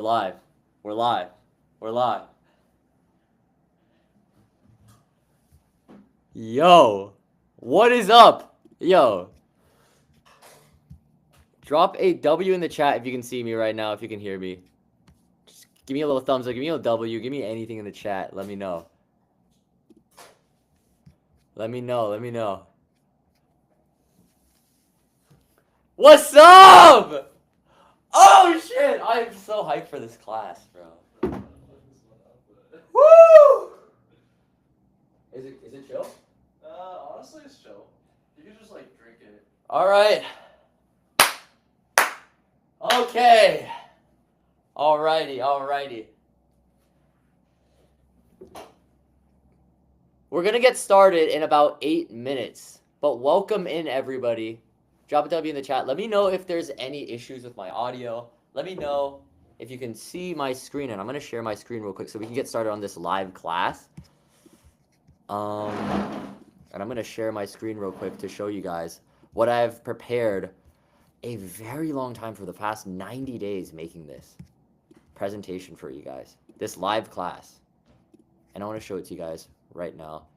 Live. We're live. We're live. Yo, what is up? Yo. Drop a W in the chat if you can see me right now, if you can hear me. Just give me a little thumbs up, give me a W, give me anything in the chat. Let me know. Let me know. What's up? Oh shit! I am so hyped for this class, bro. Woo! Is it chill? Honestly, it's chill. You can just like drink it. All right. Okay. Alrighty. We're gonna get started in about 8 minutes. But welcome in, everybody. Drop a W in the chat. Let me know if there's any issues with my audio. Let me know if you can see my screen. And I'm gonna share my screen real quick so we can get started on this live class. And I'm gonna share my screen real quick to show you guys what I've prepared a very long time for the past 90 days making this presentation for you guys. This live class. And I want to show it to you guys right now.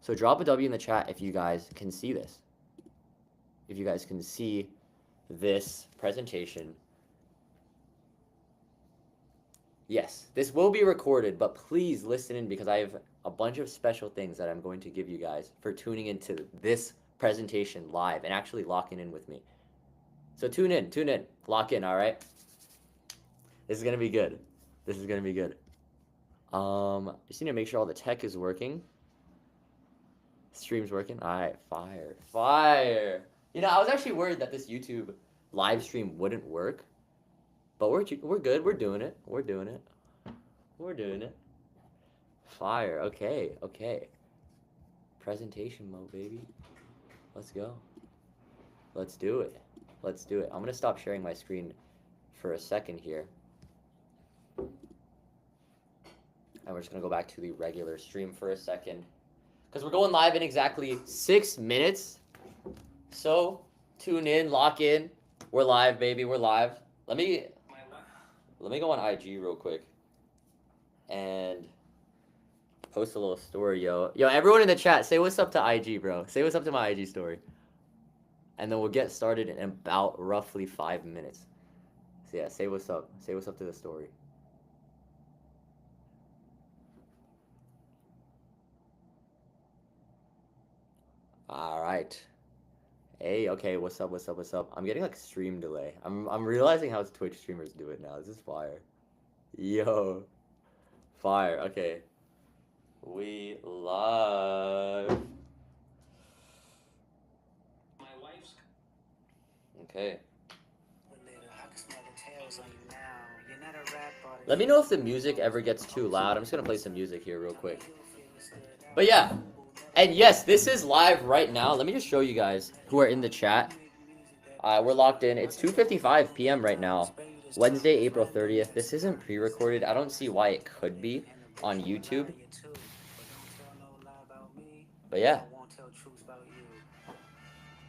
So drop a W in the chat if you guys can see this. If you guys can see this presentation. Yes, this will be recorded, but please listen in because I have a bunch of special things that I'm going to give you guys for tuning into this presentation live and actually locking in with me. So tune in, lock in, all right? This is going to be good. Just need to make sure all the tech is working. Stream's working. All right, fire. You know, I was actually worried that this YouTube live stream wouldn't work, but we're good. We're doing it. Fire. Okay. Presentation mode, baby. Let's go. Let's do it. I'm gonna stop sharing my screen for a second here. And we're just gonna go back to the regular stream for a second. Because we're going live in exactly 6 minutes. So tune in, lock in. We're live, baby. We're live. Let me go on IG real quick and post a little story, yo. Yo, everyone in the chat, say what's up to IG, bro. Say what's up to my IG story. And then we'll get started in about roughly 5 minutes. So yeah, say what's up. Say what's up to the story. All right. Hey, okay, what's up? I'm getting like stream delay. I'm realizing how Twitch streamers do it now. This is fire. Yo. Fire. Okay. We live. Okay. Let me know if the music ever gets too loud. I'm just gonna play some music here real quick. But yeah. And yes, this is live right now. Let me just show you guys who are in the chat. We're locked in. It's 2:55 p.m. right now. Wednesday, April 30th. This isn't pre-recorded. I don't see why it could be on YouTube. But yeah.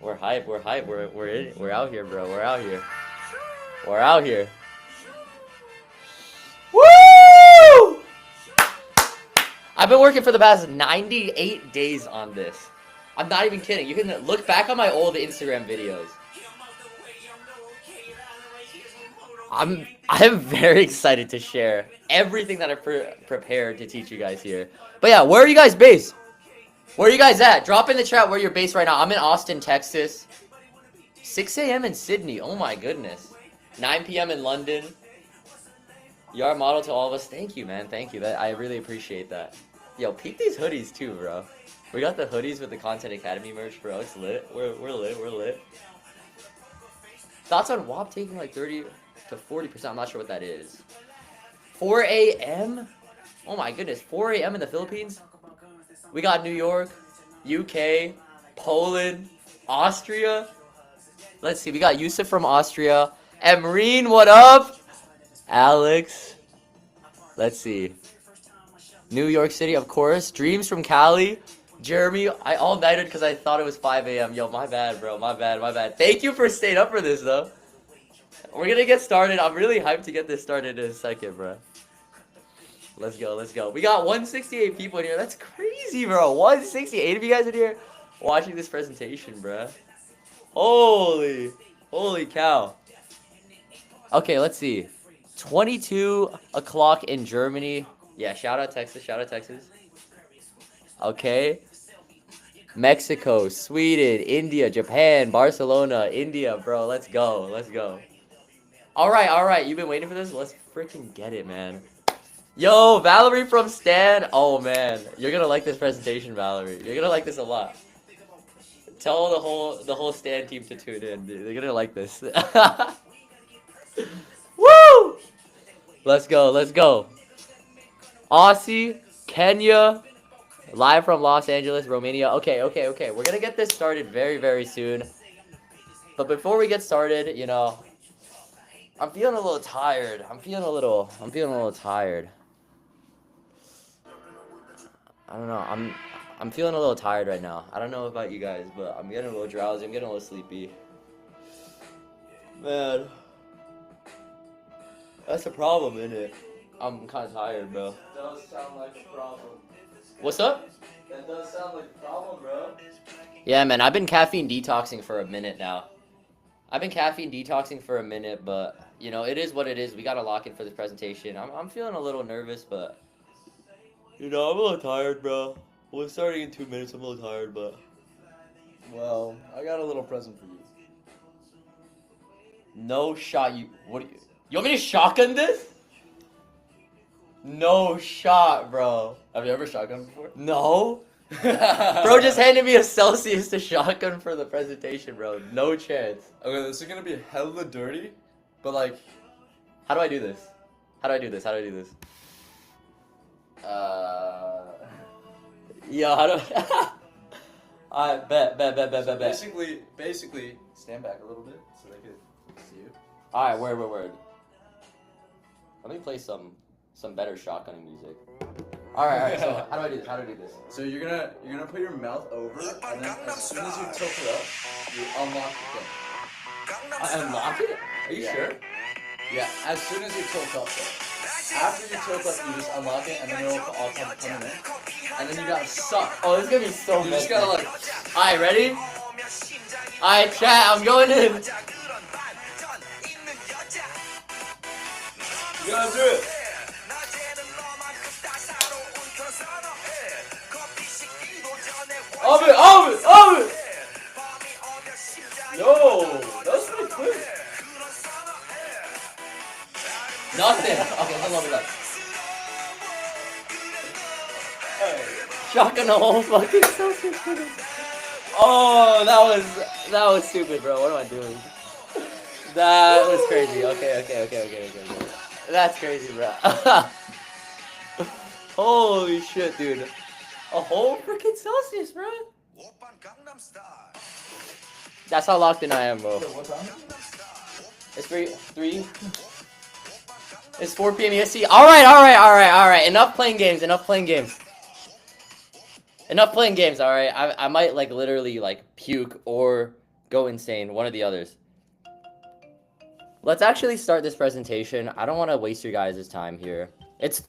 We're hype. We're out here, bro. We're out here. Woo! I've been working for the past 98 days on this. I'm not even kidding. You can look back on my old Instagram videos. I'm very excited to share everything that I've prepared to teach you guys here. But yeah, where are you guys based? Where are you guys at? Drop in the chat where you're based right now. I'm in Austin, Texas. 6 a.m. in Sydney. Oh my goodness. 9 p.m. in London. You are a model to all of us. Thank you, man. Thank you. I really appreciate that. Yo, peep these hoodies too, bro. We got the hoodies with the Content Academy merch, bro. It's lit. We're lit. Thoughts on WAP taking like 30 to 40%? I'm not sure what that is. 4 a.m.? Oh my goodness. 4 a.m. in the Philippines? We got New York, UK, Poland, Austria. Let's see. We got Yusuf from Austria. Emreen, what up? Alex. Let's see. New York City, of course. Dreams from Cali. Jeremy, I all-nighted because I thought it was 5 a.m. Yo, my bad, bro. My bad. Thank you for staying up for this, though. We're gonna get started. I'm really hyped to get this started in a second, bro. Let's go, let's go. We got 168 people in here. That's crazy, bro. 168 of you guys in here watching this presentation, bro. Holy cow. Okay, let's see. 22 o'clock in Germany. Yeah, shout out Texas, shout out Texas. Okay. Mexico, Sweden, India, Japan, Barcelona, India, bro. Let's go, let's go. All right. You've been waiting for this? Let's freaking get it, man. Yo, Valerie from Stan. Oh, man. You're going to like this presentation, Valerie. You're going to like this a lot. Tell the whole Stan team to tune in, dude. They're going to like this. Woo! Let's go. Aussie, Kenya, live from Los Angeles, Romania. Okay. We're going to get this started very soon. But before we get started, you know, I'm feeling a little tired. I'm feeling a little tired. I don't know. I'm feeling a little tired right now. I don't know about you guys, but I'm getting a little drowsy. I'm getting a little sleepy. Man. That's a problem, isn't it? I'm kind of tired, bro. That does sound like a problem. What's up? That does sound like a problem, bro. Yeah, man. I've been caffeine detoxing for a minute now. But you know, it is what it is. We gotta lock in for this presentation. I'm feeling a little nervous, but you know, I'm a little tired, bro. We're starting in 2 minutes. I'm a little tired, but Well, I got a little present for you. no shot. You want me to shotgun this? No shot, bro. Have you ever shotgunned before? No. Bro just handed me a Celsius to shotgun for the presentation, bro. No chance. Okay, this is gonna be hella dirty, but like, How do I do this? Yo, how do I bet. basically, stand back a little bit so they can see you. Alright, word. Let me play some better shotgunning music. Alright, so how do I do this? So you're gonna put your mouth over, and then as soon as you tilt it up, you unlock the thing. I unlock it? Are you sure? Yeah, as soon as you tilt up though. After you tilt up, you just unlock it, and then it'll all come in. And then you gotta suck. Oh, this is gonna be so You messy. just gotta like, Alright, ready? Alright, chat, I'm going in. you gotta do it. Oven! Yo, that was pretty quick. Nothing. Okay, hold on. Hey. Shotgun the whole fucking Celsius. Oh, that was stupid, bro. What am I doing? That was crazy. Okay. That's crazy, bro. Holy shit, dude. A whole freaking Celsius, bro. That's how locked in I am, bro. What time? It's 3. It's 4 p.m. EST. Alright. Enough playing games. Alright. I might like literally like puke or go insane. One of the others. Let's actually start this presentation. I don't want to waste your guys' time here. It's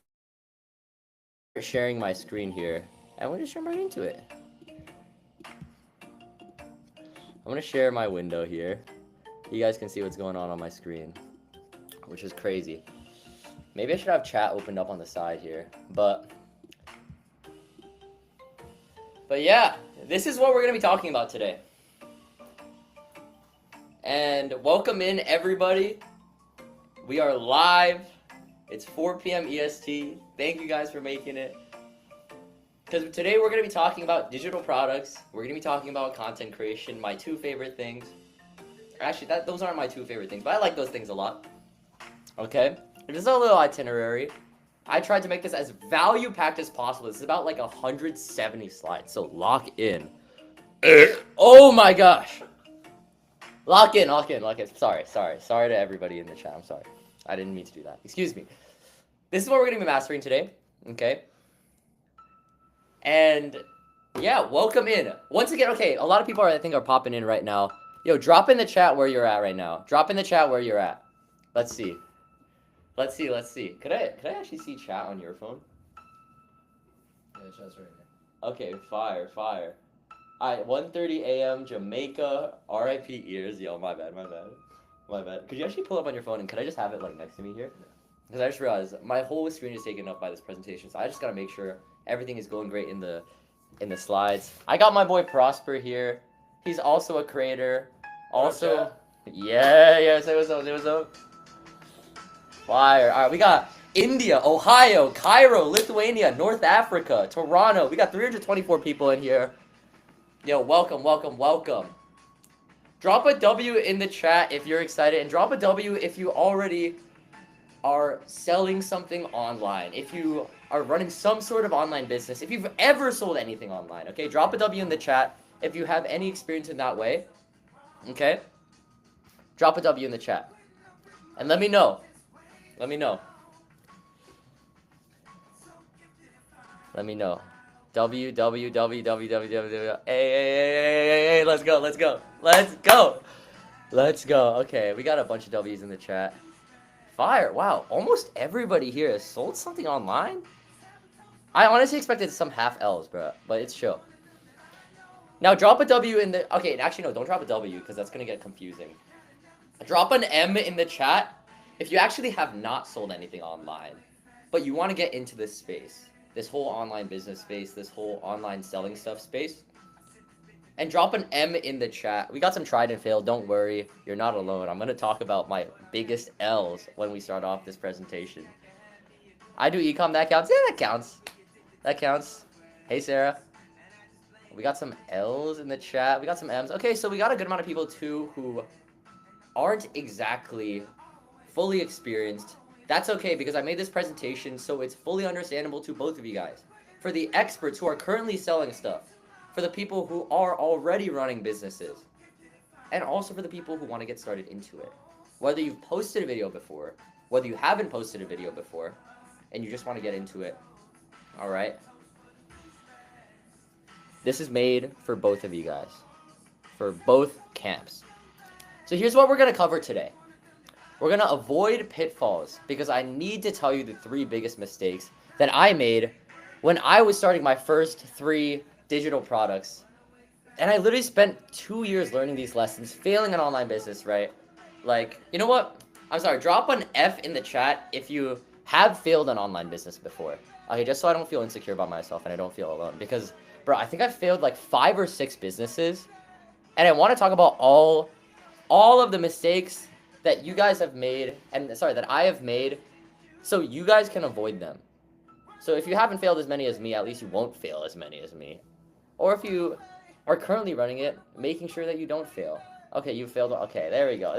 sharing my screen here. And we'll just jump right into it. I'm going to share my window here. You guys can see what's going on my screen, which is crazy. Maybe I should have chat opened up on the side here, but yeah, this is what we're going to be talking about today. And welcome in, everybody. We are live. It's 4 p.m. EST. Thank you guys for making it. Because today we're going to be talking about digital products. We're going to be talking about content creation, my 2 favorite things. Actually, those aren't my 2 favorite things, but I like those things a lot. Okay? This is a little itinerary. I tried to make this as value-packed as possible. This is about like 170 slides, so lock in. Oh my gosh! Lock in. Sorry to everybody in the chat. I'm sorry. I didn't mean to do that. Excuse me. This is what we're going to be mastering today. Okay? And yeah, welcome in. Once again, okay, a lot of people I think are popping in right now. Yo, drop in the chat where you're at right now. Drop in the chat where you're at. Let's see. Let's see. Could I actually see chat on your phone? Yeah, chat's right here. Okay, fire. Alright, 1:30 a.m. Jamaica. R.I.P. ears. Yo, my bad. Could you actually pull up on your phone and could I just have it like next to me here? Because I just realized my whole screen is taken up by this presentation, so I just gotta make sure everything is going great in the slides. I got my boy Prosper here. He's also a creator. Also, yeah. Say what's up. Fire. All right, we got India, Ohio, Cairo, Lithuania, North Africa, Toronto. We got 324 people in here. Yo, welcome. Drop a W in the chat if you're excited, and drop a W if you already are selling something online. If you are running some sort of online business, if you've ever sold anything online, okay? Drop a W in the chat if you have any experience in that way, okay? Drop a W in the chat. And let me know. W. Hey, let's go. Okay, we got a bunch of W's in the chat. Fire. Wow, almost everybody here has sold something online? I honestly expected some half L's, bro, but it's chill. Now drop a W in the... Okay, actually, no, don't drop a W, because that's going to get confusing. Drop an M in the chat if you actually have not sold anything online, but you want to get into this space. This whole online business space, this whole online selling stuff space. And drop an M in the chat. We got some tried and failed. Don't worry. You're not alone. I'm going to talk about my biggest L's when we start off this presentation. I do ecom. That counts? Yeah, that counts. Hey, Sarah. We got some L's in the chat. We got some M's. Okay, so we got a good amount of people, too, who aren't exactly fully experienced. That's okay, because I made this presentation so it's fully understandable to both of you guys. For the experts who are currently selling stuff, for the people who are already running businesses, and also for the people who want to get started into it. Whether you've posted a video before, whether you haven't posted a video before, and you just want to get into it, alright? This is made for both of you guys, for both camps. So here's what we're going to cover today. We're going to avoid pitfalls because I need to tell you the 3 biggest mistakes that I made when I was starting my first 3 digital products. And I literally spent 2 years learning these lessons, failing an online business, right? Like, you know what? I'm sorry, drop an F in the chat if you have failed an online business before. Okay, just so I don't feel insecure about myself and I don't feel alone. Because, bro, I think I failed like 5 or 6 businesses. And I want to talk about all of the mistakes that you guys have made, and sorry, that I have made, so you guys can avoid them. So if you haven't failed as many as me, at least you won't fail as many as me. Or if you are currently running it, making sure that you don't fail. Okay, you failed. Okay, there we go.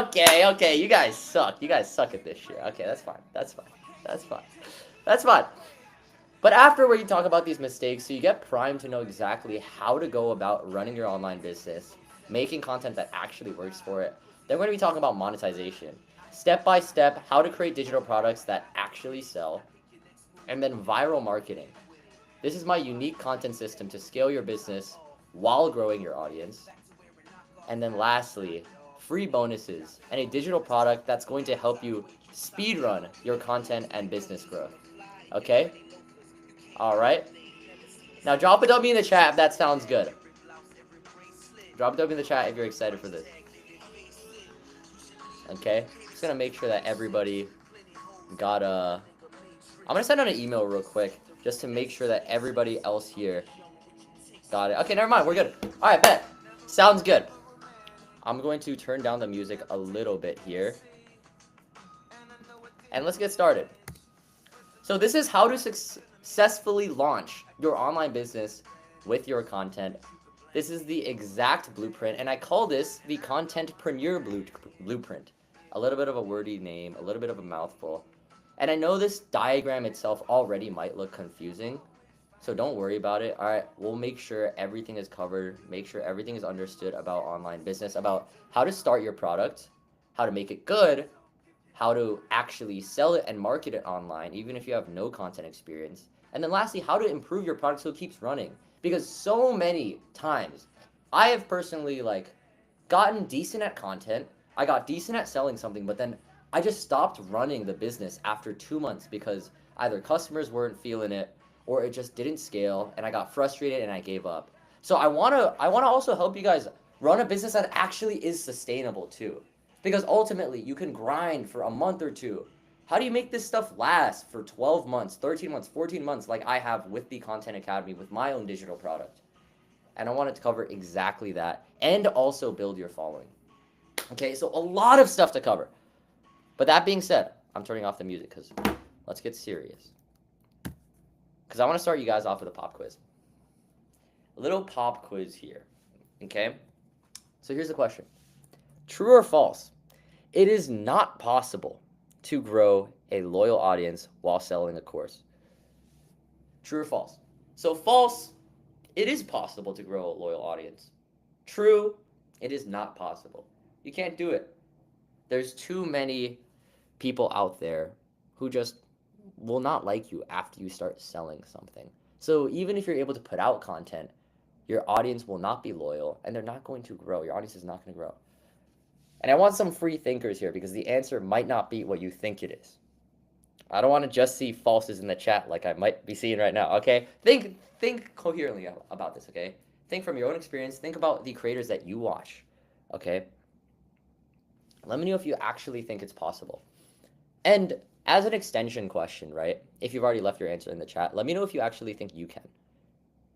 Okay, you guys suck. You guys suck at this shit. Okay, that's fine. But after we talk about these mistakes, so you get primed to know exactly how to go about running your online business, making content that actually works for it, then we're going to be talking about monetization. Step by step, how to create digital products that actually sell, and then viral marketing. This is my unique content system to scale your business while growing your audience. And then lastly, free bonuses and a digital product that's going to help you speedrun your content and business growth. Okay? Alright? Now drop a W in the chat if that sounds good. Drop a W in the chat if you're excited for this. Okay? Just gonna make sure that everybody got a... I'm gonna send out an email real quick just to make sure that everybody else here got it. Okay, never mind. We're good. Alright, bet. Sounds good. I'm going to turn down the music a little bit here. And let's get started. So this is how to successfully launch your online business with your content. This is the exact blueprint, and I call this the Contentpreneur Blueprint. A little bit of a wordy name, a little bit of a mouthful. And I know this diagram itself already might look confusing, so don't worry about it. Alright, we'll make sure everything is covered, make sure everything is understood about online business, about how to start your product, how to make it good, how to actually sell it and market it online, even if you have no content experience. And then lastly, how to improve your product so it keeps running. Because so many times, I have personally gotten decent at content. I got decent at selling something, but then I just stopped running the business after 2 months because either customers weren't feeling it or it just didn't scale and I got frustrated and I gave up. So I wanna also help you guys run a business that actually is sustainable too. Because ultimately you can grind for a month or two. How do you make this stuff last for 12 months, 13 months, 14 months like I have with the Content Academy with my own digital product? And I wanted to cover exactly that and also build your following. Okay, so a lot of stuff to cover. But that being said, I'm turning off the music because let's get serious. Because I want to start you guys off with a pop quiz. A little pop quiz here. Okay? So here's the question. True or false? It is not possible to grow a loyal audience while selling a course. True or false? So false, it is possible to grow a loyal audience. True, it is not possible. You can't do it. There's too many people out there who just will not like you after you start selling something. So even if you're able to put out content, your audience will not be loyal and they're not going to grow. Your audience is not going to grow. And I want some free thinkers here because the answer might not be what you think it is. I don't want to just see falses in the chat like I might be seeing right now, okay? Think coherently about this, okay? Think from your own experience. Think about the creators that you watch, okay? Let me know if you actually think it's possible. And as an extension question, right? If you've already left your answer in the chat, let me know if you actually think you can.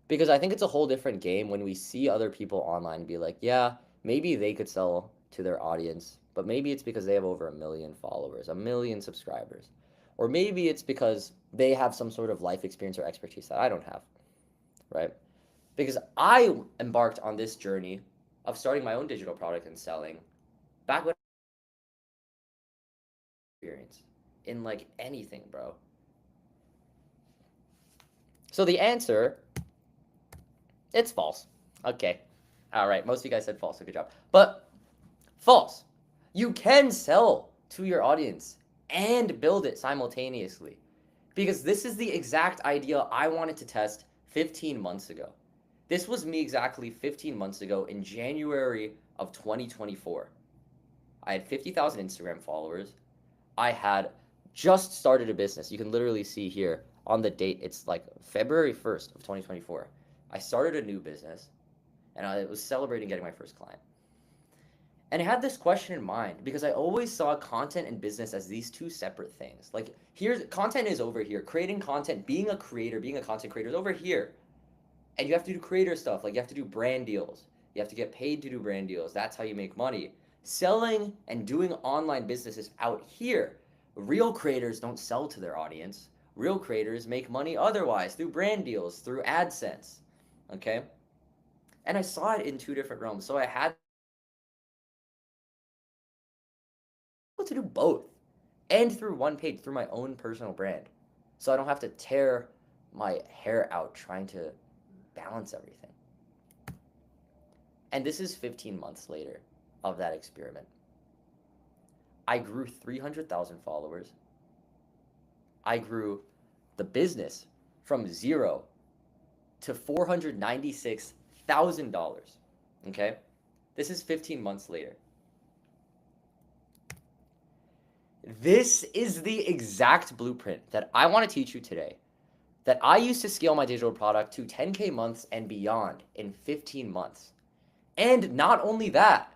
Because I think it's a whole different game when we see other people online be like, yeah, maybe they could sell to their audience, but maybe it's because they have over 1 million followers, 1 million subscribers. Or maybe it's because they have some sort of life experience or expertise that I don't have, right? Because I embarked on this journey of starting my own digital product and selling back when experience in like anything, bro. So the answer, it's false. Okay. All right. Most of you guys said false. So good job. But false. You can sell to your audience and build it simultaneously. Because this is the exact idea I wanted to test 15 months ago. This was me exactly 15 months ago in January of 2024. I had 50,000 Instagram followers. I had just started a business. You can literally see here on the date, it's like February 1st of 2024. I started a new business and I was celebrating getting my first client. And I had this question in mind because I always saw content and business as these two separate things. Like here's content is over here. Creating content, being a creator, being a content creator is over here. And you have to do creator stuff. Like you have to do brand deals. You have to get paid to do brand deals. That's how you make money. Selling and doing online business is out here. Real creators don't sell to their audience. Real creators make money otherwise through brand deals, through AdSense. Okay? And I saw it in two different realms. So I had to do both. And through one page, through my own personal brand. So I don't have to tear my hair out trying to balance everything. And this is 15 months later of that experiment. I grew 300,000 followers. I grew the business from zero to $496,000. Okay? This is 15 months later. This is the exact blueprint that I want to teach you today. That I used to scale my digital product to 10K months and beyond in 15 months. And not only that,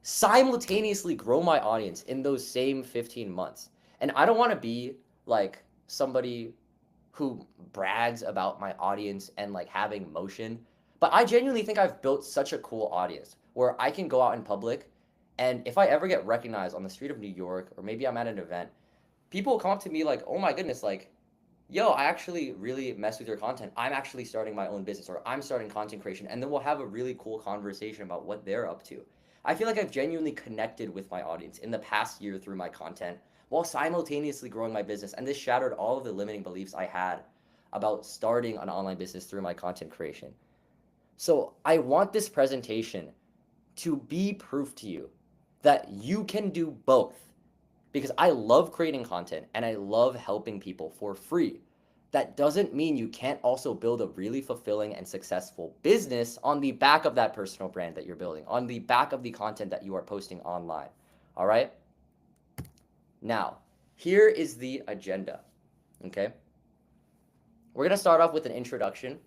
simultaneously grow my audience in those same 15 months. And I don't want to be like somebody who brags about my audience and like having motion, but I genuinely think I've built such a cool audience where I can go out in public and if I ever get recognized on the street of New York or maybe I'm at an event, people will come up to me like, "Oh my goodness, like yo, I actually really mess with your content. I'm actually starting my own business or I'm starting content creation." And then we'll have a really cool conversation about what they're up to. I feel like I've genuinely connected with my audience in the past year through my content while simultaneously growing my business. And this shattered all of the limiting beliefs I had about starting an online business through my content creation. So I want this presentation to be proof to you that you can do both because I love creating content and I love helping people for free. that doesn't mean you can't also build a really fulfilling and successful business on the back of that personal brand that you're building, on the back of the content that you are posting online. All right? Now, here is the agenda. Okay? We're going to start off with an introduction,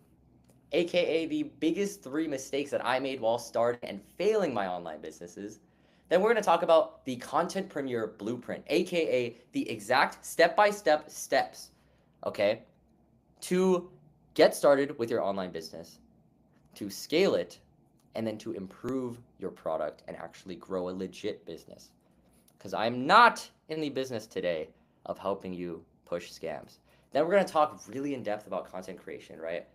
aka the biggest 3 mistakes that I made while starting and failing my online businesses. Then we're going to talk about the content premier blueprint, aka the exact step-by-step steps, okay, to get started with your online business, to scale it, and then to improve your product and actually grow a legit business. Because I'm not in the business today of helping you push scams. Then we're going to talk really in depth about content creation, right?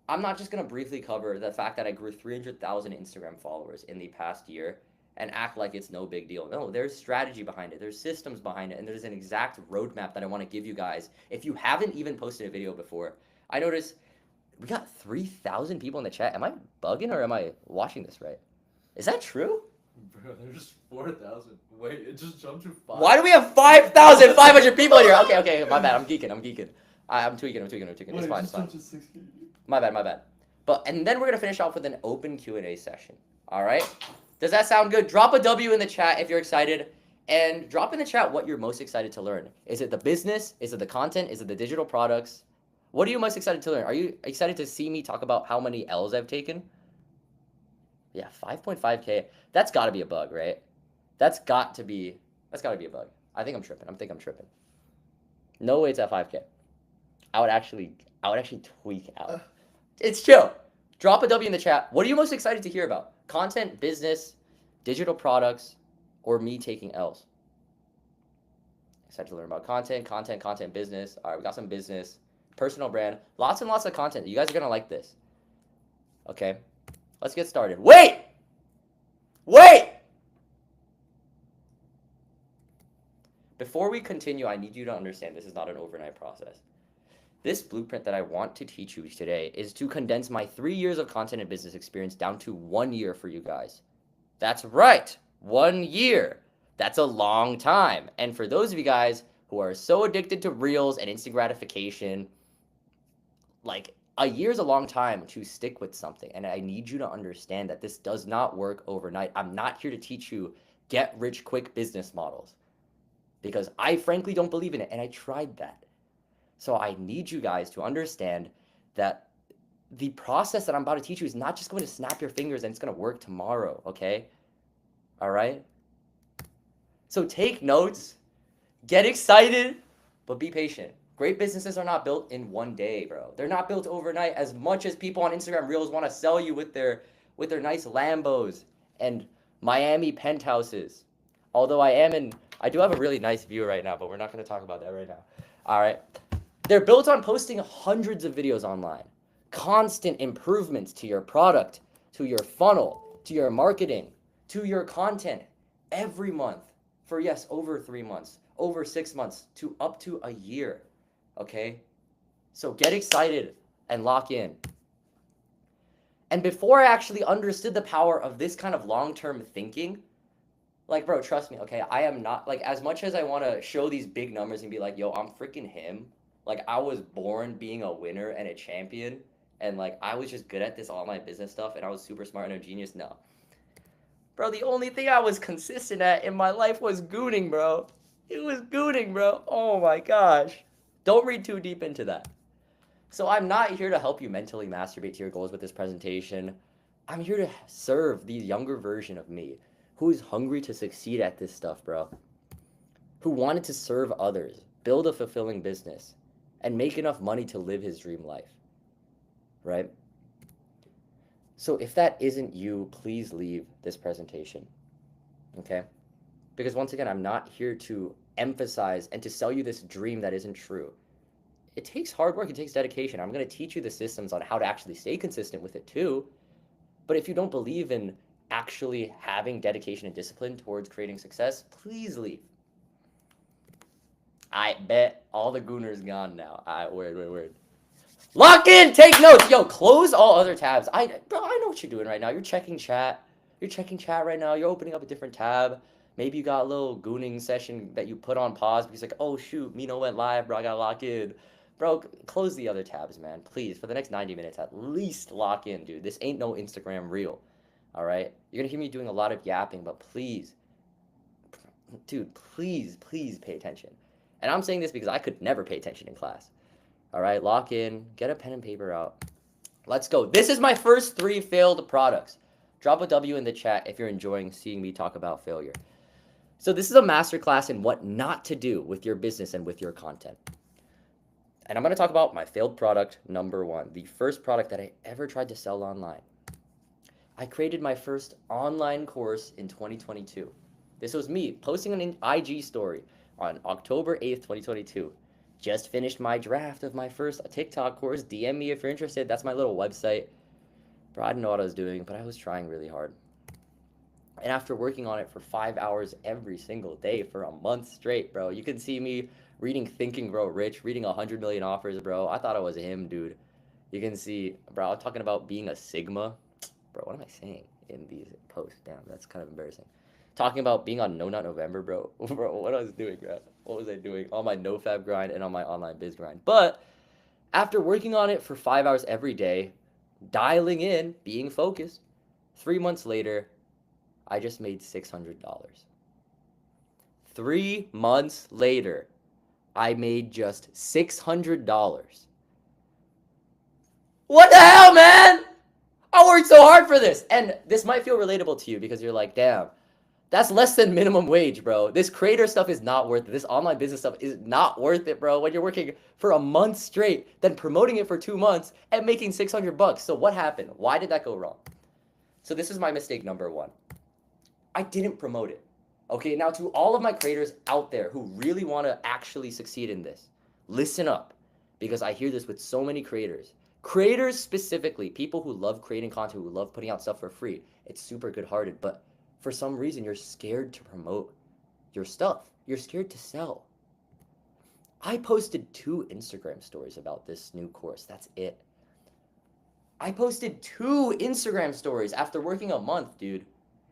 I'm not just going to briefly cover the fact that I grew 300,000 Instagram followers in the past year and act like it's no big deal. No, there's strategy behind it. There's systems behind it. And there's an exact roadmap that I want to give you guys. If you haven't even posted a video before, I noticed we got 3,000 people in the chat. Am I bugging or am I watching this right? Is that true? Bro, there's 4,000. Wait, it just jumped to 5. Why do we have 5,500 people in here? Okay, my bad. I'm geeking. I'm tweaking. It's fine. My bad. And then we're gonna finish off with an open Q&A session. All right? Does that sound good? Drop a W in the chat if you're excited, and drop in the chat what you're most excited to learn. Is it the business? Is it the content? Is it the digital products? What are you most excited to learn? Are you excited to see me talk about how many L's I've taken? Yeah, 5.5K. That's got to be a bug, right? That's got to be a bug. I think I'm tripping. No way it's at 5K. I would actually tweak out. It's chill. Drop a W in the chat. What are you most excited to hear about? Content, business, digital products, or me taking L's? Excited to learn about content, business. All right, we got some business, personal brand, lots and lots of content. You guys are going to like this. Okay, let's get started. Wait! Before we continue, I need you to understand this is not an overnight process. This blueprint that I want to teach you today is to condense my 3 years of content and business experience down to 1 year for you guys. That's right, 1 year. That's a long time. And for those of you guys who are so addicted to reels and instant gratification, like a year is a long time to stick with something. And I need you to understand that this does not work overnight. I'm not here to teach you get rich quick business models because I frankly don't believe in it. And I tried that. So I need you guys to understand that the process that I'm about to teach you is not just going to snap your fingers and it's going to work tomorrow, okay? All right? So take notes, get excited, but be patient. Great businesses are not built in 1 day, bro. They're not built overnight as much as people on Instagram Reels want to sell you with their nice Lambos and Miami penthouses. Although I do have a really nice view right now, but we're not going to talk about that right now. All right? They're built on posting hundreds of videos online, constant improvements to your product, to your funnel, to your marketing, to your content every month for, yes, over 3 months, over 6 months, to up to a year, okay? So get excited and lock in. And before I actually understood the power of this kind of long-term thinking, like, bro, trust me, okay, I am not, like, as much as I want to show these big numbers and be like, yo, I'm freaking him. Like, I was born being a winner and a champion, and, like, I was just good at this online business stuff, and I was super smart and a genius. No. Bro, the only thing I was consistent at in my life was gooning, bro. It was gooning, bro. Oh, my gosh. Don't read too deep into that. So I'm not here to help you mentally masturbate to your goals with this presentation. I'm here to serve the younger version of me who is hungry to succeed at this stuff, bro. Who wanted to serve others, build a fulfilling business, and make enough money to live his dream life, right? So if that isn't you, please leave this presentation, okay? Because once again, I'm not here to emphasize and to sell you this dream that isn't true. It takes hard work, it takes dedication. I'm gonna teach you the systems on how to actually stay consistent with it too. But if you don't believe in actually having dedication and discipline towards creating success, please leave. I bet all the gooners gone now. Word. Lock in, take notes. Yo, close all other tabs. Bro, I know what you're doing right now. You're checking chat. Right now. You're opening up a different tab. Maybe you got a little gooning session that you put on pause because like, oh shoot, Mino went live, bro. I gotta lock in. Bro, close the other tabs, man. Please, for the next 90 minutes, at least lock in, dude. This ain't no Instagram reel. All right? You're gonna hear me doing a lot of yapping, but please, dude, please pay attention. And I'm saying this because I could never pay attention in class. All right? Lock in, get a pen and paper out. Let's go. This is my first 3 failed products. Drop a W in the chat if you're enjoying seeing me talk about failure. So this is a masterclass in what not to do with your business and with your content. And I'm going to talk about my failed product number 1, the first product that I ever tried to sell online. I created my first online course in 2022. This was me posting an IG story on October 8th, 2022. Just finished my draft of my first TikTok course. DM me if you're interested. That's my little website. Bro, I didn't know what I was doing, but I was trying really hard. And after working on it for 5 hours every single day for a month straight, bro, you can see me reading Think and Grow Rich, reading 100 million offers, bro. I thought I was him, dude. You can see, bro, I'm talking about being a Sigma. Bro, what am I saying in these posts? Damn, that's kind of embarrassing. Talking about being on No Nut November, bro. Bro, what I was doing, bro. What was I doing? On my NoFab grind and on my online biz grind. But after working on it for 5 hours every day, dialing in, being focused, 3 months later, I just made $600. 3 months later, I made just $600. What the hell, man? I worked so hard for this. And this might feel relatable to you because you're like, damn, that's less than minimum wage, bro. This creator stuff is not worth it. This online business stuff is not worth it, bro. When you're working for a month straight, then promoting it for 2 months and making $600. So what happened? Why did that go wrong? So this is my mistake number 1. I didn't promote it. Okay, now to all of my creators out there who really want to actually succeed in this, listen up, because I hear this with so many creators. Creators specifically, people who love creating content, who love putting out stuff for free. It's super good-hearted, but for some reason, you're scared to promote your stuff. You're scared to sell. I posted 2 Instagram stories about this new course. That's it. I posted 2 Instagram stories after working a month, dude.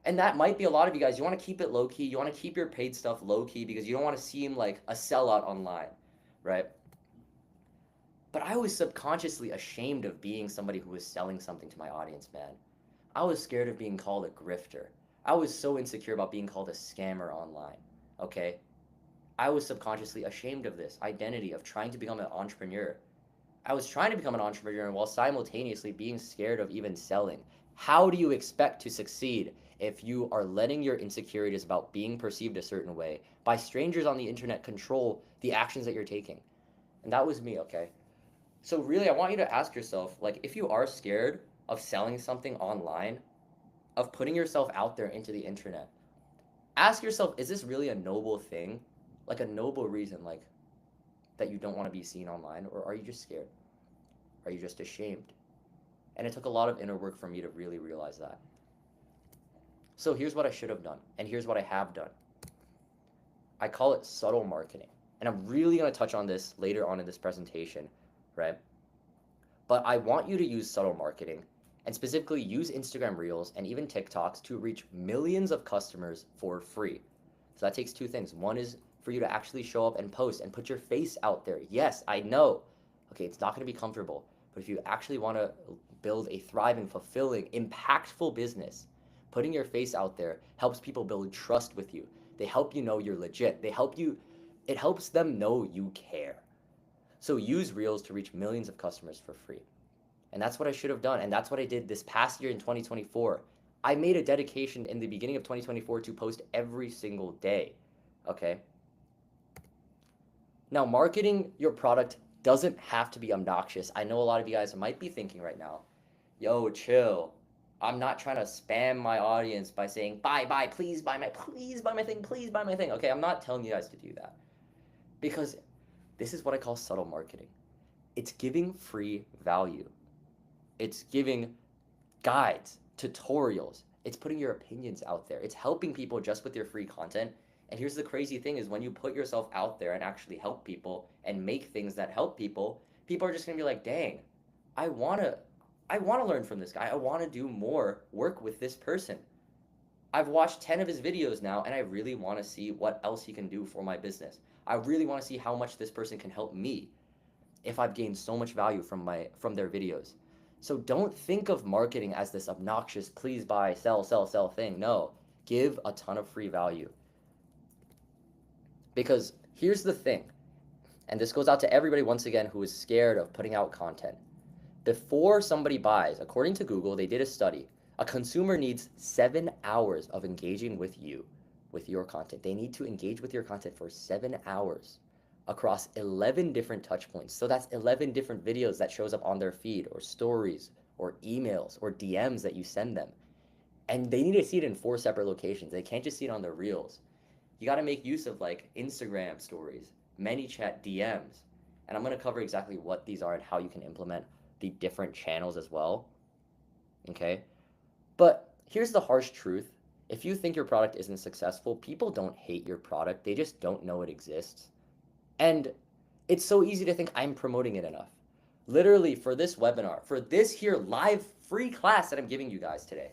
And that might be a lot of you guys. You want to keep it low-key. You want to keep your paid stuff low-key because you don't want to seem like a sellout online, right? But I was subconsciously ashamed of being somebody who was selling something to my audience, man. I was scared of being called a grifter. I was so insecure about being called a scammer online, okay? I was subconsciously ashamed of this identity of trying to become an entrepreneur. I was trying to become an entrepreneur while simultaneously being scared of even selling. How do you expect to succeed if you are letting your insecurities about being perceived a certain way by strangers on the internet control the actions that you're taking? And that was me, okay? So really, I want you to ask yourself, like, if you are scared of selling something online, of putting yourself out there into the internet, ask yourself, is this really a noble thing? Like a noble reason, like, that you don't want to be seen online? Or are you just scared? Are you just ashamed? And it took a lot of inner work for me to really realize that. So here's what I should have done, and here's what I have done. I call it subtle marketing. And I'm really going to touch on this later on in this presentation, right? But I want you to use subtle marketing and specifically use Instagram Reels and even TikToks to reach millions of customers for free. So that takes 2 things. One is for you to actually show up and post and put your face out there. Yes, I know. Okay, it's not going to be comfortable. But if you actually want to build a thriving, fulfilling, impactful business, putting your face out there helps people build trust with you. They help you know you're legit. It helps them know you care. So use Reels to reach millions of customers for free. And that's what I should have done. And that's what I did this past year in 2024. I made a dedication in the beginning of 2024 to post every single day. Okay? Now, marketing your product doesn't have to be obnoxious. I know a lot of you guys might be thinking right now, yo, chill. I'm not trying to spam my audience by saying, buy, please buy my thing. Okay, I'm not telling you guys to do that. Because this is what I call subtle marketing. It's giving free value. It's giving guides, tutorials. It's putting your opinions out there. It's helping people just with your free content. And here's the crazy thing is when you put yourself out there and actually help people and make things that help people, people are just going to be like, dang, I want to learn from this guy. I want to do more work with this person. I've watched 10 of his videos now, and I really want to see what else he can do for my business. I really want to see how much this person can help me. if I've gained so much value from their videos. So don't think of marketing as this obnoxious please buy, sell thing. No, give a ton of free value. Because here's the thing, and this goes out to everybody once again who is scared of putting out content. Before somebody buys, according to Google, they did a study. A consumer needs 7 hours of engaging with you, with your content. They need to engage with your content for 7 hours across 11 different touch points. So that's 11 different videos that shows up on their feed, or stories, or emails, or DMs that you send them. And they need to see it in 4 separate locations. They can't just see it on their reels. You got to make use of like Instagram stories, ManyChat DMs. And I'm going to cover exactly what these are and how you can implement the different channels as well. Okay? But here's the harsh truth. If you think your product isn't successful, people don't hate your product. They just don't know it exists. And it's so easy to think I'm promoting it enough. Literally, for this webinar, for this here live free class that I'm giving you guys today,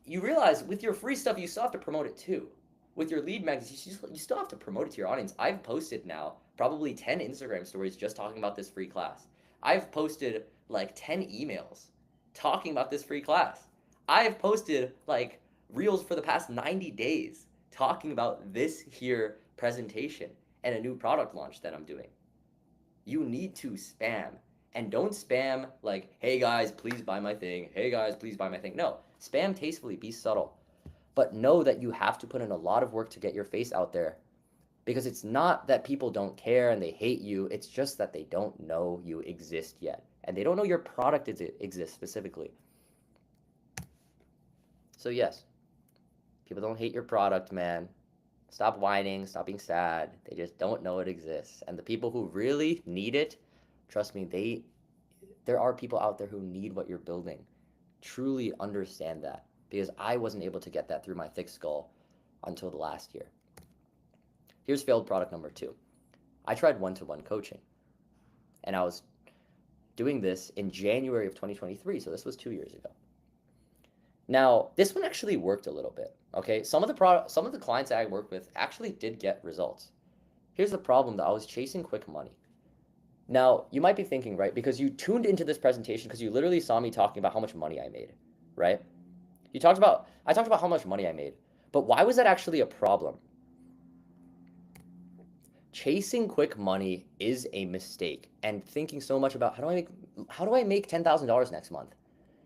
you realize with your free stuff, you still have to promote it too. With your lead magnets, you still have to promote it to your audience. I've posted now probably 10 Instagram stories just talking about this free class. I've posted like 10 emails talking about this free class. I've posted like reels for the past 90 days talking about this here presentation and a new product launch that I'm doing. You need to spam. And don't spam like, hey guys, please buy my thing. Hey guys, please buy my thing. No, spam tastefully, be subtle. But know that you have to put in a lot of work to get your face out there. Because it's not that people don't care and they hate you. It's just that they don't know you exist yet. And they don't know your product exists specifically. So yes, people don't hate your product, man. Stop whining, stop being sad. They just don't know it exists. And the people who really need it, trust me, there are people out there who need what you're building. Truly understand that. Because I wasn't able to get that through my thick skull until the last year. Here's failed product number 2. I tried one-to-one coaching. And I was doing this in January of 2023, so this was 2 years ago. Now, this one actually worked a little bit, okay? Some of the clients that I worked with actually did get results. Here's the problem, though. I was chasing quick money. Now, you might be thinking, right, because you tuned into this presentation because you literally saw me talking about how much money I made, right? I talked about how much money I made, but why was that actually a problem? Chasing quick money is a mistake, and thinking so much about how do I make $10,000 next month?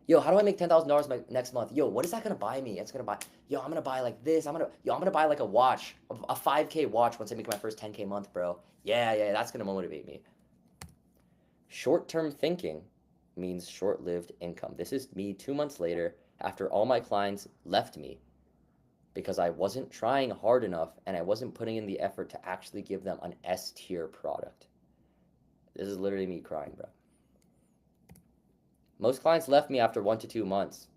Yo, how do I make $10,000 next month? Yo, what is that gonna buy me? It's gonna buy. Yo, I'm gonna buy like this. I'm gonna buy like a watch, a 5K watch once I make my first 10K month, bro. Yeah, that's gonna motivate me. Short-term thinking means short-lived income. This is me 2 months later after all my clients left me because I wasn't trying hard enough and I wasn't putting in the effort to actually give them an S-tier product. This is literally me crying, bro. Most clients left me after 1 to 2 months.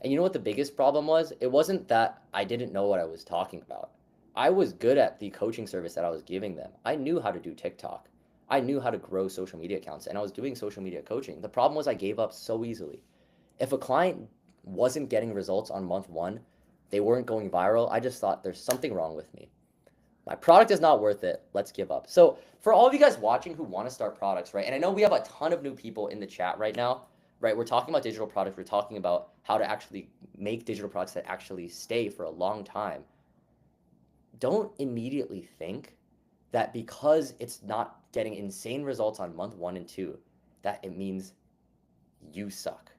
And you know what the biggest problem was? It wasn't that I didn't know what I was talking about. I was good at the coaching service that I was giving them. I knew how to do TikTok. I knew how to grow social media accounts, and I was doing social media coaching. The problem was I gave up so easily. If a client wasn't getting results on month 1, they weren't going viral, I just thought there's something wrong with me. My product is not worth it. Let's give up. So for all of you guys watching who want to start products, right? And I know we have a ton of new people in the chat right now, right? We're talking about digital products. We're talking about how to actually make digital products that actually stay for a long time. Don't immediately think that because it's not getting insane results on month 1 and 2, that it means you suck.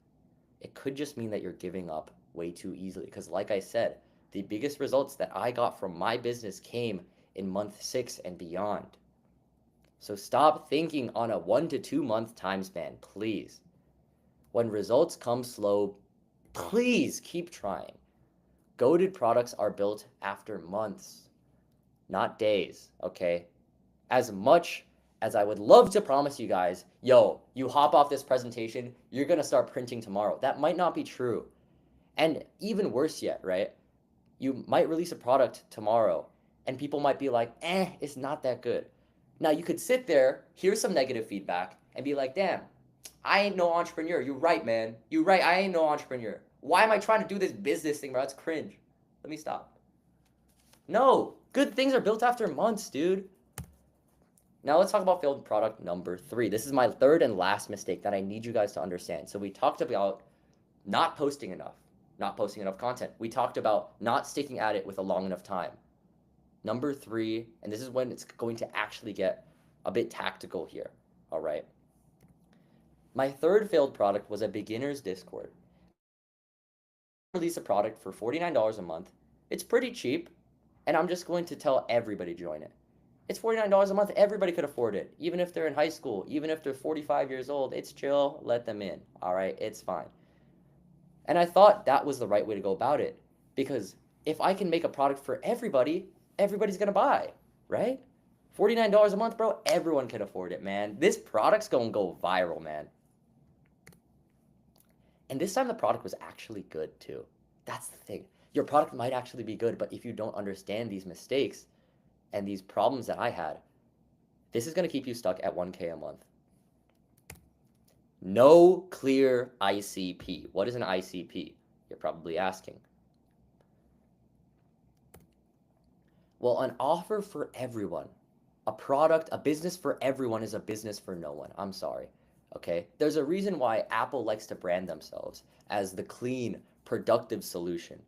It could just mean that you're giving up way too easily. Because like I said, the biggest results that I got from my business came in month 6 and beyond. So stop thinking on a 1 to 2 month time span, please. When results come slow, please keep trying. Goated products are built after months, not days, okay? As much as I would love to promise you guys, yo, you hop off this presentation, you're gonna start printing tomorrow. That might not be true. And even worse yet, right? You might release a product tomorrow and people might be like, it's not that good. Now you could sit there, hear some negative feedback and be like, damn, I ain't no entrepreneur. You're right, man. You're right. I ain't no entrepreneur. Why am I trying to do this business thing, bro? That's cringe. Let me stop. No, good things are built after months, dude. Now let's talk about failed product number 3. This is my third and last mistake that I need you guys to understand. So we talked about not posting enough, not posting enough content. We talked about not sticking at it with a long enough time. Number 3, and this is when it's going to actually get a bit tactical here, all right? My third failed product was a beginner's Discord. Release a product for $49 a month. It's pretty cheap, and I'm just going to tell everybody to join it. It's $49 a month. Everybody could afford it. Even if they're in high school, even if they're 45 years old, it's chill. Let them in. All right, it's fine. And I thought that was the right way to go about it, because if I can make a product for everybody, everybody's going to buy, right? $49 a month, bro. Everyone can afford it, man. This product's going to go viral, man. And this time the product was actually good too. That's the thing. Your product might actually be good, but if you don't understand these mistakes and these problems that I had, this is going to keep you stuck at 1K a month. No clear ICP. What is an ICP? You're probably asking. Well, an offer for everyone. A product, a business for everyone is a business for no one. I'm sorry. Okay? There's a reason why Apple likes to brand themselves as the clean, productive solution,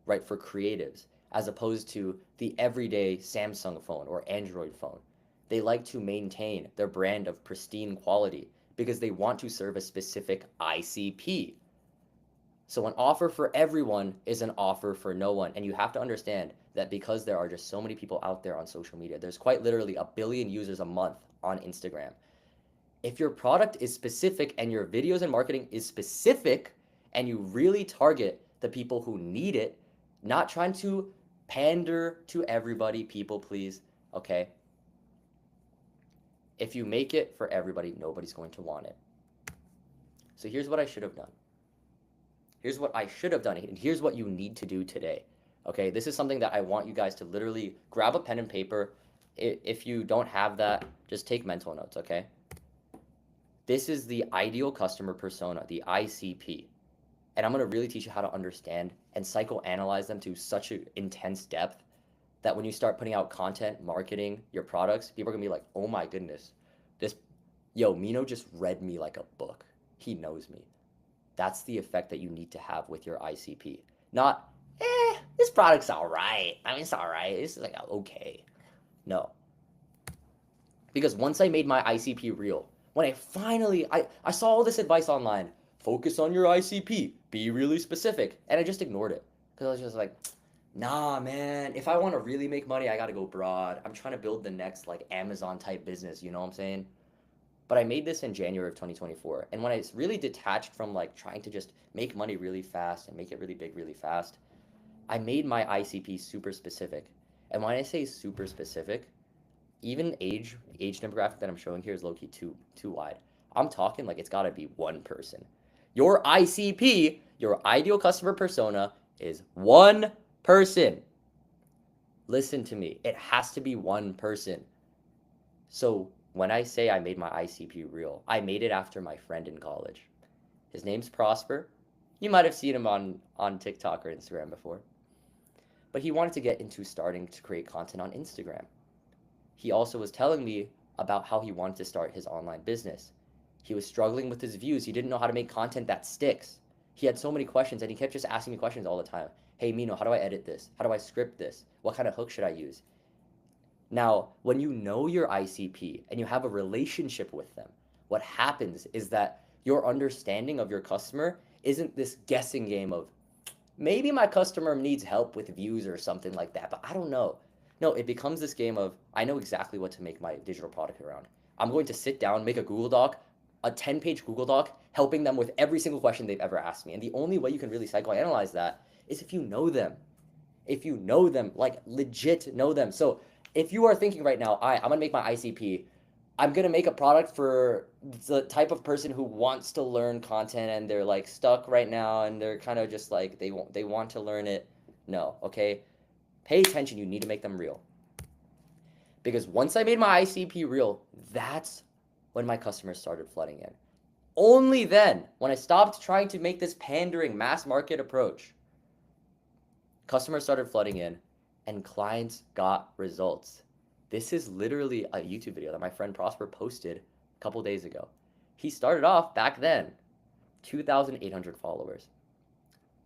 right, for creatives, as opposed to the everyday Samsung phone or Android phone. They like to maintain their brand of pristine quality because they want to serve a specific ICP. So an offer for everyone is an offer for no one. And you have to understand that because there are just so many people out there on social media, there's quite literally 1 billion users a month on Instagram. If your product is specific and your videos and marketing is specific and you really target the people who need it, not trying to pander to everybody, people please, okay? If you make it for everybody, nobody's going to want it. So here's what I should have done. Here's what I should have done, and here's what you need to do today. Okay, this is something that I want you guys to literally grab a pen and paper. If you don't have that, just take mental notes, okay? This is the ideal customer persona, the ICP. And I'm going to really teach you how to understand and psychoanalyze them to such an intense depth that when you start putting out content, marketing your products, people are going to be like, oh my goodness, Mino just read me like a book. He knows me. That's the effect that you need to have with your ICP. Not, this product's all right. I mean, it's all right. It's like, okay. No. Because once I made my ICP real, when I saw all this advice online, focus on your ICP, be really specific, and I just ignored it. Because I was just like, nah, man, if I want to really make money, I got to go broad. I'm trying to build the next, like, Amazon type business, you know what I'm saying? But I made this in January of 2024. And when I really detached from like trying to just make money really fast and make it really big really fast, I made my ICP super specific. And when I say super specific, even age demographic that I'm showing here is low-key too wide. I'm talking like it's got to be one person. Your ICP, your ideal customer persona, is one person. Listen to me. It has to be one person. So when I say I made my ICP real, I made it after my friend in college. His name's Prosper. You might have seen him on TikTok or Instagram before. But he wanted to get into starting to create content on Instagram. He also was telling me about how he wanted to start his online business. He was struggling with his views. He didn't know how to make content that sticks. He had so many questions and he kept just asking me questions all the time. Hey, Mino, how do I edit this? How do I script this? What kind of hook should I use? Now, when you know your ICP and you have a relationship with them, what happens is that your understanding of your customer isn't this guessing game of maybe my customer needs help with views or something like that, but I don't know. No, it becomes this game of I know exactly what to make my digital product around. I'm going to sit down, make a Google Doc, a 10-page Google Doc, helping them with every single question they've ever asked me. And the only way you can really psychoanalyze that is if you know them. If you know them, like legit know them. So if you are thinking right now, I'm gonna make my ICP, I'm gonna make a product for the type of person who wants to learn content and they're like stuck right now and they're kind of just like they want to learn it. No, okay? Pay attention, you need to make them real. Because once I made my ICP real, that's when my customers started flooding in. Only then, when I stopped trying to make this pandering mass market approach, customers started flooding in and clients got results. This is literally a YouTube video that my friend Prosper posted a couple days ago. He started off back then, 2,800 followers.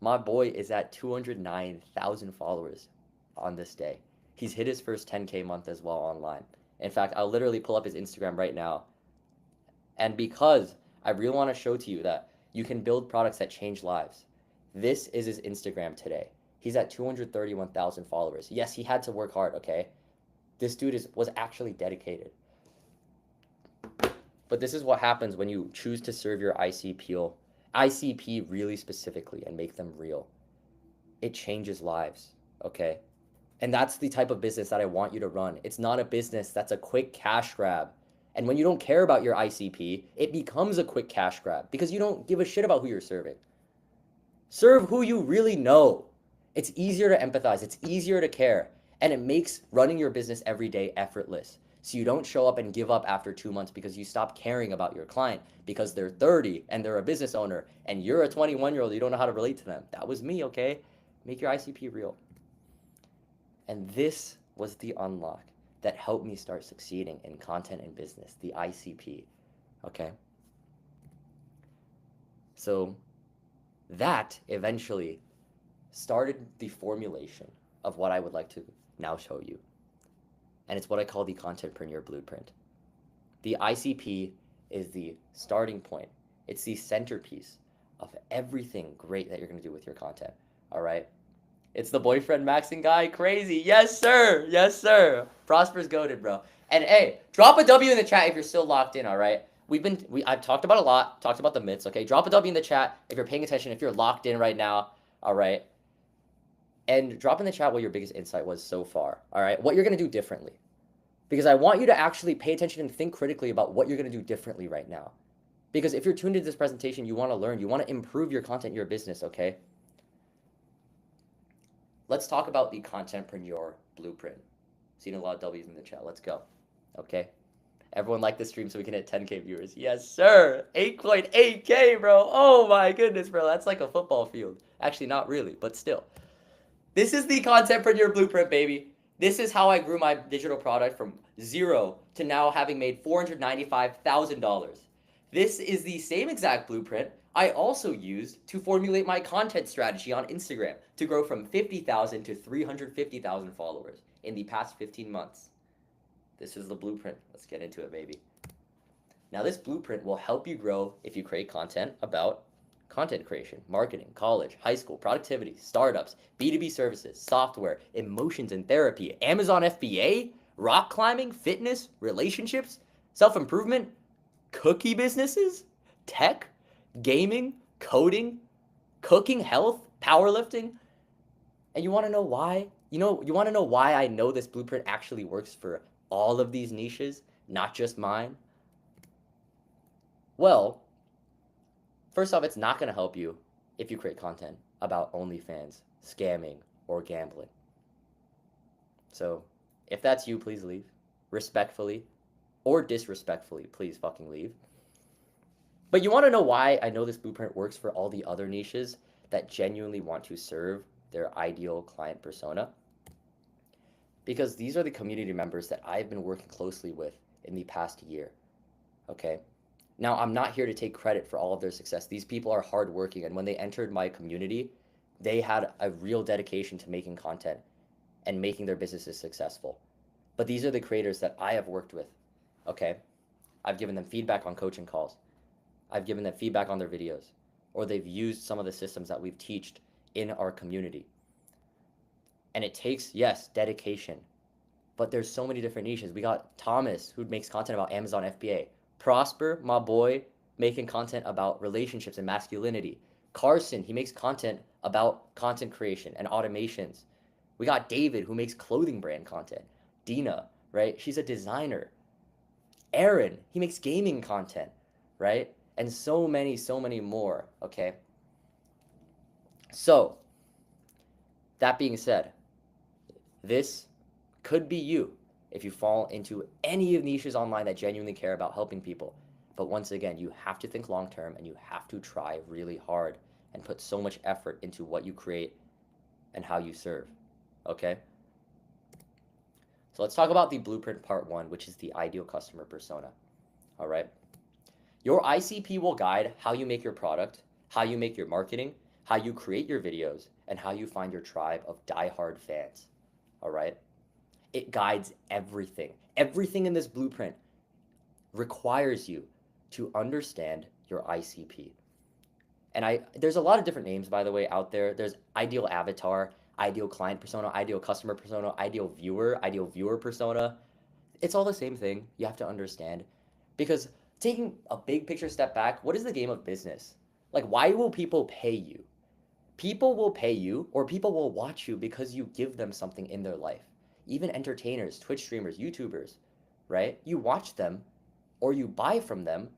My boy is at 209,000 followers on this day. He's hit his first 10K month as well online. In fact, I'll literally pull up his Instagram right now. And because I really want to show to you that you can build products that change lives, this is his Instagram today. He's at 231,000 followers. Yes, he had to work hard, okay? This dude was actually dedicated. But this is what happens when you choose to serve your ICP really specifically and make them real. It changes lives, okay? And that's the type of business that I want you to run. It's not a business that's a quick cash grab. And when you don't care about your ICP, it becomes a quick cash grab because you don't give a shit about who you're serving. Serve who you really know. It's easier to empathize, it's easier to care, and it makes running your business every day effortless. So you don't show up and give up after 2 months because you stop caring about your client because they're 30 and they're a business owner and you're a 21-year-old, you don't know how to relate to them. That was me, okay? Make your ICP real. And this was the unlock that helped me start succeeding in content and business, the ICP, okay? So that eventually started the formulation of what I would like to now show you. And it's what I call the Contentpreneur Blueprint. The ICP is the starting point. It's the centerpiece of everything great that you're going to do with your content, all right? It's the boyfriend maxing guy crazy. Yes, sir. Yes, sir. Prosper's goated, bro. And hey, drop a W in the chat if you're still locked in, all right? I've talked about a lot, talked about the myths, okay? Drop a W in the chat if you're paying attention, if you're locked in right now, all right? And drop in the chat what your biggest insight was so far, all right? What you're going to do differently. Because I want you to actually pay attention and think critically about what you're going to do differently right now. Because if you're tuned into this presentation, you want to learn, you want to improve your content, your business, okay? Let's talk about the Contentpreneur Blueprint. Seen a lot of W's in the chat. Let's go, okay? Everyone like this stream so we can hit 10K viewers. Yes, sir. 8.8K, bro. Oh my goodness, bro. That's like a football field. Actually, not really, but still. This is the Contentpreneur Blueprint, baby. This is how I grew my digital product from zero to now having made $495,000. This is the same exact blueprint I also used to formulate my content strategy on Instagram to grow from 50,000 to 350,000 followers in the past 15 months. This is the blueprint. Let's get into it, baby. Now, this blueprint will help you grow if you create content about content creation, marketing, college, high school, productivity, startups, B2B services, software, emotions and therapy, Amazon FBA, rock climbing, fitness, relationships, self-improvement, cookie businesses, tech, gaming, coding, cooking, health, powerlifting. And you want to know why? You want to know why I know this blueprint actually works for all of these niches, not just mine? Well, first off, it's not going to help you if you create content about OnlyFans, scamming, or gambling. So, if that's you, please leave. Respectfully or disrespectfully, please fucking leave. But you want to know why I know this blueprint works for all the other niches that genuinely want to serve their ideal client persona? Because these are the community members that I've been working closely with in the past year, okay? Now, I'm not here to take credit for all of their success. These people are hardworking, and when they entered my community, they had a real dedication to making content and making their businesses successful. But these are the creators that I have worked with, okay? I've given them feedback on coaching calls. I've given them feedback on their videos, or they've used some of the systems that we've taught in our community. And it takes, yes, dedication, but there's so many different niches. We got Thomas, who makes content about Amazon FBA. Prosper, my boy, making content about relationships and masculinity. Carson, he makes content about content creation and automations. We got David, who makes clothing brand content. Dina, right? She's a designer. Aaron, he makes gaming content, right? And so many more, okay? So, that being said, this could be you if you fall into any of niches online that genuinely care about helping people. But once again, you have to think long term and you have to try really hard and put so much effort into what you create and how you serve, okay? So let's talk about the blueprint part 1, which is the ideal customer persona. All right. Your ICP will guide how you make your product, how you make your marketing, how you create your videos, and how you find your tribe of diehard fans. All right. It guides everything. Everything in this blueprint requires you to understand your ICP. And there's a lot of different names, by the way, out there. There's ideal avatar, ideal client persona, ideal customer persona, ideal viewer persona. It's all the same thing. You have to understand. Because taking a big picture step back, what is the game of business? Like, why will people pay you? People will pay you or people will watch you because you give them something in their life. Even entertainers, Twitch streamers, YouTubers, right? You watch them or you buy from them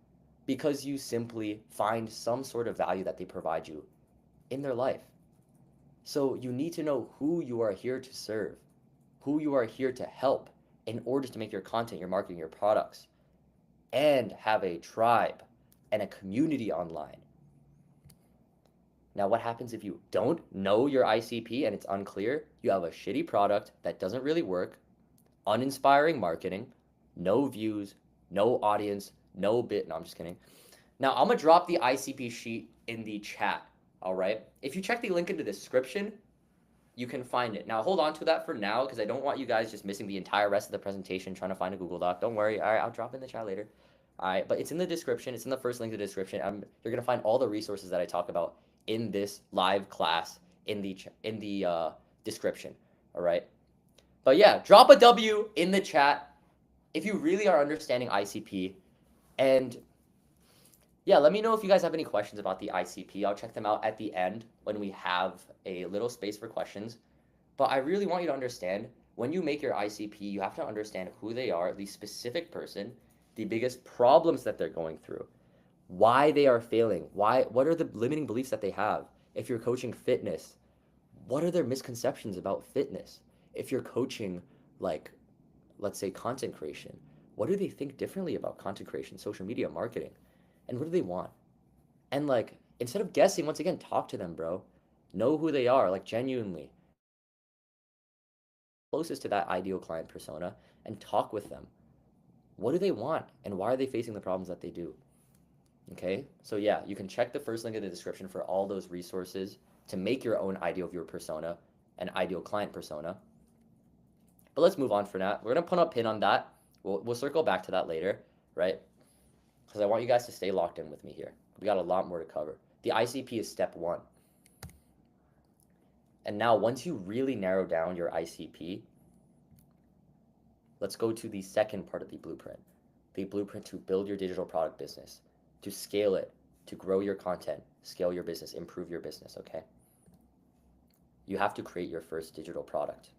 because you simply find some sort of value that they provide you in their life. So you need to know who you are here to serve, who you are here to help in order to make your content, your marketing, your products, and have a tribe and a community online. Now, what happens if you don't know your ICP and it's unclear? You have a shitty product that doesn't really work, uninspiring marketing, no views, no audience, no bit. No, I'm just kidding. Now, I'm going to drop the ICP sheet in the chat, all right? If you check the link in the description, you can find it. Now, hold on to that for now because I don't want you guys just missing the entire rest of the presentation trying to find a Google Doc. Don't worry. All right, I'll drop it in the chat later. All right, but it's in the description. It's in the first link in the description. You're going to find all the resources that I talk about in this live class in the description, all right? But yeah, drop a W in the chat if you really are understanding ICP. And yeah, let me know if you guys have any questions about the ICP. I'll check them out at the end when we have a little space for questions. But I really want you to understand, when you make your ICP, you have to understand who they are, the specific person, the biggest problems that they're going through, why they are failing, what are the limiting beliefs that they have. If you're coaching fitness, what are their misconceptions about fitness? If you're coaching, like, let's say content creation, what do they think differently about content creation, social media, marketing? And what do they want? And like, instead of guessing, once again, talk to them, bro. Know who they are, like genuinely. Closest to that ideal client persona and talk with them. What do they want and why are they facing the problems that they do? Okay, so yeah, you can check the first link in the description for all those resources to make your own ideal viewer persona and ideal client persona. But let's move on for now. We're gonna put a pin on that. We'll circle back to that later, right? Because I want you guys to stay locked in with me here. We got a lot more to cover. The ICP is step 1. And now once you really narrow down your ICP, let's go to the second part of the blueprint to build your digital product business, to scale it, to grow your content, scale your business, improve your business, okay? You have to create your first digital product.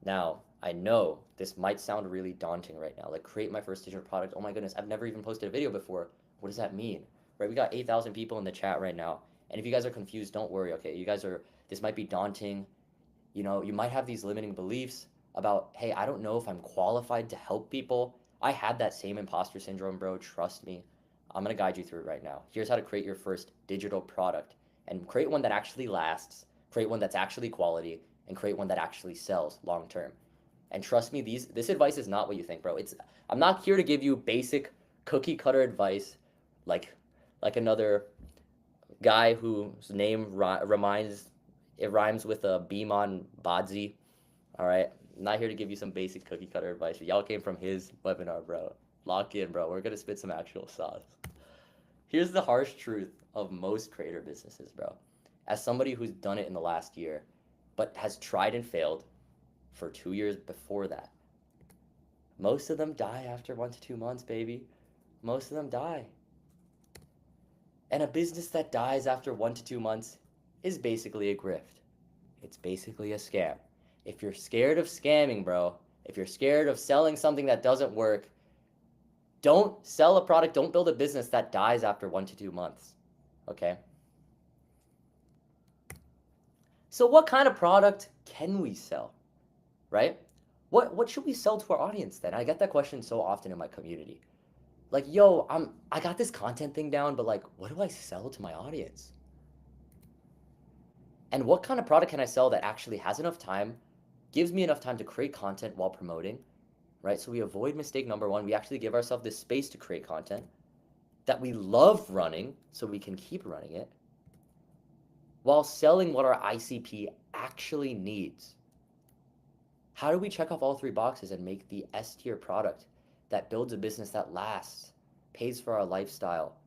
Now, I know this might sound really daunting right now, like create my first digital product. Oh my goodness, I've never even posted a video before. What does that mean? Right, we got 8,000 people in the chat right now. And if you guys are confused, don't worry, okay? This might be daunting. You know, you might have these limiting beliefs about, hey, I don't know if I'm qualified to help people. I had that same imposter syndrome, bro. Trust me. I'm going to guide you through it right now. Here's how to create your first digital product and create one that actually lasts, create one that's actually quality, and create one that actually sells long term. And trust me, this advice is not what you think, bro. I'm not here to give you basic cookie cutter advice like another guy whose name rhymes with a beam on Bodzi. All right, I'm not here to give you some basic cookie cutter advice. Y'all came from his webinar, bro. Lock in, bro. We're gonna spit some actual sauce. Here's the harsh truth of most creator businesses, bro. As somebody who's done it in the last year, but has tried and failed for 2 years before that, most of them die after 1 to 2 months, baby. Most of them die. And a business that dies after 1 to 2 months is basically a grift. It's basically a scam. If you're scared of scamming, bro, if you're scared of selling something that doesn't work, don't sell a product, don't build a business that dies after 1 to 2 months, okay? So what kind of product can we sell, right? What should we sell to our audience then? I get that question so often in my community. Like, yo, I got this content thing down, but like, what do I sell to my audience? And what kind of product can I sell that actually has enough time gives me enough time to create content while promoting, right? So we avoid mistake number one. We actually give ourselves this space to create content that we love running so we can keep running it while selling what our ICP actually needs. How do we check off all three boxes and make the S tier product that builds a business that lasts, pays for our lifestyle,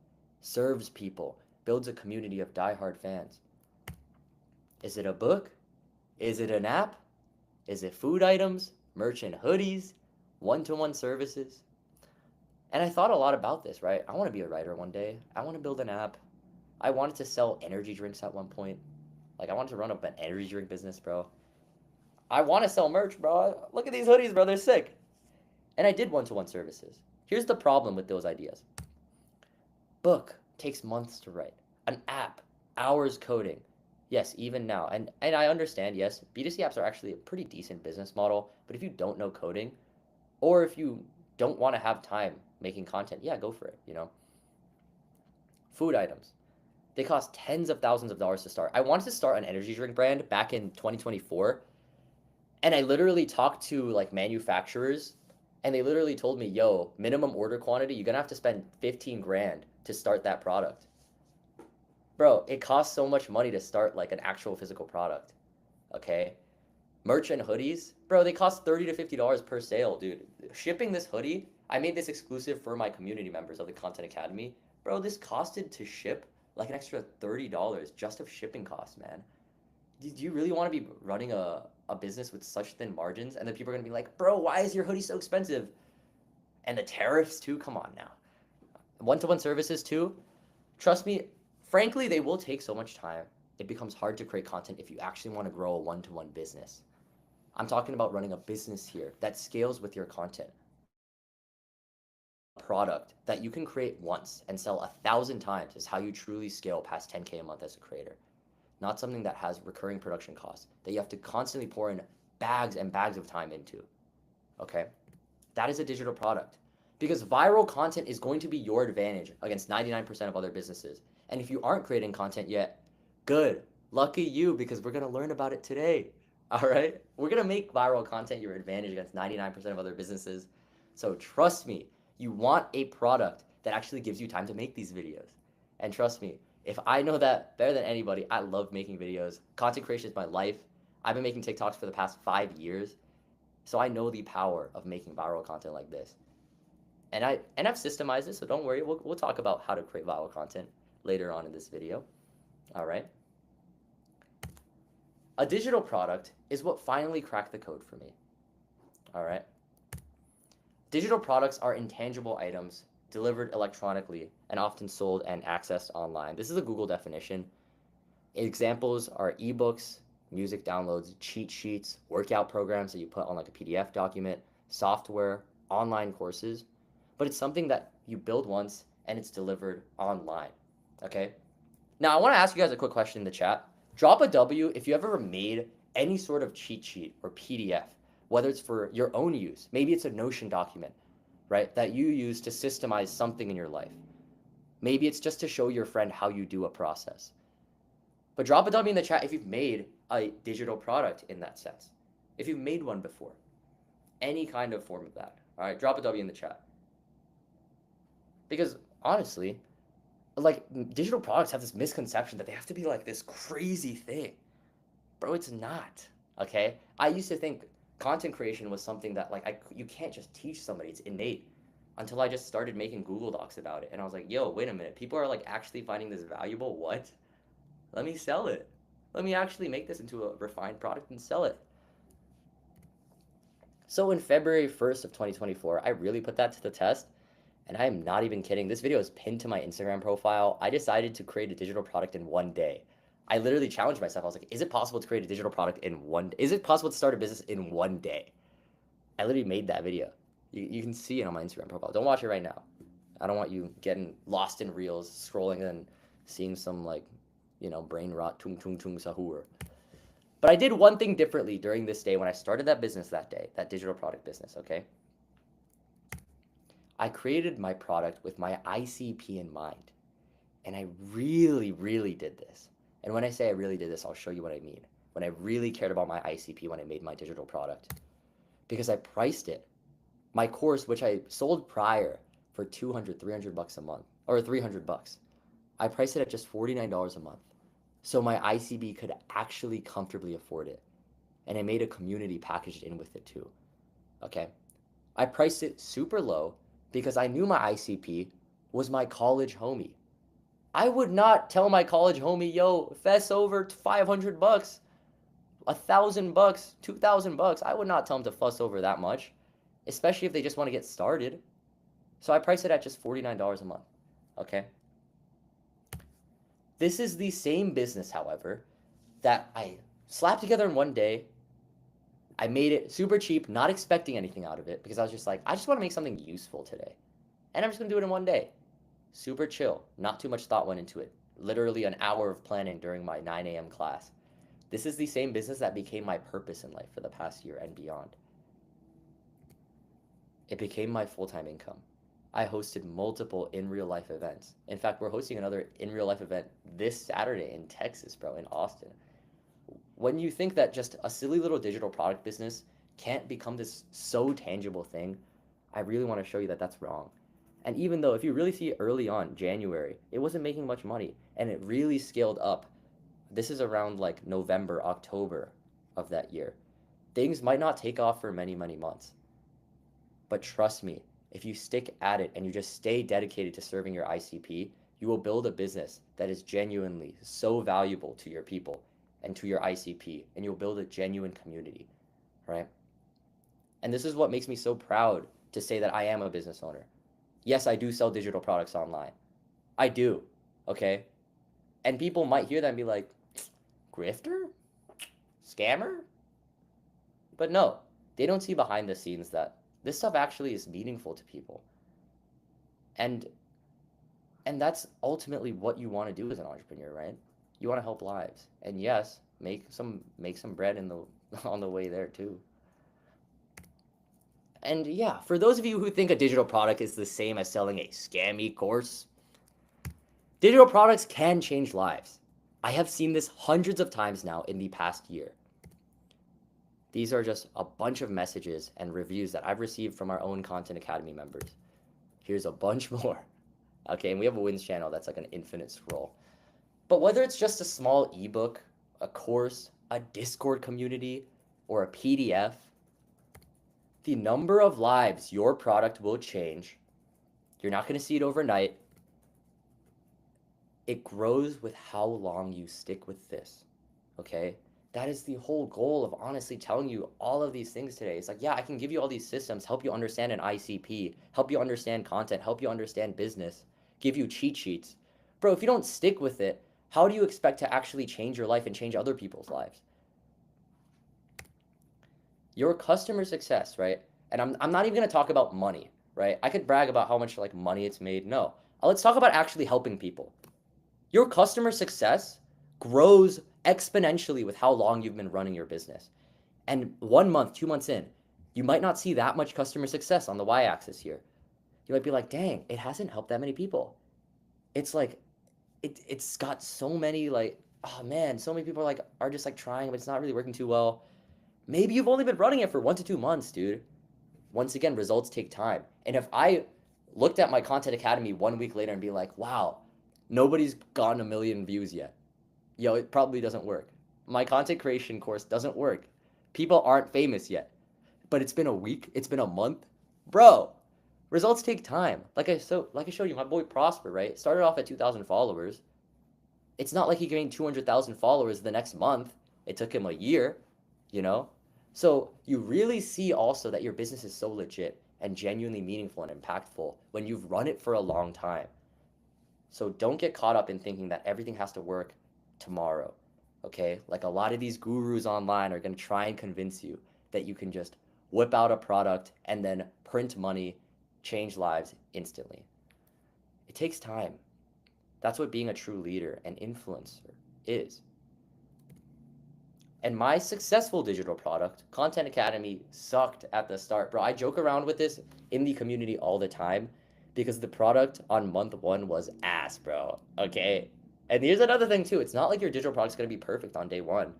serves people, builds a community of diehard fans? Is it a book? Is it an app? Is it food items, merch and hoodies, one-to-one services? And I thought a lot about this, right? I want to be a writer one day. I want to build an app. I wanted to sell energy drinks at one point. Like, I wanted to run up an energy drink business, bro. I want to sell merch, bro. Look at these hoodies, bro. They're sick. And I did one-to-one services. Here's the problem with those ideas. Book takes months to write. An app, hours coding. Yes, even now. And I understand, yes, B2C apps are actually a pretty decent business model. But if you don't know coding, or if you don't want to have time making content, yeah, go for it, you know? Food items. They cost tens of thousands of dollars to start. I wanted to start an energy drink brand back in 2024. And I literally talked to like manufacturers and they literally told me, yo, minimum order quantity, you're gonna have to spend 15 grand to start that product. Bro, it costs so much money to start like an actual physical product. Okay? Merch and hoodies, bro, they cost $30 to $50 per sale, dude. Shipping this hoodie, I made this exclusive for my community members of the Content Academy. Bro, this costed to ship like an extra $30 just of shipping costs, man. Do you really want to be running a business with such thin margins? And then people are going to be like, bro, why is your hoodie so expensive? And the tariffs too, come on now. One-to-one services too, trust me, frankly, they will take so much time. It becomes hard to create content if you actually want to grow a one-to-one business. I'm talking about running a business here that scales with your content. A product that you can create once and sell 1,000 times is how you truly scale past 10K a month as a creator. Not something that has recurring production costs that you have to constantly pour in bags and bags of time into. Okay? That is a digital product. Because viral content is going to be your advantage against 99% of other businesses. And if you aren't creating content yet, good. Lucky you, because we're going to learn about it today. All right? We're going to make viral content your advantage against 99% of other businesses. So trust me, you want a product that actually gives you time to make these videos. And trust me, if I know that better than anybody, I love making videos. Content creation is my life. I've been making TikToks for the past 5 years. So I know the power of making viral content like this. And I've systemized it, so don't worry. We'll talk about how to create viral content later on in this video. All right. A digital product is what finally cracked the code for me. All right. Digital products are intangible items delivered electronically and often sold and accessed online. This is a Google definition. Examples are ebooks, music downloads, cheat sheets, workout programs that you put on like a PDF document, software, online courses, but it's something that you build once and it's delivered online, okay? Now, I want to ask you guys a quick question in the chat. Drop a W if you ever made any sort of cheat sheet or PDF, whether it's for your own use. Maybe it's a Notion document, right, that you use to systemize something in your life. Maybe it's just to show your friend how you do a process. But drop a W in the chat if you've made a digital product in that sense. If you've made one before. Any kind of form of that. All right, drop a W in the chat. Because honestly, like digital products have this misconception that they have to be like this crazy thing. Bro, it's not. Okay? I used to think content creation was something that like you can't just teach somebody, it's innate. Until I just started making Google Docs about it. And I was like, yo, wait a minute. People are like actually finding this valuable. What? Let me sell it. Let me actually make this into a refined product and sell it. So in February 1st of 2024, I really put that to the test. And I am not even kidding. This video is pinned to my Instagram profile. I decided to create a digital product in one day. I literally challenged myself. I was like, is it possible to create a digital product in one day? Is it possible to start a business in one day? I literally made that video. You can see it on my Instagram profile. Don't watch it right now. I don't want you getting lost in reels, scrolling and seeing some like, you know, brain rot, tung tung tung sahur. But I did one thing differently during this day when I started that business that day, that digital product business, okay? I created my product with my ICP in mind. And I really, really did this. And when I say I really did this, I'll show you what I mean. when I really cared about my ICP when I made my digital product. Because I priced it. My course, which I sold prior for 200, 300 bucks a month, or 300 bucks, I priced it at just $49 a month. So my ICB could actually comfortably afford it. And I made a community packaged in with it too. Okay? I priced it super low because I knew my ICP was my college homie. I would not tell my college homie, yo, fess over 500 bucks, 1,000 bucks, 2,000 bucks. I would not tell them to fuss over that much, especially if they just want to get started. So I priced it at just $49 a month. Okay? This is the same business, however, that I slapped together in one day. I made it super cheap, not expecting anything out of it, because I was just like, I just want to make something useful today. And I'm just going to do it in one day. Super chill. Not too much thought went into it. Literally an hour of planning during my 9 a.m. class. This is the same business that became my purpose in life for the past year and beyond. It became my full-time income. I hosted multiple in real life events. In fact, we're hosting another in real life event this Saturday in Texas, bro, in Austin. When you think that just a silly little digital product business can't become this so tangible thing, I really want to show you that that's wrong. And even though if you really see early on, January, it wasn't making much money and it really scaled up. This is around like November, October of that year. Things might not take off for many, many months. But trust me, if you stick at it and you just stay dedicated to serving your ICP, you will build a business that is genuinely so valuable to your people and to your ICP, and you'll build a genuine community, right? And this is what makes me so proud to say that I am a business owner. Yes, I do sell digital products online. I do, okay? And people might hear that and be like, grifter? Scammer? But no, they don't see behind the scenes that this stuff actually is meaningful to people. And that's ultimately what you want to do as an entrepreneur, right? You want to help lives. And yes, make some bread in the on the way there too. And yeah, for those of you who think a digital product is the same as selling a scammy course, digital products can change lives. I have seen this hundreds of times now in the past year. These are just a bunch of messages and reviews that I've received from our own Content Academy members. Here's a bunch more. Okay, and we have a wins channel that's like an infinite scroll. But whether it's just a small ebook, a course, a Discord community, or a PDF, the number of lives your product will change, you're not going to see it overnight. It grows with how long you stick with this, okay? That is the whole goal of honestly telling you all of these things today. It's like, yeah, I can give you all these systems, help you understand an ICP, help you understand content, help you understand business, give you cheat sheets. Bro, if you don't stick with it, how do you expect to actually change your life and change other people's lives? Your customer success, right? And I'm not even going to talk about money, right? I could brag about how much like money it's made. No. Let's talk about actually helping people. Your customer success grows exponentially with how long you've been running your business. And 1 month, 2 months in, you might not see that much customer success on the y-axis here. You might be like, dang, it hasn't helped that many people. It's like, it's got so many like, oh man, so many people are like, are just like trying, but it's not really working too well. Maybe you've only been running it for 1 to 2 months, dude. Once again, results take time. And if I looked at my Content Academy 1 week later and be like, wow, nobody's gotten 1 million views yet. Yo, it probably doesn't work. My content creation course doesn't work. People aren't famous yet. But it's been a week, it's been a month. Bro, results take time. Like I showed you, my boy Prosper, right? Started off at 2,000 followers. It's not like he gained 200,000 followers the next month. It took him a year, you know? So you really see also that your business is so legit and genuinely meaningful and impactful when you've run it for a long time. So don't get caught up in thinking that everything has to work tomorrow, okay? Like a lot of these gurus online are going to try and convince you that you can just whip out a product and then print money, change lives instantly. It takes time. That's what being a true leader and influencer is. And my successful digital product, Content Academy, sucked at the start. Bro, I joke around with this in the community all the time because the product on month 1 was ass, bro, okay? And here's another thing too. It's not like your digital product's going to be perfect on day 1.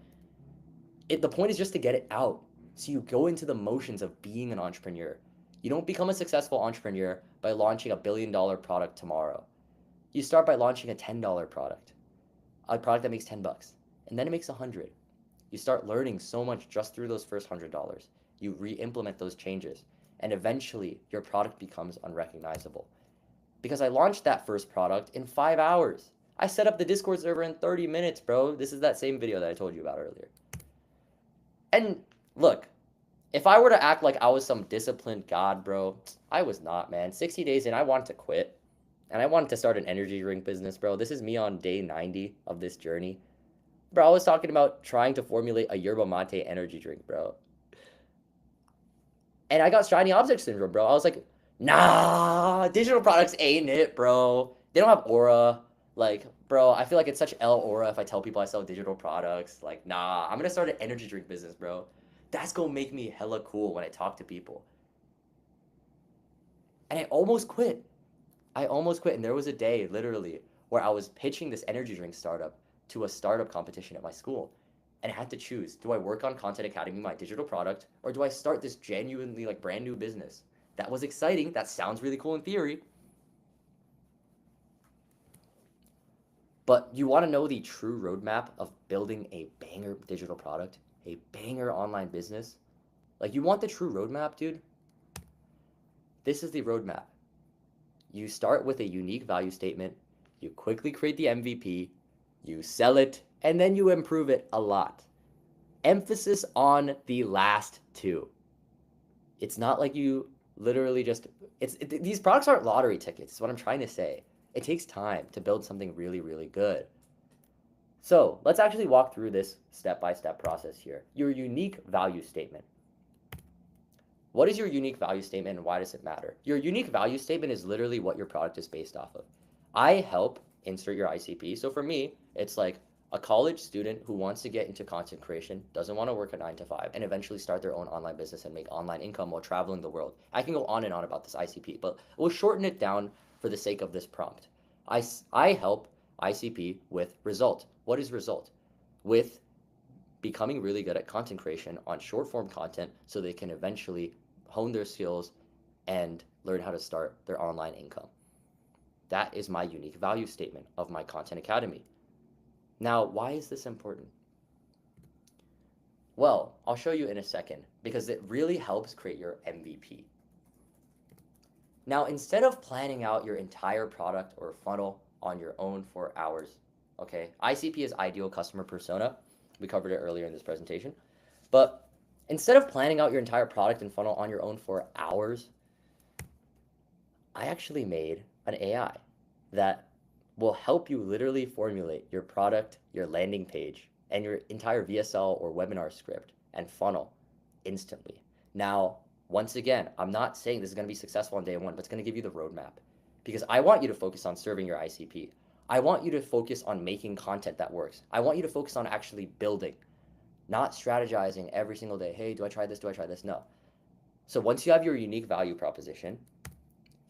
The point is just to get it out. So you go into the motions of being an entrepreneur. You don't become a successful entrepreneur by launching $1 billion product tomorrow. You start by launching a $10 product, a product that makes $10, and then it makes 100. You start learning so much just through those first $100. You re-implement those changes, and eventually your product becomes unrecognizable. Because I launched that first product in 5 hours. I set up the Discord server in 30 minutes, bro. This is that same video that I told you about earlier. And look, if I were to act like I was some disciplined god, bro, I was not, man. 60 days in, I wanted to quit. And I wanted to start an energy drink business, bro. This is me on day 90 of this journey. Bro, I was talking about trying to formulate a yerba mate energy drink, bro. And I got shiny object syndrome, bro. I was like, nah, digital products ain't it, bro. They don't have aura. Like, bro, I feel like it's such L aura if I tell people I sell digital products. Like, nah, I'm gonna start an energy drink business, bro. That's gonna make me hella cool when I talk to people. And I almost quit. And there was a day, literally, where I was pitching this energy drink startup to a startup competition at my school. And I had to choose, do I work on Content Academy, my digital product, or do I start this genuinely like brand new business? That was exciting. That sounds really cool in theory. But you want to know the true roadmap of building a banger digital product, a banger online business? Like, you want the true roadmap, dude? This is the roadmap. You start with a unique value statement, you quickly create the MVP, you sell it, and then you improve it a lot. Emphasis on the last two. It's not like you literally just, these products aren't lottery tickets, is what I'm trying to say. It takes time to build something really, really good. So let's actually walk through this step-by-step process here. Your unique value statement. What is your unique value statement and why does it matter? Your unique value statement is literally what your product is based off of. I help insert your ICP. So for me, it's like a college student who wants to get into content creation, doesn't want to work a 9 to 5, and eventually start their own online business and make online income while traveling the world. I can go on and on about this ICP, but we'll shorten it down for the sake of this prompt. I help ICP with result. What is result? With becoming really good at content creation on short form content so they can eventually hone their skills and learn how to start their online income. That is my unique value statement of my Content Academy. Now, why is this important? Well, I'll show you in a second because it really helps create your MVP. Now, instead of planning out your entire product or funnel on your own for hours, okay, ICP is ideal customer persona. We covered it earlier in this presentation. But instead of planning out your entire product and funnel on your own for hours, I actually made an AI that will help you literally formulate your product, your landing page, and your entire VSL or webinar script and funnel instantly. Now, once again, I'm not saying this is going to be successful on day one, but it's going to give you the roadmap because I want you to focus on serving your ICP. I want you to focus on making content that works. I want you to focus on actually building, not strategizing every single day. Hey, do I try this? Do I try this? No. So once you have your unique value proposition,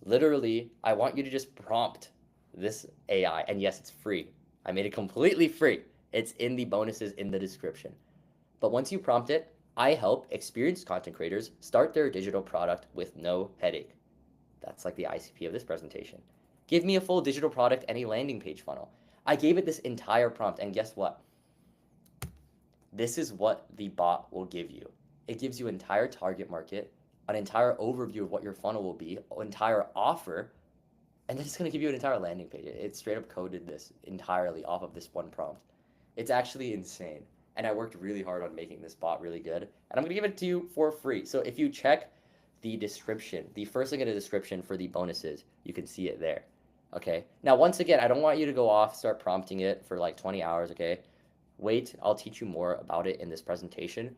literally, I want you to just prompt this AI. And yes, it's free. I made it completely free. It's in the bonuses in the description. But once you prompt it, I help experienced content creators start their digital product with no headache. That's like the ICP of this presentation. Give me a full digital product and a landing page funnel. I gave it this entire prompt, and guess what? This is what the bot will give you. It gives you entire target market, an entire overview of what your funnel will be, an entire offer, and then it's going to give you an entire landing page. It straight up coded this entirely off of this one prompt. It's actually insane. And I worked really hard on making this bot really good. And I'm going to give it to you for free. So if you check the description, the first link in the description for the bonuses, you can see it there. Okay. Now, once again, I don't want you to go off, start prompting it for like 20 hours. Okay. Wait, I'll teach you more about it in this presentation.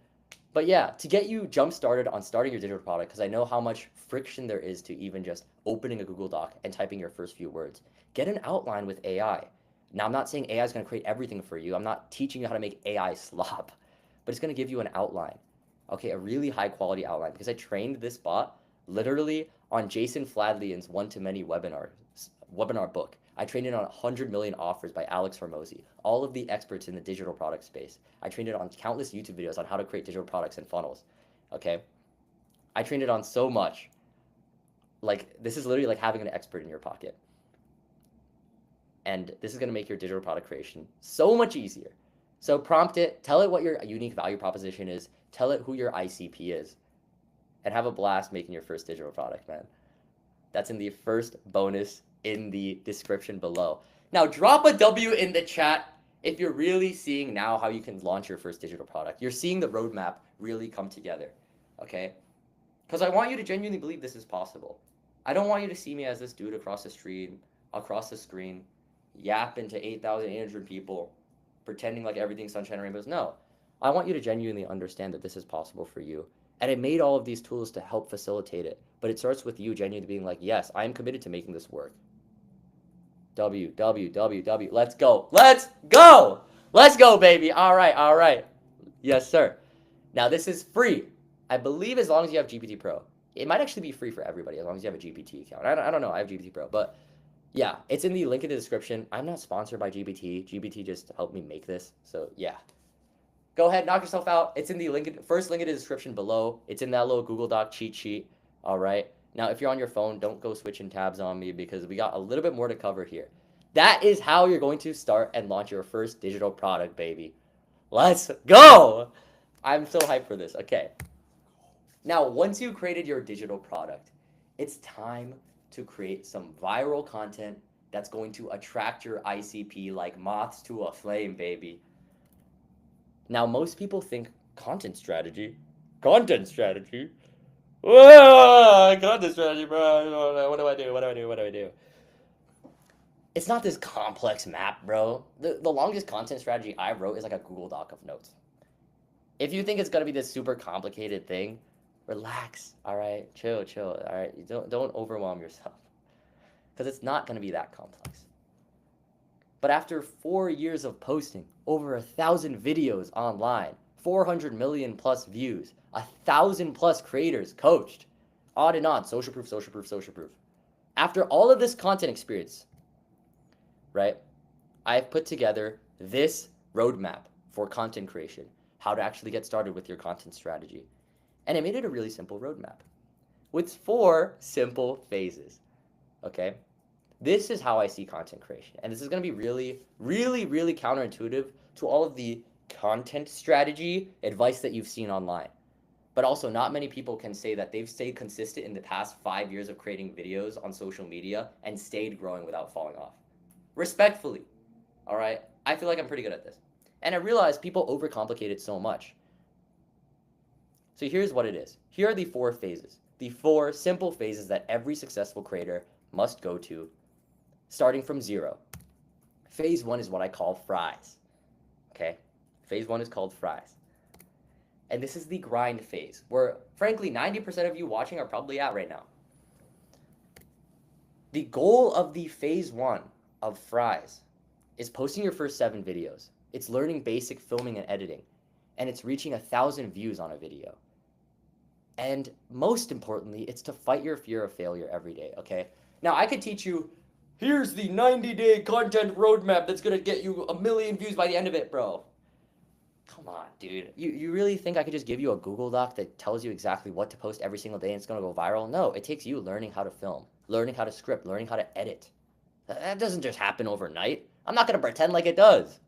But yeah, to get you jump started on starting your digital product, because I know how much friction there is to even just opening a Google Doc and typing your first few words, get an outline with AI. Now, I'm not saying AI is going to create everything for you. I'm not teaching you how to make AI slop, but it's going to give you an outline, okay, a really high quality outline because I trained this bot literally on Jason Fladlian's one-to-many webinar book. I trained it on 100 million offers by Alex Hormozy, all of the experts in the digital product space. I trained it on countless YouTube videos on how to create digital products and funnels. Okay? I trained it on so much. Like, this is literally like having an expert in your pocket. And this is going to make your digital product creation so much easier. So prompt it, tell it what your unique value proposition is, tell it who your ICP is, and have a blast making your first digital product, man. That's in the first bonus in the description below. Now, drop a W in the chat if you're really seeing now how you can launch your first digital product. You're seeing the roadmap really come together, okay? Because I want you to genuinely believe this is possible. I don't want you to see me as this dude across the street, across the screen, yapping to 8,800 people, pretending like everything's sunshine and rainbows. No, I want you to genuinely understand that this is possible for you. And I made all of these tools to help facilitate it. But it starts with you genuinely being like, yes, I am committed to making this work. W. Let's go. Let's go. Let's go, baby. All right. Yes, sir. Now, this is free. I believe as long as you have GPT Pro. It might actually be free for everybody as long as you have a GPT account. I don't know. I have GPT Pro. But yeah, it's in the link in the description. I'm not sponsored by GPT. GPT just helped me make this. So yeah. Go ahead, knock yourself out. It's in the first link in the description below. It's in that little Google Doc cheat sheet. All right. Now, if you're on your phone, don't go switching tabs on me because we got a little bit more to cover here. That is how you're going to start and launch your first digital product, baby. Let's go. I'm so hyped for this. Okay. Now, once you created your digital product, it's time to create some viral content that's going to attract your ICP like moths to a flame, baby. Now, most people think content strategy. Whoa, content strategy, bro. What do I do? It's not this complex map, bro. The longest content strategy I wrote is like a Google Doc of notes. If you think it's gonna be this super complicated thing, relax, all right? Chill, all right? Don't overwhelm yourself, because it's not gonna be that complex. But after 4 years of posting, over 1,000 videos online, 400 million plus views, 1,000 plus creators coached, on and on, social proof. After all of this content experience, right, I've put together this roadmap for content creation, how to actually get started with your content strategy. And I made it a really simple roadmap with 4 simple phases, okay? This is how I see content creation. And this is going to be really counterintuitive to all of the content strategy advice that you've seen online. But also, not many people can say that they've stayed consistent in the past 5 years of creating videos on social media and stayed growing without falling off. Respectfully, all right? I feel like I'm pretty good at this. And I realize people overcomplicate it so much. So here's what it is. Here are the 4 phases. The 4 simple phases that every successful creator must go to, starting from 0. Phase 1 is what I call fries. Okay? Phase 1 is called fries. And this is the grind phase, where, frankly, 90% of you watching are probably at right now. The goal of the phase 1 of fries is posting your first 7 videos. It's learning basic filming and editing. And it's reaching 1,000 views on a video. And most importantly, it's to fight your fear of failure every day, okay? Now, I could teach you, here's the 90-day content roadmap that's gonna get you 1 million views by the end of it, bro. Come on, dude. You really think I could just give you a Google Doc that tells you exactly what to post every single day and it's gonna go viral? No, it takes you learning how to film, learning how to script, learning how to edit. That doesn't just happen overnight. I'm not gonna pretend like it does.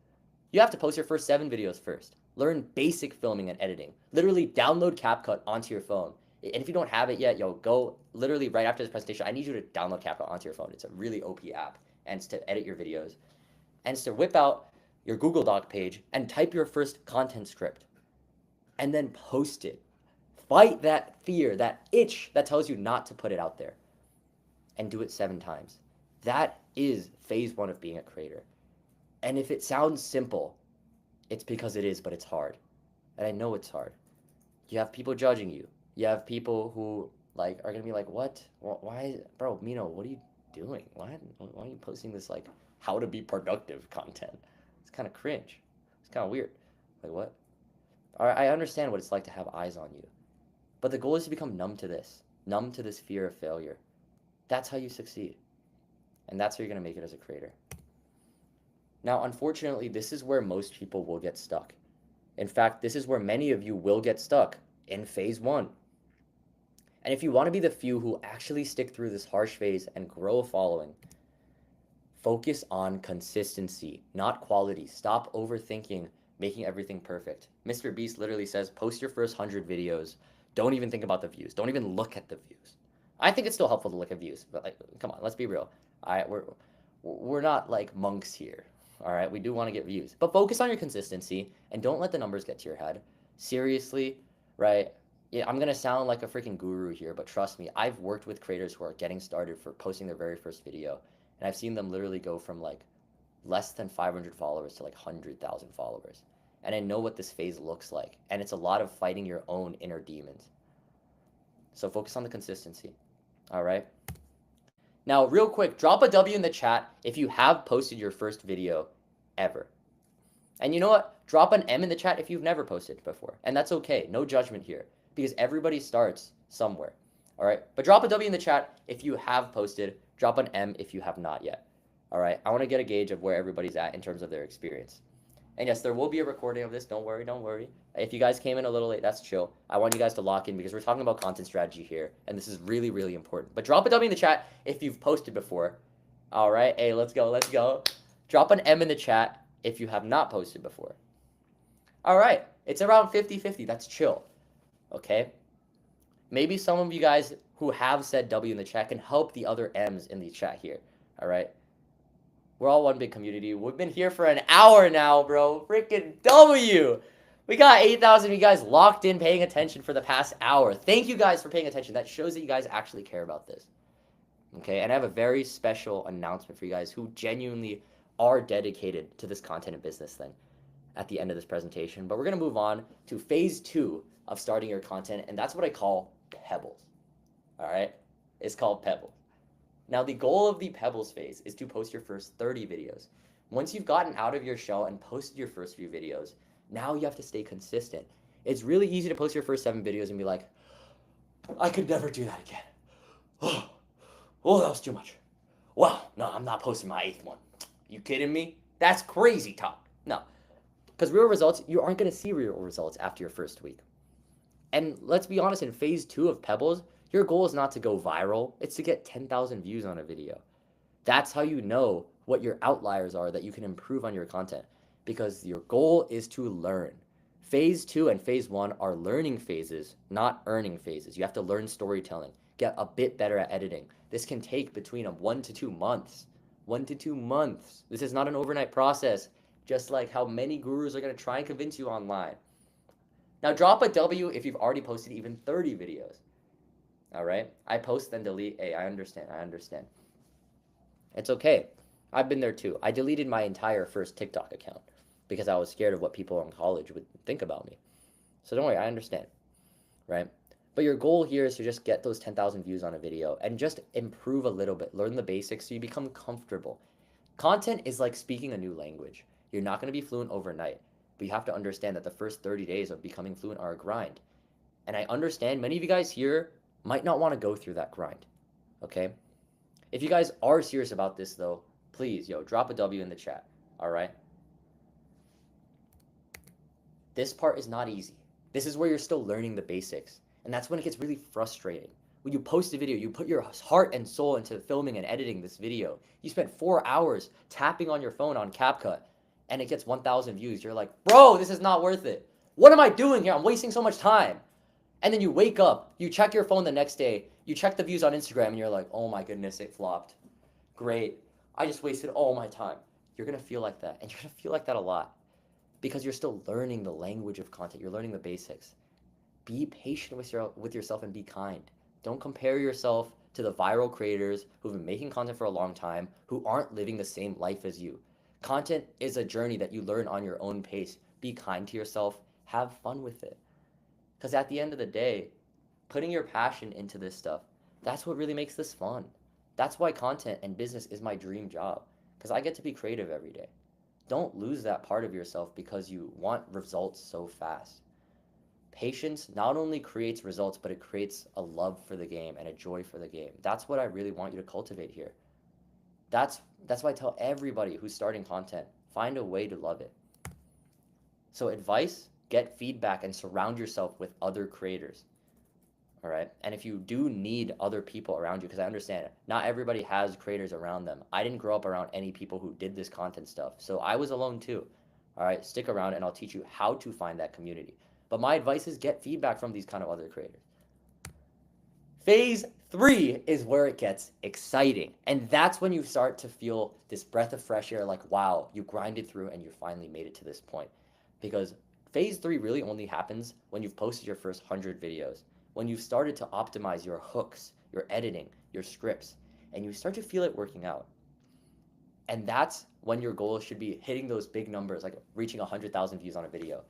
You have to post your first 7 videos first. Learn basic filming and editing. Literally download CapCut onto your phone. And if you don't have it yet, yo, go literally right after this presentation. I need you to download CapCut onto your phone. It's a really OP app. And it's to edit your videos. And it's to whip out your Google Doc page and type your first content script. And then post it. Fight that fear, that itch that tells you not to put it out there. And do it 7 times. That is phase 1 of being a creator. And if it sounds simple, it's because it is, but it's hard. And I know it's hard. You have people judging you. You have people who like are gonna be like, what? Why, bro, Mino, what are you doing? Why are you posting this like how to be productive content? It's kind of cringe. It's kind of weird. Like what? All right, I understand what it's like to have eyes on you. But the goal is to become numb to this. numb to this fear of failure. That's how you succeed. And that's how you're going to make it as a creator. Now, unfortunately, this is where most people will get stuck. In fact, this is where many of you will get stuck in phase 1. And if you want to be the few who actually stick through this harsh phase and grow a following, focus on consistency, not quality. Stop overthinking making everything perfect. Mr. Beast literally says, post your first 100 videos. Don't even think about the views. Don't even look at the views. I think it's still helpful to look at views, but like, come on, let's be real. All right, we're not like monks here. All right, we do want to get views, but focus on your consistency and don't let the numbers get to your head. Seriously, right? Yeah, I'm gonna sound like a freaking guru here, but trust me, I've worked with creators who are getting started for posting their very first video, and I've seen them literally go from like less than 500 followers to like 100,000 followers. And I know what this phase looks like, and it's a lot of fighting your own inner demons. So focus on the consistency. All right. Now, real quick, drop a W in the chat if you have posted your first video ever. And you know what? Drop an M in the chat if you've never posted before. And that's okay. No judgment here because everybody starts somewhere. All right. But drop a W in the chat if you have posted. Drop an M if you have not yet. All right. I want to get a gauge of where everybody's at in terms of their experience. And yes, there will be a recording of this. Don't worry, don't worry. If you guys came in a little late, that's chill. I want you guys to lock in because we're talking about content strategy here, and this is really, really important. But drop a W in the chat if you've posted before. All right, hey, let's go, let's go. Drop an M in the chat if you have not posted before. All right, it's around 50-50. That's chill, okay? Maybe some of you guys who have said W in the chat can help the other M's in the chat here, all right? We're all one big community. We've been here for an hour now, bro. Freaking W. We got 8,000 of you guys locked in paying attention for the past hour. Thank you guys for paying attention. That shows that you guys actually care about this. Okay, and I have a very special announcement for you guys who genuinely are dedicated to this content and business thing at the end of this presentation. But we're going to move on to phase 2 of starting your content, and that's what I call Pebbles. All right? It's called Pebbles. Now, the goal of the Pebbles phase is to post your first 30 videos. Once you've gotten out of your shell and posted your first few videos, now you have to stay consistent. It's really easy to post your first 7 videos and be like, I could never do that again. Oh, that was too much. Well, no, I'm not posting my 8th one. You kidding me? That's crazy talk. No, because real results, you aren't going to see real results after your first week. And let's be honest, in phase 2 of Pebbles, your goal is not to go viral. It's to get 10,000 views on a video. That's how you know what your outliers are that you can improve on your content because your goal is to learn. Phase 2 and phase 1 are learning phases, not earning phases. You have to learn storytelling, get a bit better at editing. This can take between 1 to 2 months. 1 to 2 months. This is not an overnight process, just like how many gurus are going to try and convince you online. Now drop a W if you've already posted even 30 videos. All right? I post then delete. Hey, I understand. It's okay. I've been there too. I deleted my entire first TikTok account because I was scared of what people in college would think about me. So don't worry, I understand, right? But your goal here is to just get those 10,000 views on a video and just improve a little bit, learn the basics so you become comfortable. Content is like speaking a new language. You're not going to be fluent overnight, but you have to understand that the first 30 days of becoming fluent are a grind. And I understand many of you guys here might not want to go through that grind, okay? If you guys are serious about this though, please, drop a W in the chat, all right? This part is not easy. This is where you're still learning the basics, and that's when it gets really frustrating. When you post a video, you put your heart and soul into filming and editing this video. You spent 4 hours tapping on your phone on CapCut, and it gets 1,000 views. You're like, bro, this is not worth it. What am I doing here? I'm wasting so much time. And then you wake up, you check your phone the next day, you check the views on Instagram, and you're like, oh my goodness, it flopped. Great. I just wasted all my time. You're going to feel like that, and you're going to feel like that a lot because you're still learning the language of content. You're learning the basics. Be patient with yourself and be kind. Don't compare yourself to the viral creators who've been making content for a long time who aren't living the same life as you. Content is a journey that you learn on your own pace. Be kind to yourself. Have fun with it. Because at the end of the day, putting your passion into this stuff, that's what really makes this fun. That's why content and business is my dream job. Because I get to be creative every day. Don't lose that part of yourself because you want results so fast. patience not only creates results, but it creates a love for the game and a joy for the game. That's what I really want you to cultivate here. That's why I tell everybody who's starting content, find a way to love it. So advice, get feedback and surround yourself with other creators. All right. And if you do need other people around you, because I understand it, not everybody has creators around them. I didn't grow up around any people who did this content stuff. So I was alone too. All right. Stick around and I'll teach you how to find that community. But my advice is get feedback from these kind of other creators. Phase 3 is where it gets exciting. And that's when you start to feel this breath of fresh air like, wow, you grinded through and you finally made it to this point. Because phase 3 really only happens when you've posted your first 100 videos, when you've started to optimize your hooks, your editing, your scripts, and you start to feel it working out. And that's when your goal should be hitting those big numbers, like reaching 100,000 views on a video.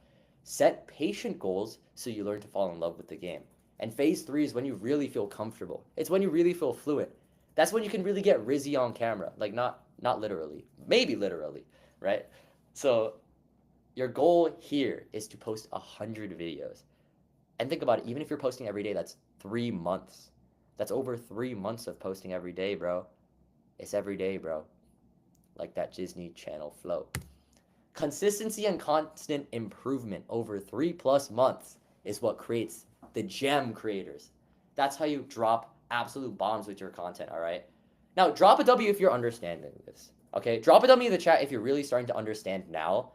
Set patient goals so you learn to fall in love with the game. And phase 3 is when you really feel comfortable. It's when you really feel fluent. That's when you can really get rizzy on camera. Like not literally, maybe literally, right? So your goal here is to post 100 videos. And think about it, even if you're posting every day, that's 3 months. That's over 3 months of posting every day, bro. It's every day, bro. Like that Disney Channel flow. Consistency and constant improvement over 3+ months is what creates the gem creators. That's how you drop absolute bombs with your content, all right? Now, drop a W if you're understanding this, okay? Drop a W in the chat if you're really starting to understand now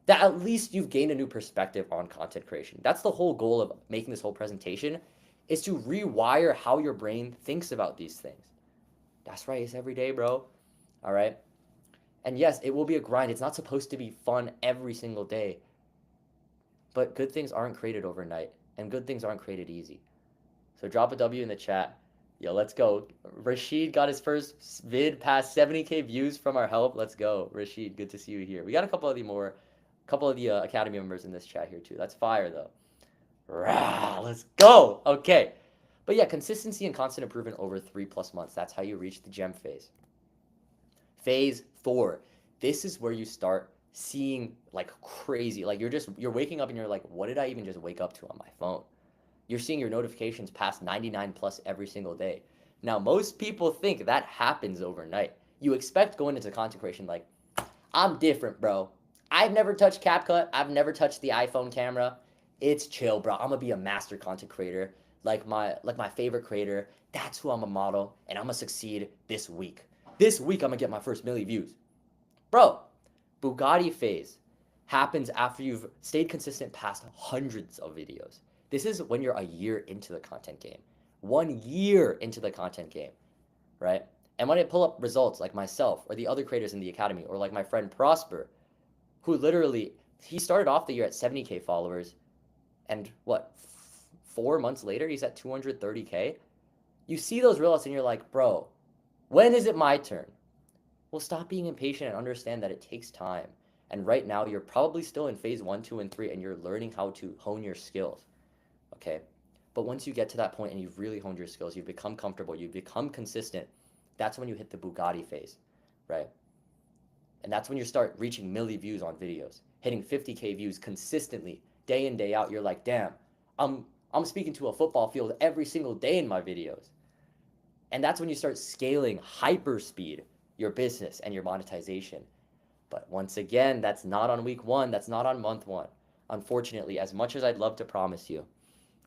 that at least you've gained a new perspective on content creation. That's the whole goal of making this whole presentation, is to rewire how your brain thinks about these things. That's right, it's every day, bro, all right? And yes, it will be a grind. It's not supposed to be fun every single day. But good things aren't created overnight, and good things aren't created easy. So drop a W in the chat. Yo, let's go. Rashid got his first vid past 70K views from our help. Let's go. Rashid, good to see you here. We got a couple of the Academy members in this chat here too. That's fire though. Rah, let's go. Okay. But yeah, consistency and constant improvement over 3+ months. That's how you reach the gem phase. Phase 4. This is where you start seeing like crazy, like you're waking up and you're like, what did I even just wake up to on my phone? You're seeing your notifications past 99 plus every single day. Now, most people think that happens overnight. You expect going into content creation like, I'm different, bro. I've never touched CapCut. I've never touched the iPhone camera. It's chill, bro. I'm gonna be a master content creator, like my favorite creator. That's who I'm a model, and I'm gonna succeed this week. This week, I'm gonna get my first million views. Bro, Bugatti phase happens after you've stayed consistent past hundreds of videos. This is when you're a year into the content game. 1 year into the content game, right? And when I pull up results like myself or the other creators in the academy or like my friend Prosper, who literally, he started off the year at 70K followers and what, 4 months later, he's at 230K. You see those results and you're like, bro, when is it my turn? Well, stop being impatient and understand that it takes time. And right now, you're probably still in phase 1, 2, and 3, and you're learning how to hone your skills, okay? But once you get to that point and you've really honed your skills, you've become comfortable, you've become consistent, that's when you hit the Bugatti phase, right? And that's when you start reaching milli views on videos, hitting 50K views consistently, day in, day out. You're like, damn, I'm speaking to a football field every single day in my videos. And that's when you start scaling hyperspeed your business and your monetization. But once again, that's not on week 1. That's not on month 1. Unfortunately, as much as I'd love to promise you,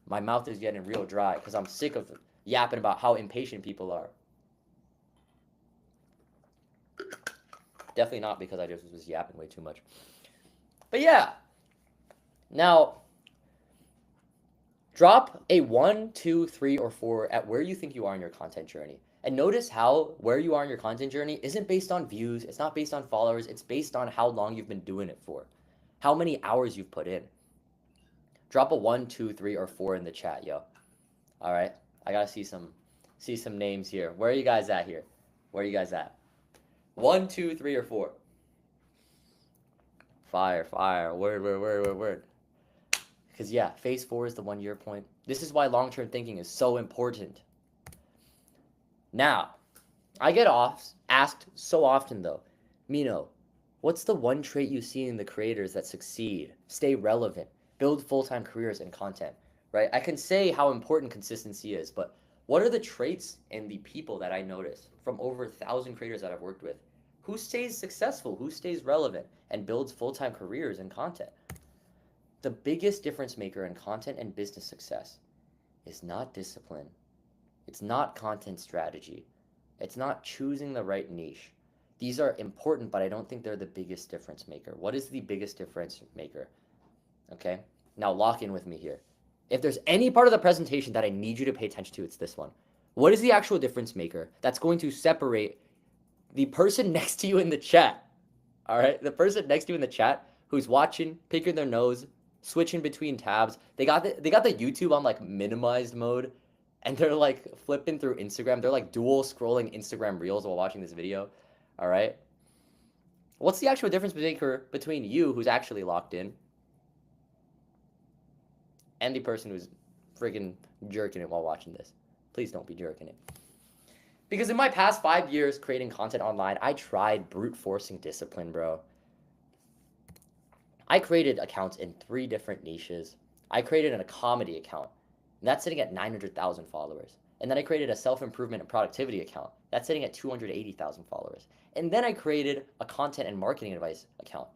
my mouth is getting real dry because I'm sick of yapping about how impatient people are. Definitely not because I just was yapping way too much. But yeah. Now, drop a 1, 2, 3, or 4 at where you think you are in your content journey. And notice how where you are in your content journey isn't based on views, it's not based on followers, it's based on how long you've been doing it for, how many hours you've put in. Drop a 1, 2, 3, or 4 in the chat, yo. All right, I gotta see some names here. Where are you guys at here? Where are you guys at? 1, 2, 3, or 4? Fire, word. Because yeah, phase 4 is the 1 year point. This is why long-term thinking is so important. Now, I get asked so often though, Mino, what's the one trait you see in the creators that succeed, stay relevant, build full-time careers in content, right? I can say how important consistency is, but what are the traits and the people that I notice from over 1,000 creators that I've worked with? Who stays successful? Who stays relevant and builds full-time careers in content? The biggest difference maker in content and business success is not discipline. It's not content strategy. It's not choosing the right niche. These are important, but I don't think they're the biggest difference maker. What is the biggest difference maker? Okay? Now lock in with me here. If there's any part of the presentation that I need you to pay attention to, it's this one. What is the actual difference maker that's going to separate the person next to you in the chat? All right? The person next to you in the chat who's watching, picking their nose, switching between tabs. They got the YouTube on like minimized mode, and they're like flipping through Instagram. They're like dual scrolling Instagram reels while watching this video. All right? What's the actual difference maker between you, who's actually locked in, and the person who's freaking jerking it while watching this? Please don't be jerking it. Because in my past 5 years creating content online, I tried brute forcing discipline, bro. I created accounts in 3 different niches. I created a comedy account, and that's sitting at 900,000 followers. And then I created a self-improvement and productivity account. That's sitting at 280,000 followers. And then I created a content and marketing advice account,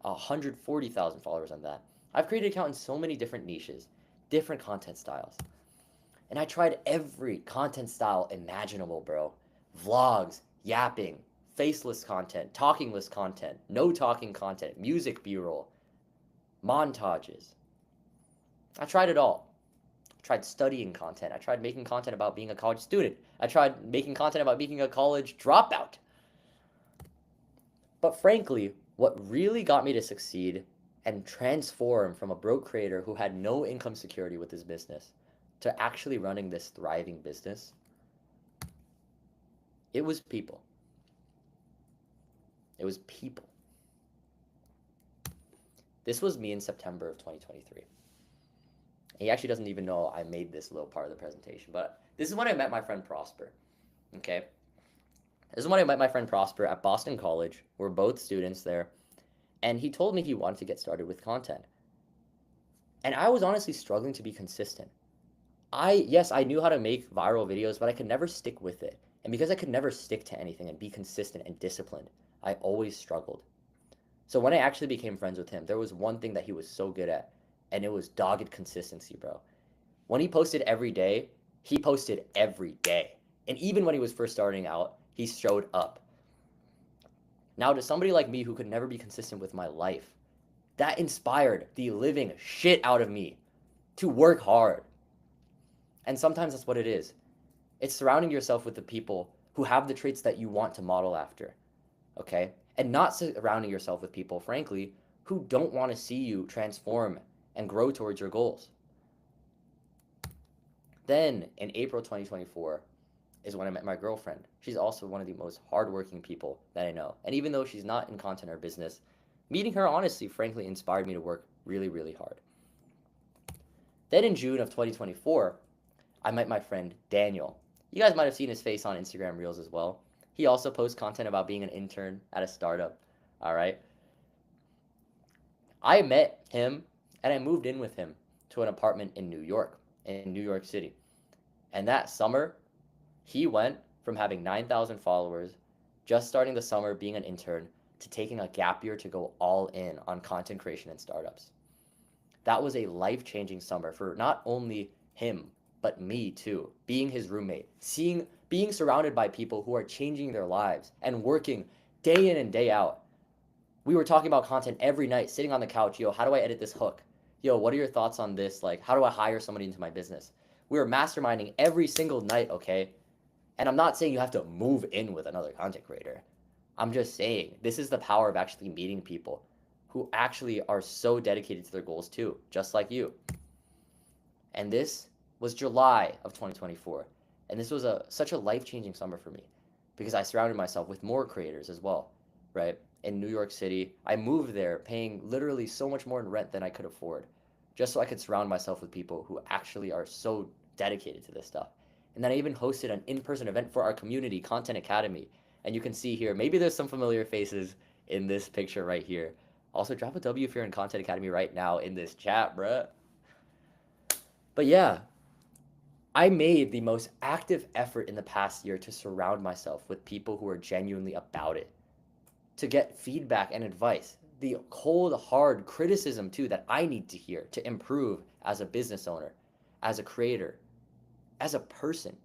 140,000 followers on that. I've created an account in so many different niches, different content styles. And I tried every content style imaginable, bro. Vlogs, yapping, faceless content, talkingless content, no talking content, music b-roll, montages. I tried it all. I tried studying content. I tried making content about being a college student. I tried making content about being a college dropout. But frankly, what really got me to succeed and transform from a broke creator who had no income security with his business to actually running this thriving business, it was people. It was people. This was me in September of 2023. He actually doesn't even know I made this little part of the presentation, but this is when I met my friend Prosper. Okay? This is when I met my friend Prosper at Boston College. We're both students there. And he told me he wanted to get started with content. And I was honestly struggling to be consistent. Yes, I knew how to make viral videos, but I could never stick with it. And because I could never stick to anything and be consistent and disciplined, I always struggled. So when I actually became friends with him, there was one thing that he was so good at, and it was dogged consistency, bro. When he posted every day, he posted every day. And even when he was first starting out, he showed up. Now, to somebody like me who could never be consistent with my life, that inspired the living shit out of me to work hard. And sometimes that's what it is. It's surrounding yourself with the people who have the traits that you want to model after, okay? And not surrounding yourself with people, frankly, who don't want to see you transform and grow towards your goals. Then, in April 2024, is when I met my girlfriend. She's also one of the most hardworking people that I know. And even though she's not in content or business, meeting her honestly, frankly, inspired me to work really, really hard. Then in June of 2024, I met my friend Daniel. You guys might have seen his face on Instagram Reels as well. He also posts content about being an intern at a startup, all right? I met him and I moved in with him to an apartment in New York City. And that summer, he went from having 9,000 followers, just starting the summer being an intern, to taking a gap year to go all in on content creation and startups. That was a life-changing summer for not only him, but me too. Being his roommate, being surrounded by people who are changing their lives and working day in and day out. We were talking about content every night, sitting on the couch. Yo, how do I edit this hook? Yo, what are your thoughts on this? Like, how do I hire somebody into my business? We were masterminding every single night, okay? And I'm not saying you have to move in with another content creator. I'm just saying this is the power of actually meeting people who actually are so dedicated to their goals too, just like you. And this was July of 2024. And this was such a life-changing summer for me because I surrounded myself with more creators as well, right? In New York City, I moved there paying literally so much more in rent than I could afford, just so I could surround myself with people who actually are so dedicated to this stuff. And then I even hosted an in-person event for our community, Content Academy. And you can see here, maybe there's some familiar faces in this picture right here. Also, drop a W if you're in Content Academy right now in this chat, bruh. But yeah, I made the most active effort in the past year to surround myself with people who are genuinely about it, to get feedback and advice, the cold, hard criticism too that I need to hear to improve as a business owner, as a creator, as a person.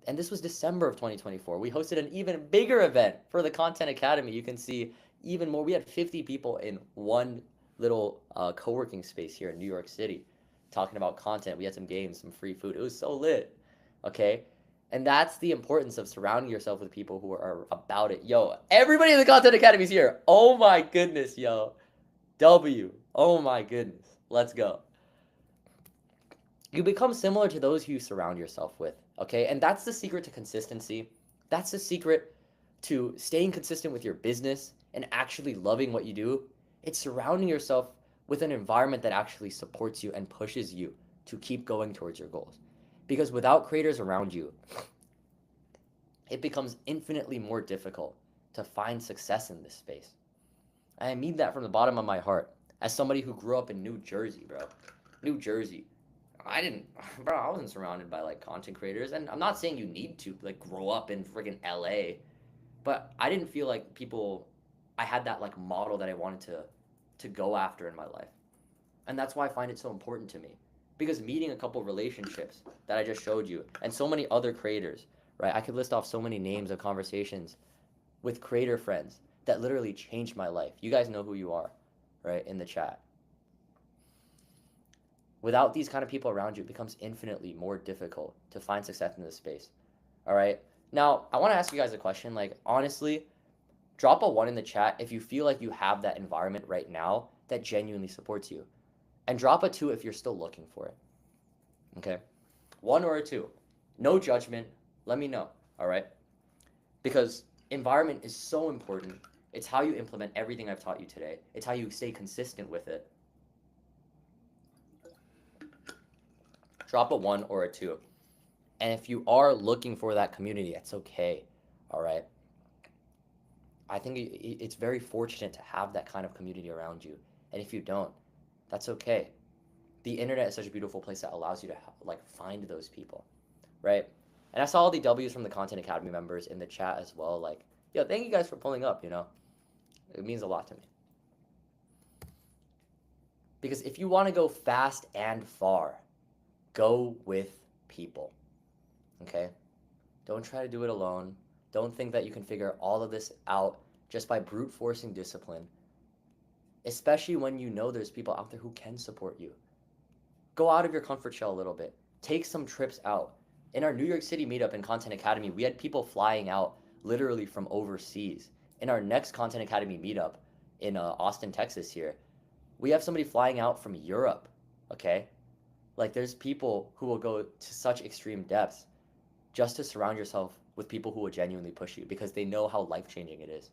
And this was December of 2024. We hosted an even bigger event for the Content Academy. You can see even more. We had 50 people in one little co-working space here in New York City talking about content. We had some games, some free food. It was so lit. Okay? And that's the importance of surrounding yourself with people who are about it. Yo, everybody in the Content Academy is here. Oh my goodness, yo. W. Oh my goodness. Let's go. You become similar to those who you surround yourself with, okay? And that's the secret to consistency. That's the secret to staying consistent with your business and actually loving what you do. It's surrounding yourself with an environment that actually supports you and pushes you to keep going towards your goals. Because without creators around you, it becomes infinitely more difficult to find success in this space. And I mean that from the bottom of my heart. As somebody who grew up in New Jersey, bro. New Jersey. I wasn't surrounded by like content creators, and I'm not saying you need to like grow up in friggin' LA, but I didn't feel like I had that like model that I wanted to go after in my life. And that's why I find it so important to me. Because meeting a couple relationships that I just showed you, and so many other creators, right? I could list off so many names of conversations with creator friends that literally changed my life. You guys know who you are, right? In the chat. Without these kind of people around you, it becomes infinitely more difficult to find success in this space. All right. Now, I want to ask you guys a question. Like, honestly, drop a 1 in the chat if you feel like you have that environment right now that genuinely supports you. And drop a 2 if you're still looking for it. Okay. 1 or a 2. No judgment. Let me know. All right. Because environment is so important. It's how you implement everything I've taught you today. It's how you stay consistent with it. Drop a 1 or a 2. And if you are looking for that community, it's okay. All right. I think it's very fortunate to have that kind of community around you. And if you don't, that's okay. The internet is such a beautiful place that allows you to like find those people, right? And I saw all the W's from the Content Academy members in the chat as well. Like, yo, thank you guys for pulling up, you know. It means a lot to me. Because if you want to go fast and far, go with people, okay? Don't try to do it alone. Don't think that you can figure all of this out just by brute forcing discipline, especially when you know there's people out there who can support you. Go out of your comfort shell a little bit. Take some trips out. In our New York City meetup in Content Academy, we had people flying out literally from overseas. In our next Content Academy meetup in Austin, Texas here, we have somebody flying out from Europe, okay? Like, there's people who will go to such extreme depths just to surround yourself with people who will genuinely push you because they know how life-changing it is.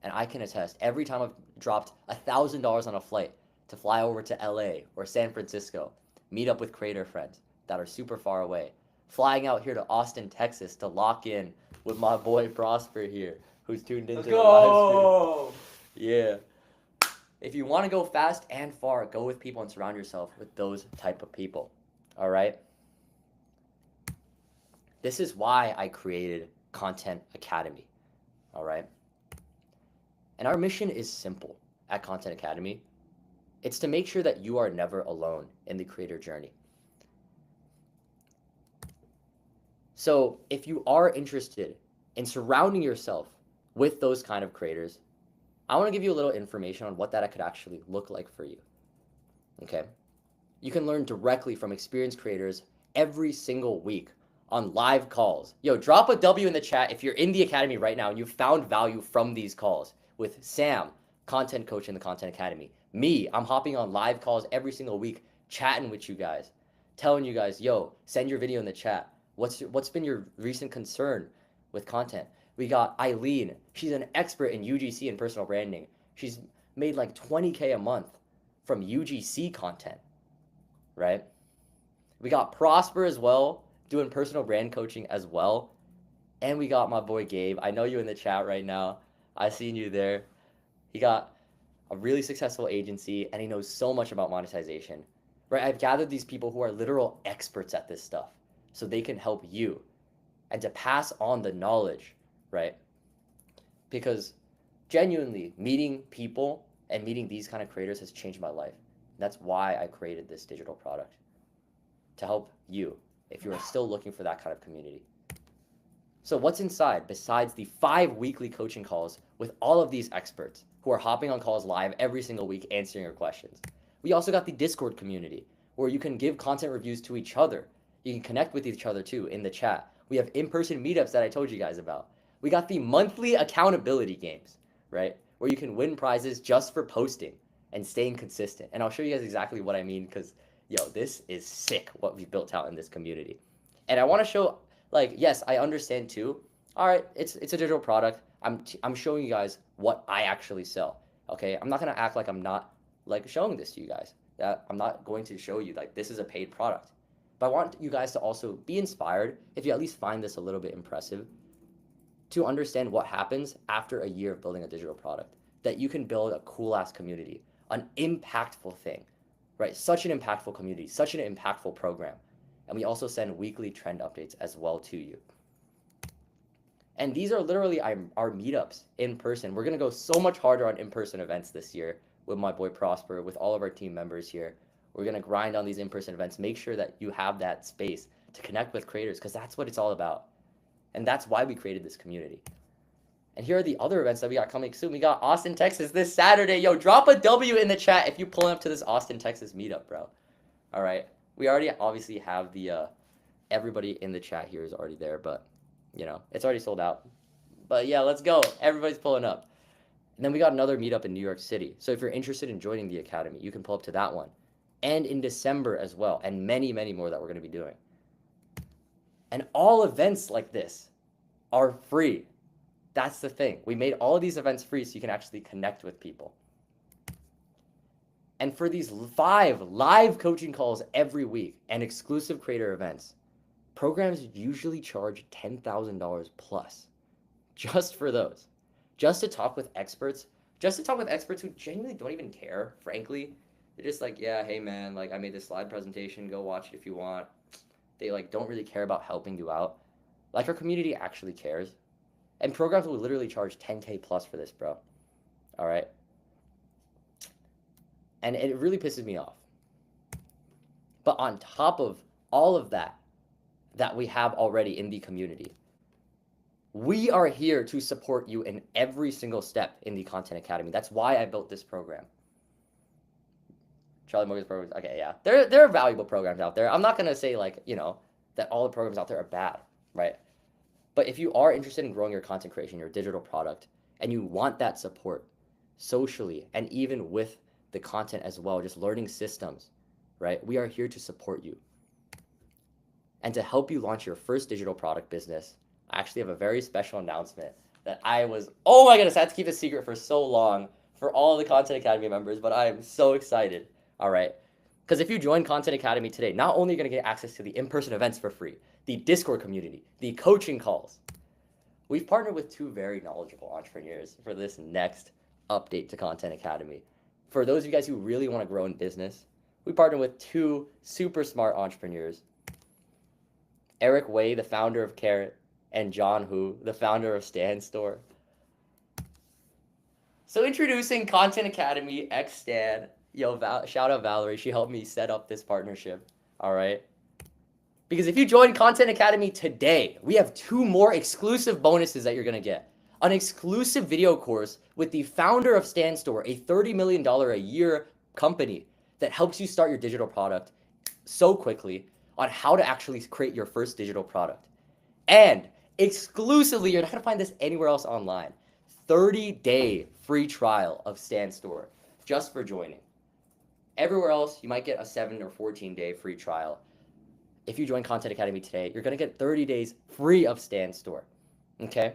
And I can attest, every time I've dropped $1,000 on a flight to fly over to LA or San Francisco, meet up with creator friends that are super far away, flying out here to Austin, Texas to lock in with my boy Prosper here, who's tuned into the live stream. Yeah. If you want to go fast and far, go with people and surround yourself with those type of people. All right? This is why I created Content Academy. All right? And our mission is simple at Content Academy. It's to make sure that you are never alone in the creator journey. So if you are interested in surrounding yourself with those kind of creators, I want to give you a little information on what that could actually look like for you. Okay? You can learn directly from experienced creators every single week on live calls. Yo, drop a W in the chat if you're in the academy right now and you found value from these calls with Sam, content coach in the Content Academy. Me, I'm hopping on live calls every single week, chatting with you guys, telling you guys, yo, send your video in the chat. What's been your recent concern with content? We got Eileen. She's an expert in UGC and personal branding. She's made like 20K a month from UGC content, right? We got Prosper as well, doing personal brand coaching as well. And we got my boy Gabe. I know you in the chat right now. I seen you there. He got a really successful agency, and he knows so much about monetization, right? I've gathered these people who are literal experts at this stuff so they can help you and to pass on the knowledge, right? Because genuinely, meeting people and meeting these kind of creators has changed my life. That's why I created this digital product, to help you if you are still looking for that kind of community. So what's inside besides the 5 weekly coaching calls with all of these experts who are hopping on calls live every single week answering your questions? We also got the Discord community where you can give content reviews to each other. You can connect with each other too in the chat. We have in-person meetups that I told you guys about. We got the monthly accountability games, right? Where you can win prizes just for posting and staying consistent. And I'll show you guys exactly what I mean because, yo, this is sick what we built out in this community. And I want to show, like, yes, I understand too. All right, it's a digital product. I'm showing you guys what I actually sell. Okay, I'm not gonna act like I'm not like showing this to you guys. That I'm not going to show you like this is a paid product. But I want you guys to also be inspired, if you at least find this a little bit impressive, to understand what happens after a year of building a digital product. That you can build a cool ass community, an impactful thing, right? Such an impactful community, such an impactful program. And we also send weekly trend updates as well to you. And these are literally our meetups in person. We're going to go so much harder on in-person events this year with my boy Prosper, with all of our team members here. We're going to grind on these in-person events, make sure that you have that space to connect with creators because that's what it's all about. And that's why we created this community. And here are the other events that we got coming soon. We got Austin, Texas this Saturday. Yo, drop a W in the chat if you pull up to this Austin, Texas meetup, bro. All right. We already obviously have the, everybody in the chat here is already there, but, you know, it's already sold out. But yeah, let's go. Everybody's pulling up. And then we got another meetup in New York City. So if you're interested in joining the Academy, you can pull up to that one. And in December as well, and many, many more that we're going to be doing. And all events like this are free. That's the thing. We made all of these events free so you can actually connect with people. And for these 5 live coaching calls every week and exclusive creator events, programs usually charge $10,000 plus just for those. Just to talk with experts who genuinely don't even care, frankly. They're just like, yeah, hey man, like I made this slide presentation, go watch it if you want. They like don't really care about helping you out. Like our community actually cares. And programs will literally charge 10K plus for this, bro. All right. And it really pisses me off. But on top of all of that we have already in the community, we are here to support you in every single step in the Content Academy. That's why I built this program. Charlie Morgan's programs, okay, yeah. There are valuable programs out there. I'm not going to say like, you know, that all the programs out there are bad, right? But if you are interested in growing your content creation, your digital product, and you want that support socially and even with the content as well, just learning systems, right? We are here to support you. And to help you launch your first digital product business, I actually have a very special announcement that oh my goodness, I had to keep it secret for so long for all the Content Academy members, but I am so excited, all right? Because if you join Content Academy today, not only are you going to get access to the in-person events for free, the Discord community, the coaching calls, we've partnered with 2 very knowledgeable entrepreneurs for this next update to Content Academy. For those of you guys who really want to grow in business, we partnered with 2 super smart entrepreneurs, Eric Way, the founder of Carrot, and John Hu, the founder of Stand Store. So introducing Content Academy X Stan. Yo, shout out Valerie. She helped me set up this partnership. All right. Because if you join Content Academy today, we have 2 more exclusive bonuses that you're going to get. An exclusive video course with the founder of Stand Store, a $30 million a year company that helps you start your digital product so quickly on how to actually create your first digital product. And exclusively, you're not going to find this anywhere else online, 30-day free trial of Stand Store just for joining. Everywhere else, you might get a 7 or 14-day free trial. If you join Content Academy today, you're going to get 30 days free of Stand Store, okay?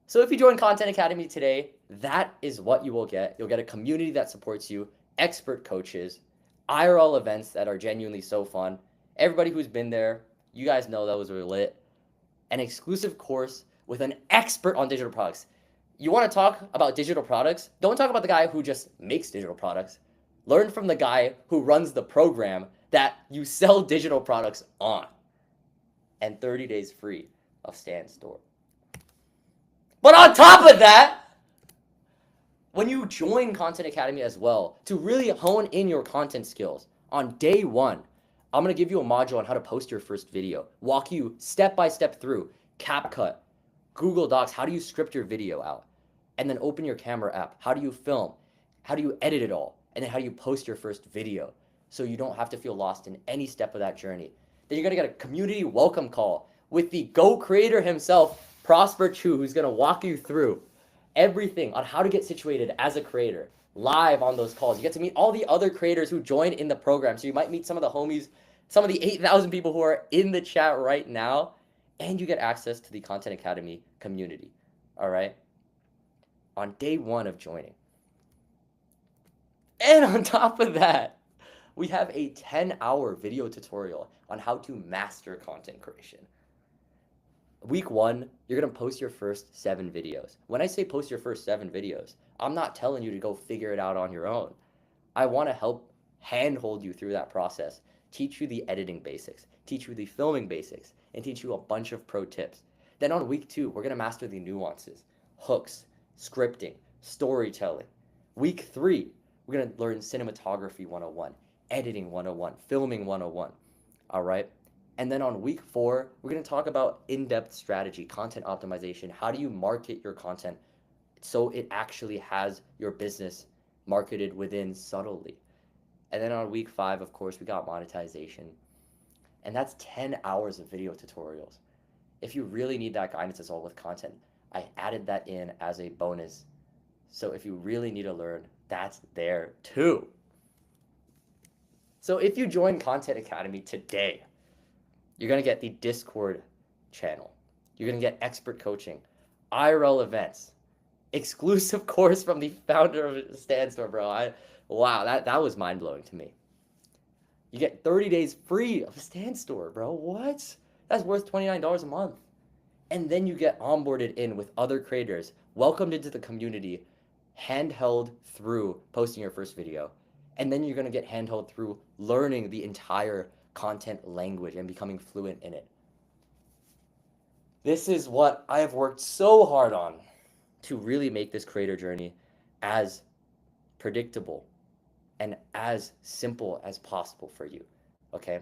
So if you join Content Academy today, that is what you will get. You'll get a community that supports you, expert coaches, IRL events that are genuinely so fun. Everybody who's been there, you guys know those were lit. An exclusive course with an expert on digital products. You want to talk about digital products? Don't talk about the guy who just makes digital products. Learn from the guy who runs the program that you sell digital products on. And 30 days free of Stan's store. But on top of that, when you join Content Academy as well, to really hone in your content skills, on day one, I'm going to give you a module on how to post your first video, walk you step by step through CapCut, Google Docs, how do you script your video out, and then open your camera app, how do you film, how do you edit it all, and then how do you post your first video so you don't have to feel lost in any step of that journey. Then you're going to get a community welcome call with the Go creator himself, Prosper Chu, who's going to walk you through everything on how to get situated as a creator live on those calls. You get to meet all the other creators who join in the program. So you might meet some of the homies, some of the 8,000 people who are in the chat right now, and you get access to the Content Academy community. All right? On day one of joining. And on top of that, we have a 10-hour video tutorial on how to master content creation. Week one, you're going to post your first 7 videos. When I say post your first 7 videos, I'm not telling you to go figure it out on your own. I want to help handhold you through that process, teach you the editing basics, teach you the filming basics, and teach you a bunch of pro tips. Then on week 2, we're going to master the nuances, hooks, scripting, storytelling. Week 3, we're going to learn cinematography 101, editing 101, filming 101. All right? And then on week 4, we're going to talk about in-depth strategy, content optimization. How do you market your content so it actually has your business marketed within subtly? And then on week 5, of course, we got monetization. And that's 10 hours of video tutorials. If you really need that guidance as well with content, I added that in as a bonus. So if you really need to learn, that's there too. So if you join Content Academy today, you're going to get the Discord channel. You're going to get expert coaching, IRL events, exclusive course from the founder of Stan Store, bro. Wow, that was mind-blowing to me. You get 30 days free of Stan Store, bro. What? That's worth $29 a month. And then you get onboarded in with other creators, welcomed into the community, handheld through posting your first video. And then you're going to get handheld through learning the entire content language and becoming fluent in it. This is what I have worked so hard on to really make this creator journey as predictable and as simple as possible for you, okay?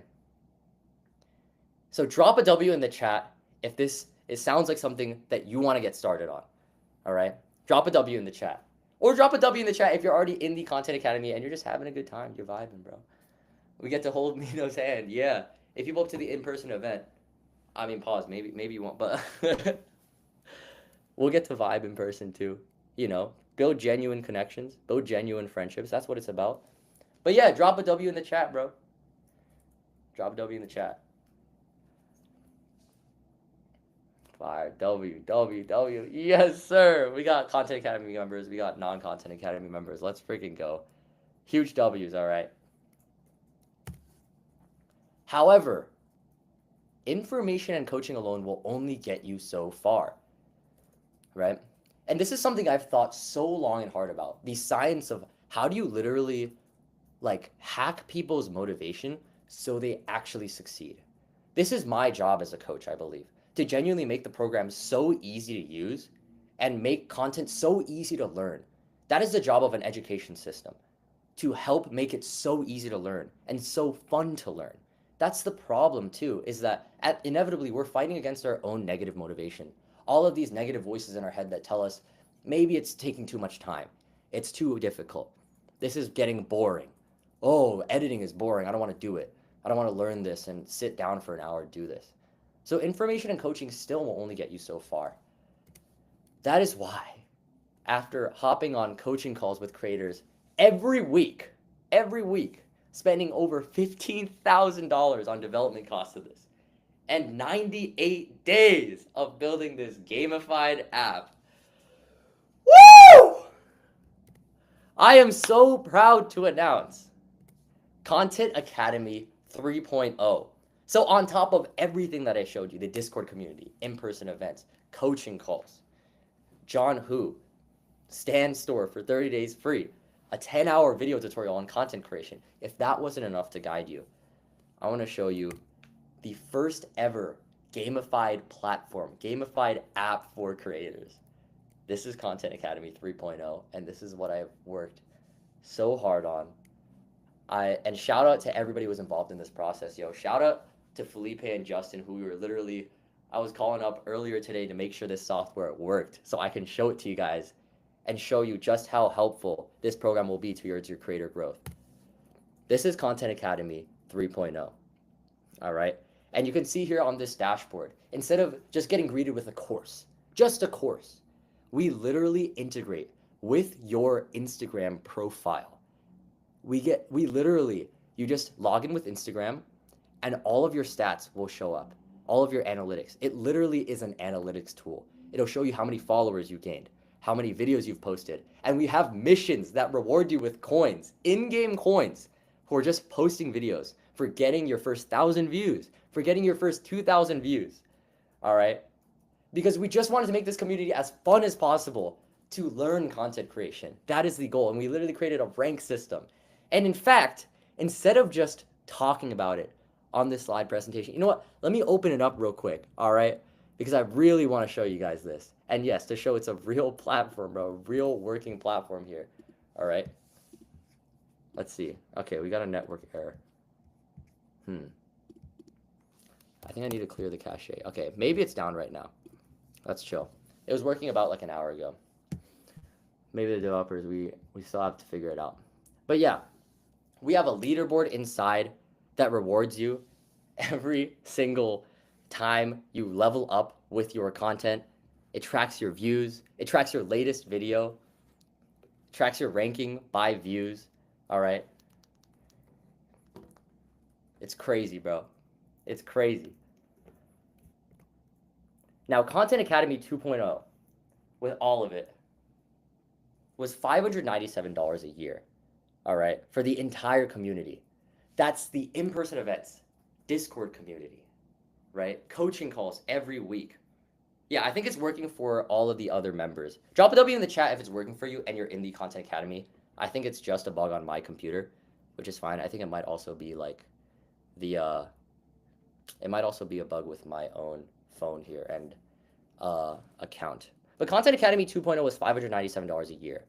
So drop a W in the chat if it sounds like something that you want to get started on, all right? Drop a W in the chat. Or drop a W in the chat if you're already in the Content Academy and you're just having a good time, you're vibing, bro. We get to hold Mino's hand, yeah. If you go up to the in-person event, I mean, pause, maybe you won't, but we'll get to vibe in person too, you know? Build genuine connections, build genuine friendships, that's what it's about. But yeah, drop a W in the chat, bro. Drop a W in the chat. Fire, W. Yes, sir. We got Content Academy members, we got non-Content Academy members. Let's freaking go. Huge W's, all right? However, information and coaching alone will only get you so far, right? And this is something I've thought so long and hard about. The science of how do you literally like hack people's motivation so they actually succeed. This is my job as a coach, I believe, to genuinely make the program so easy to use and make content so easy to learn. That is the job of an education system, to help make it so easy to learn and so fun to learn. That's the problem too, is that inevitably we're fighting against our own negative motivation. All of these negative voices in our head that tell us, maybe it's taking too much time. It's too difficult. This is getting boring. Oh, editing is boring. I don't want to do it. I don't want to learn this and sit down for an hour and do this. So information and coaching still will only get you so far. That is why, after hopping on coaching calls with creators every week, spending over $15,000 on development costs of this, and 98 days of building this gamified app. Woo! I am so proud to announce Content Academy 3.0. So on top of everything that I showed you, the Discord community, in-person events, coaching calls, John Hu, Stan store for 30 days free. A 10-hour video tutorial on content creation. If that wasn't enough to guide you, I want to show you the first ever gamified platform, gamified app for creators. This is Content Academy 3.0, and this is what I've worked so hard on. And shout out to everybody who was involved in this process, yo. Shout out to Felipe and Justin, who we were literally, I was calling up earlier today to make sure this software worked so I can show it to you guys and show you just how helpful this program will be towards your creator growth. This is Content Academy 3.0, all right? And you can see here on this dashboard, instead of just getting greeted with a course, just a course, we literally integrate with your Instagram profile. You just log in with Instagram and all of your stats will show up, all of your analytics. It literally is an analytics tool. It'll show you how many followers you gained, how many videos you've posted. And we have missions that reward you with coins, in-game coins, for just posting videos, for getting your first 1,000 views, for getting your first 2,000 views, all right? Because we just wanted to make this community as fun as possible to learn content creation. That is the goal, and we literally created a rank system. And in fact, instead of just talking about it on this slide presentation, you know what? Let me open it up real quick, all right? Because I really want to show you guys this. And yes, to show it's a real platform, bro, real working platform here, all right? Let's see. Okay, we got a network error. I think I need to clear the cache. Okay, maybe it's down right now. Let's chill. It was working about like an hour ago. Maybe the developers, we still have to figure it out. But yeah, we have a leaderboard inside that rewards you every single time you level up with your content. It tracks your views. It tracks your latest video. It tracks your ranking by views. All right. It's crazy, bro. It's crazy. Now, Content Academy 2.0, with all of it, was $597 a year, all right, for the entire community. That's the in-person events, Discord community, right? Coaching calls every week. Yeah, I think it's working for all of the other members. Drop a W in the chat if it's working for you and you're in the Content Academy. I think it's just a bug on my computer, which is fine. I think it might also be like it might also be a bug with my own phone here and account. But Content Academy 2.0 was $597 a year.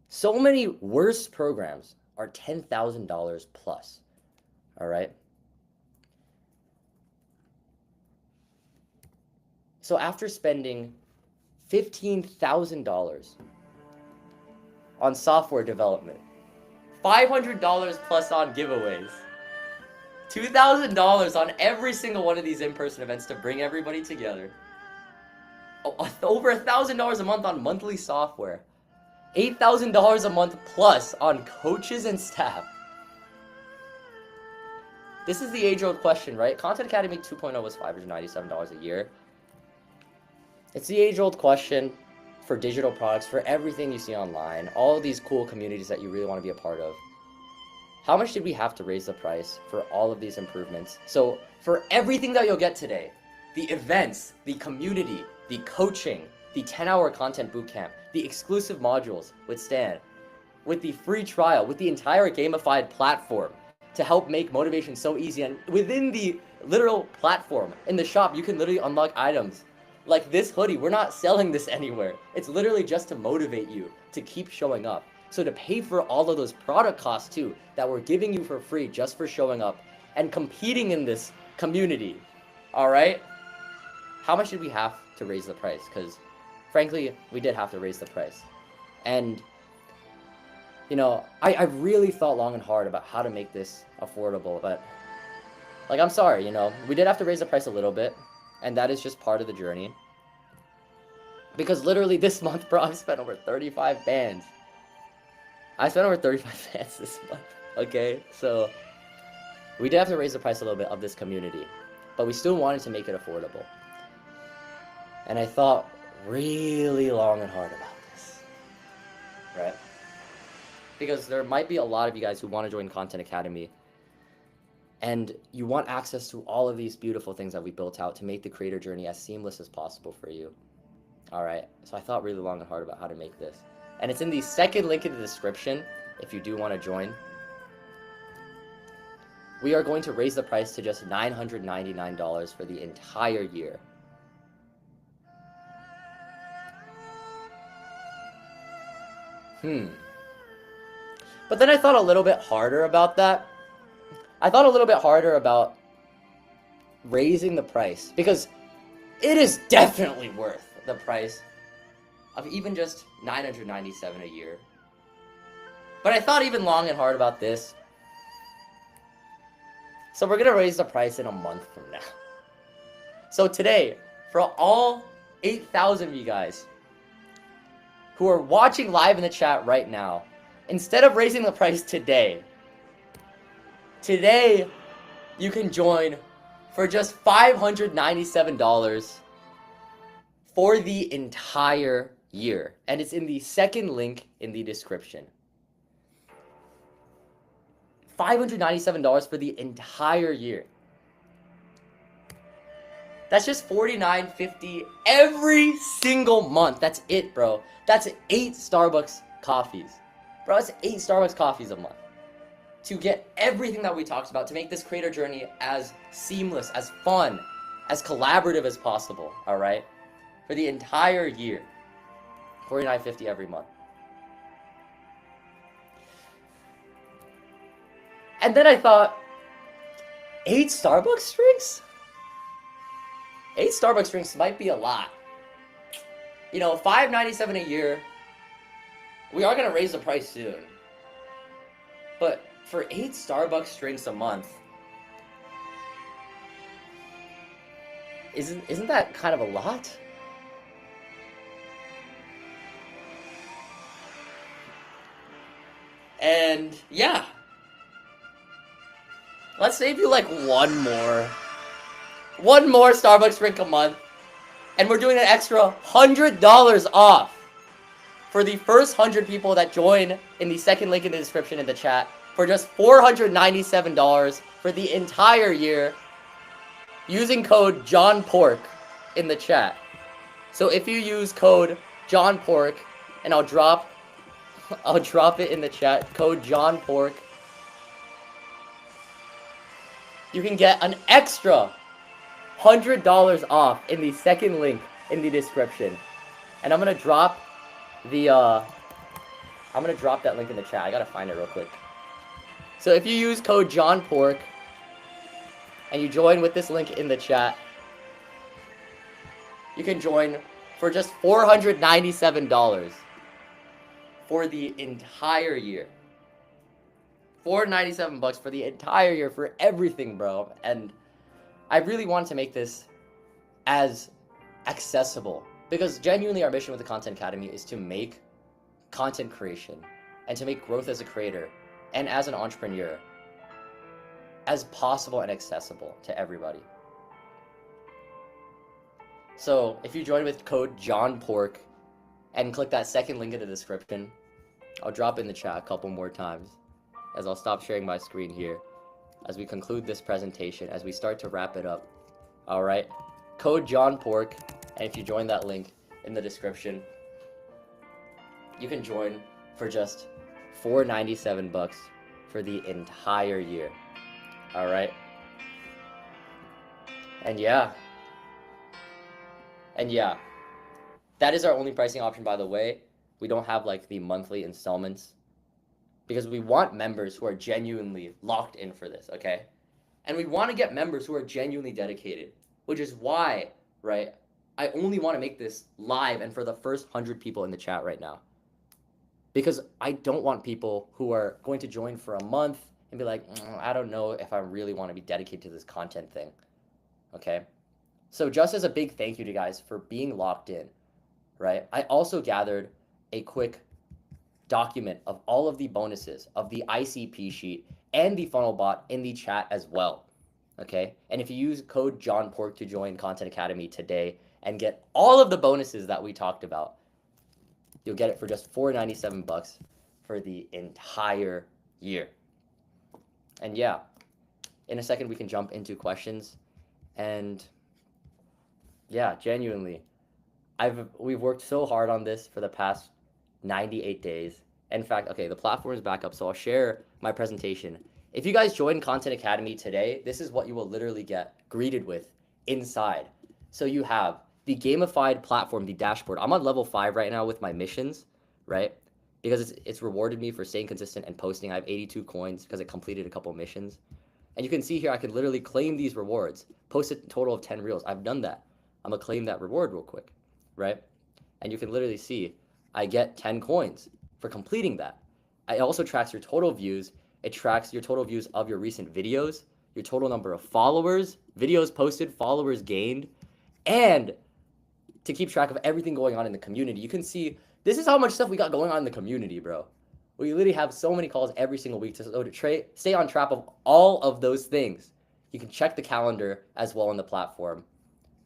So many worse programs are $10,000 plus. All right. So after spending $15,000 on software development, $500 plus on giveaways, $2,000 on every single one of these in-person events to bring everybody together, over $1,000 a month on monthly software, $8,000 a month plus on coaches and staff. This is the age-old question, right? Content Academy 2.0 was $597 a year. It's the age-old question for digital products, for everything you see online, all of these cool communities that you really want to be a part of. How much did we have to raise the price for all of these improvements? So for everything that you'll get today, the events, the community, the coaching, the 10-hour content bootcamp, the exclusive modules with Stan, with the free trial, with the entire gamified platform to help make motivation so easy. And within the literal platform, in the shop, you can literally unlock items. Like this hoodie, we're not selling this anywhere. It's literally just to motivate you to keep showing up. So to pay for all of those product costs too, that we're giving you for free just for showing up and competing in this community, all right? How much did we have to raise the price? Because frankly, we did have to raise the price. And, you know, I really thought long and hard about how to make this affordable, but like, I'm sorry, you know, we did have to raise the price a little bit, and that is just part of the journey. Because literally this month, bro, I've spent over 35 bands. I spent over 35 bands this month, okay? So we did have to raise the price a little bit of this community, but we still wanted to make it affordable. And I thought really long and hard about this, right? Because there might be a lot of you guys who want to join Content Academy and you want access to all of these beautiful things that we built out to make the creator journey as seamless as possible for you. All right. So I thought really long and hard about how to make this. And it's in the second link in the description if you do want to join. We are going to raise the price to just $999 for the entire year. But then I thought a little bit harder about that. I thought a little bit harder about raising the price because it is definitely worth the price of even just $997 a year. But I thought even long and hard about this. So we're going to raise the price in a month from now. So today, for all 8,000 of you guys who are watching live in the chat right now, instead of raising the price today you can join for just $597 for the entire year. And it's in the second link in the description. $597 for the entire year. That's just $49.50 every single month. That's it, bro. That's 8 Starbucks coffees. Bro, that's 8 Starbucks coffees a month. To get everything that we talked about, to make this creator journey as seamless, as fun, as collaborative as possible, all right? For the entire year. $49.50 every month. And then I thought, 8 Starbucks drinks? 8 Starbucks drinks might be a lot. You know, $5.97 a year. We are going to raise the price soon. But for 8 Starbucks drinks a month, isn't that kind of a lot? And yeah. Let's save you like one more Starbucks drink a month. And we're doing an extra $100 off for the first 100 people that join in the second link in the description in the chat for just $497 for the entire year using code JOHNPORK in the chat. So if you use code JOHNPORK, and I'll drop it in the chat, code JOHNPORK, you can get an extra $100 off in the second link in the description. And I'm gonna drop that link in the chat. I gotta find it real quick. So if you use code JOHNPORK and you join with this link in the chat, you can join for just $497 for the entire year. $497 for the entire year for everything, bro. And I really wanted to make this as accessible because genuinely our mission with the Content Academy is to make content creation and to make growth as a creator and as an entrepreneur as possible and accessible to everybody. So if you join with code JOHNPORK and click that second link in the description, I'll drop in the chat a couple more times as I'll stop sharing my screen here as we conclude this presentation, as we start to wrap it up. All right, code JOHNPORK, and if you join that link in the description, you can join for just $497 for the entire year. All right, and yeah, that is our only pricing option, by the way. We don't have like the monthly installments because we want members who are genuinely locked in for this, okay? And we want to get members who are genuinely dedicated, which is why, right, I only want to make this live and for the first 100 people in the chat right now. Because I don't want people who are going to join for a month and be like, I don't know if I really want to be dedicated to this content thing, okay? So just as a big thank you to you guys for being locked in, right, I also gathered a quick document of all of the bonuses of the ICP sheet and the funnel bot in the chat as well, okay? And if you use code JOHNPORK to join Content Academy today and get all of the bonuses that we talked about, you'll get it for just $497 for the entire year. And yeah, in a second we can jump into questions. And yeah, genuinely, we've worked so hard on this for the past 98 days. In fact, okay, the platform is back up, so I'll share my presentation. If you guys join Content Academy today, this is what you will literally get greeted with inside. So you have the gamified platform, the dashboard. I'm on level 5 right now with my missions, right? Because it's rewarded me for staying consistent and posting. I have 82 coins because I completed a couple missions. And you can see here I can literally claim these rewards, post a total of 10 reels. I've done that. I'm gonna claim that reward real quick, right? And you can literally see I get 10 coins for completing that. It also tracks your total views. It tracks your total views of your recent videos, your total number of followers, videos posted, followers gained, and to keep track of everything going on in the community. You can see this is how much stuff we got going on in the community, bro. We literally have so many calls every single week to stay on track of all of those things. You can check the calendar as well on the platform.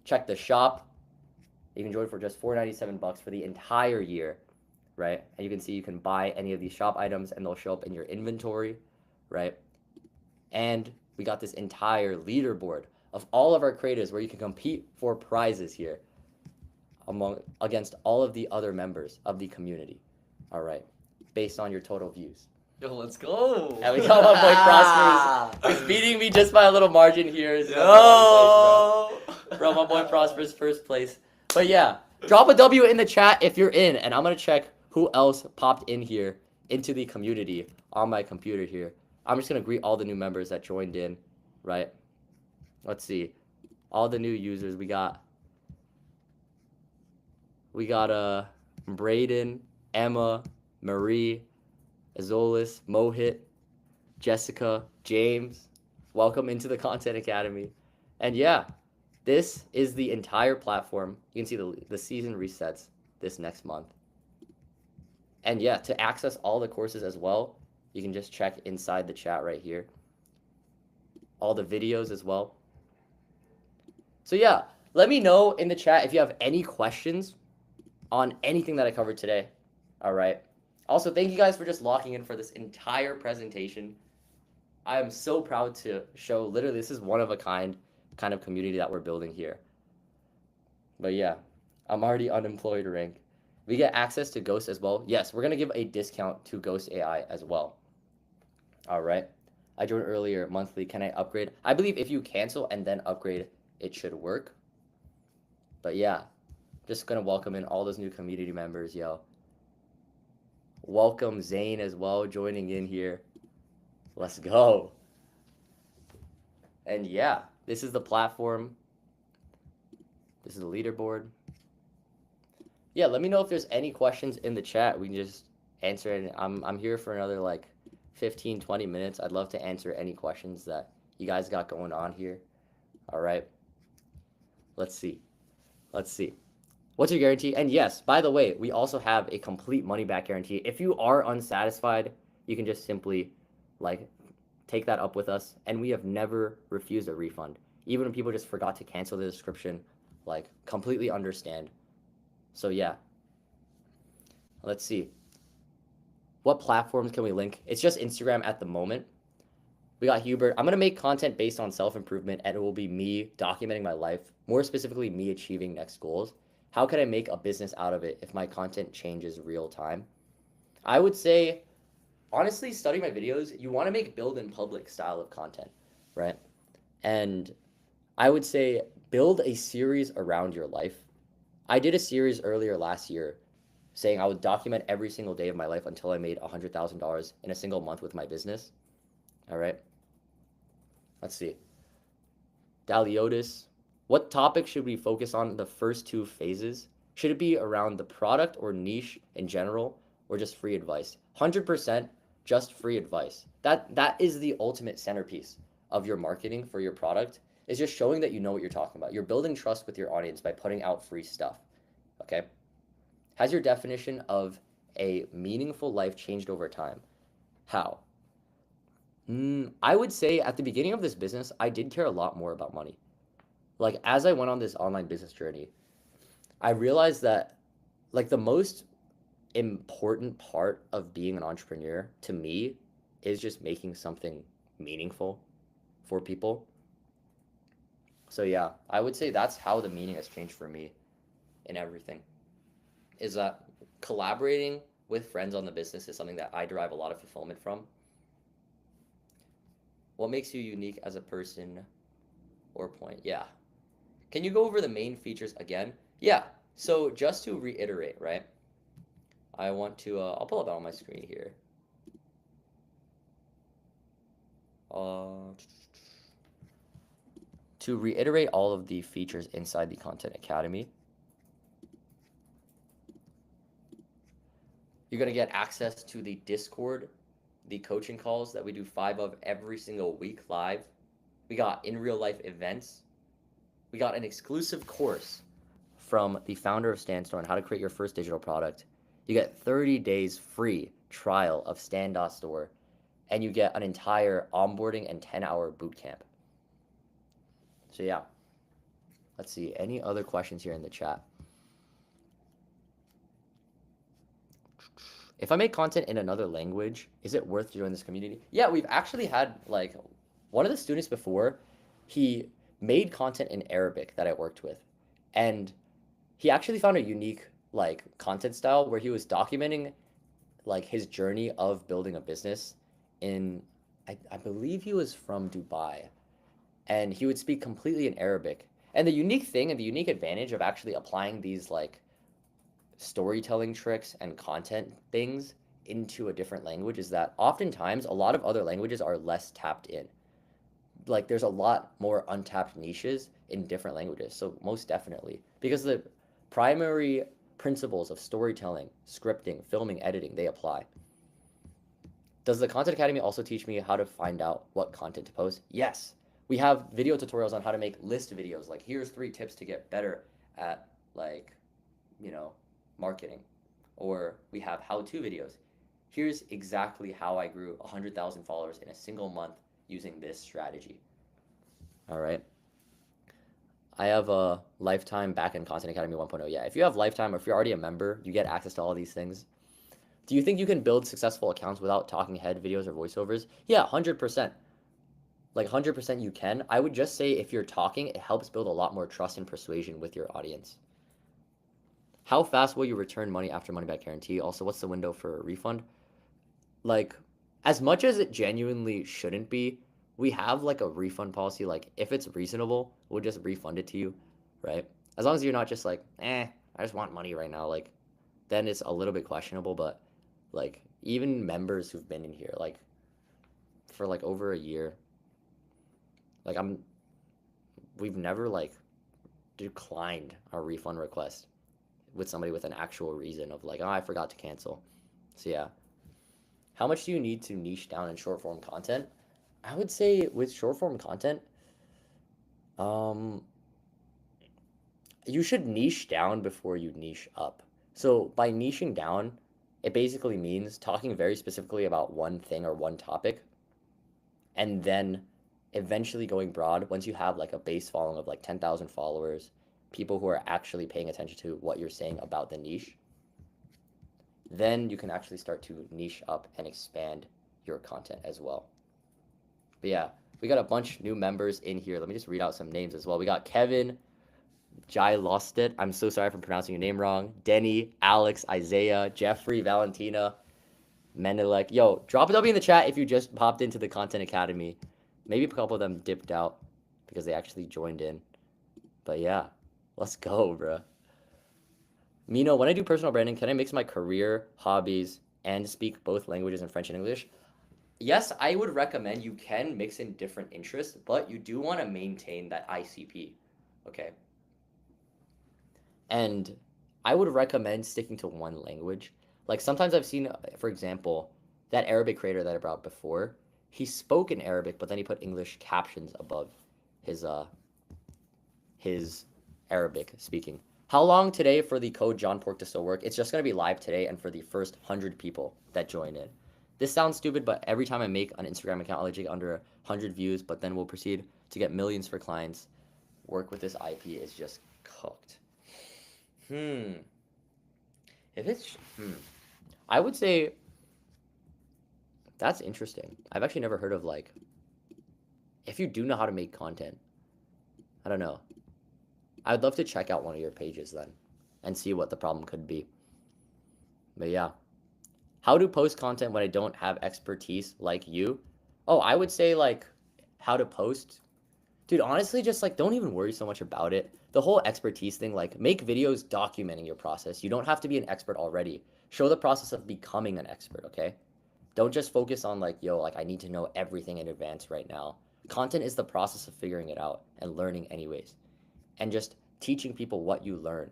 Check the shop. You can join for just $4.97 for the entire year, right? And you can see you can buy any of these shop items and they'll show up in your inventory, right? And we got this entire leaderboard of all of our creators where you can compete for prizes here against all of the other members of the community, all right, based on your total views. Yo, let's go. And we got my boy Prosper's who's beating me just by a little margin here. Yo. Bro, my boy Prosper's first place. But yeah, drop a W in the chat if you're in, and I'm gonna check who else popped in here into the community on my computer here. I'm just gonna greet all the new members that joined in, right? Let's see, all the new users we got. We got Braden, Emma, Marie, Azolis, Mohit, Jessica, James. Welcome into the Content Academy. And yeah, this is the entire platform. You can see the season resets this next month. And yeah, to access all the courses as well, you can just check inside the chat right here. All the videos as well. So yeah, let me know in the chat if you have any questions on anything that I covered today. All right. Also, thank you guys for just locking in for this entire presentation. I am so proud to show, literally, this is one of a kind of community that we're building here. But yeah, I'm already unemployed rank. We get access to Ghost as well. Yes, we're going to give a discount to Ghost AI as well. All right. I joined earlier monthly. Can I upgrade? I believe if you cancel and then upgrade, it should work. But yeah, just going to welcome in all those new community members, yo. Welcome Zane as well, joining in here. Let's go. And yeah, this is the platform. This is the leaderboard. Yeah, let me know if there's any questions in the chat. We can just answer it. I'm here for another like 15, 20 minutes. I'd love to answer any questions that you guys got going on here. All right. Let's see. Let's see. What's your guarantee? And yes, by the way, we also have a complete money back guarantee. If you are unsatisfied, you can just simply like take that up with us. And we have never refused a refund. Even when people just forgot to cancel the subscription, like completely understand. So yeah, let's see. What platforms can we link? It's just Instagram at the moment. We got Hubert. I'm going to make content based on self-improvement, and it will be me documenting my life, more specifically me achieving next goals. How can I make a business out of it if my content changes real time? I would say, honestly, study my videos. You want to make build in public style of content, right? And I would say build a series around your life. I did a series earlier last year saying I would document every single day of my life until I made $100,000 in a single month with my business. All right. Let's see. Daliotis. What topic should we focus on the first 2 phases? Should it be around the product or niche in general, or just free advice? 100% just free advice. That is the ultimate centerpiece of your marketing for your product, is just showing that you know what you're talking about. You're building trust with your audience by putting out free stuff, okay? Has your definition of a meaningful life changed over time? How? I would say at the beginning of this business, I did care a lot more about money. Like, as I went on this online business journey, I realized that, like, the most important part of being an entrepreneur to me is just making something meaningful for people. So yeah, I would say that's how the meaning has changed for me. in everything is that collaborating with friends on the business is something that I derive a lot of fulfillment from. What makes you unique as a person or point? Yeah. Can you go over the main features again? Yeah. So just to reiterate, right? I want to, I'll pull up on my screen here. Uh, to reiterate all of the features inside the Content Academy, you're going to get access to the Discord, the coaching calls that we do 5 of every single week live. We got in real life events. We got an exclusive course from the founder of Standstore on how to create your first digital product. You get 30 days free trial of Stand.store, and you get an entire onboarding and 10-hour bootcamp. So yeah, let's see, any other questions here in the chat? If I make content in another language, is it worth joining this community? Yeah, we've actually had like one of the students before, he made content in Arabic that I worked with. And he actually found a unique like content style where he was documenting like his journey of building a business in I believe he was from Dubai, and he would speak completely in Arabic. And the unique thing and the unique advantage of actually applying these like storytelling tricks and content things into a different language is that oftentimes a lot of other languages are less tapped in. Like there's a lot more untapped niches in different languages. So most definitely, because the primary principles of storytelling, scripting, filming, editing, they apply. Does the Content Academy also teach me how to find out what content to post? Yes. We have video tutorials on how to make list videos. Like here's 3 tips to get better at like, you know, marketing. Or we have how-to videos. Here's exactly how I grew 100,000 followers in a single month using this strategy. All right. I have a lifetime backend Content Academy 1.0. Yeah, if you have lifetime or if you're already a member, you get access to all these things. Do you think you can build successful accounts without talking head videos or voiceovers? Yeah, 100%. Like 100% you can. I would just say if you're talking, it helps build a lot more trust and persuasion with your audience. How fast will you return money after money back guarantee? Also, what's the window for a refund? Like, as much as it genuinely shouldn't be, we have like a refund policy. Like, if it's reasonable, we'll just refund it to you, right? As long as you're not just like, I just want money right now. Like, then it's a little bit questionable. But like, even members who've been in here, like, for like over a year, like we've never like declined a refund request with somebody with an actual reason of like, oh, I forgot to cancel. So yeah. How much do you need to niche down in short form content? I would say with short form content, you should niche down before you niche up. So by niching down, it basically means talking very specifically about one thing or one topic, and then eventually going broad once you have like a base following of like 10,000 followers, people who are actually paying attention to what you're saying about the niche. Then you can actually start to niche up and expand your content as well. But yeah, we got a bunch new members in here. Let me just read out some names as well. We got Kevin, Jai lost it. I'm so sorry for pronouncing your name wrong. Denny, Alex, Isaiah, Jeffrey, Valentina, Menelek. Yo, drop a W in the chat if you just popped into the Content Academy. Maybe a couple of them dipped out because they actually joined in. But yeah, let's go, bro. Mino, when I do personal branding, can I mix my career, hobbies, and speak both languages in French and English? Yes, I would recommend you can mix in different interests, but you do want to maintain that ICP, okay? And I would recommend sticking to one language. Like sometimes I've seen, for example, that Arabic creator that I brought before, he spoke in Arabic, but then he put English captions above his Arabic speaking. How long today for the code John Pork to still work? It's just going to be live today and for the first 100 people that join in. This sounds stupid, but every time I make an Instagram account, I'll let you get under 100 views, but then we'll proceed to get millions for clients. Work with this IP is just cooked. If it's, I would say that's interesting. I've actually never heard of like, if you do know how to make content, I don't know. I'd love to check out one of your pages then. and see what the problem could be. But yeah. How to post content when I don't have expertise like you? Oh, I would say like how to post. Dude, honestly, just like don't even worry so much about it. The whole expertise thing, like make videos documenting your process. You don't have to be an expert already. Show the process of becoming an expert, okay? Don't just focus on like, yo, like I need to know everything in advance right now. Content is the process of figuring it out and learning anyways. And just teaching people what you learn.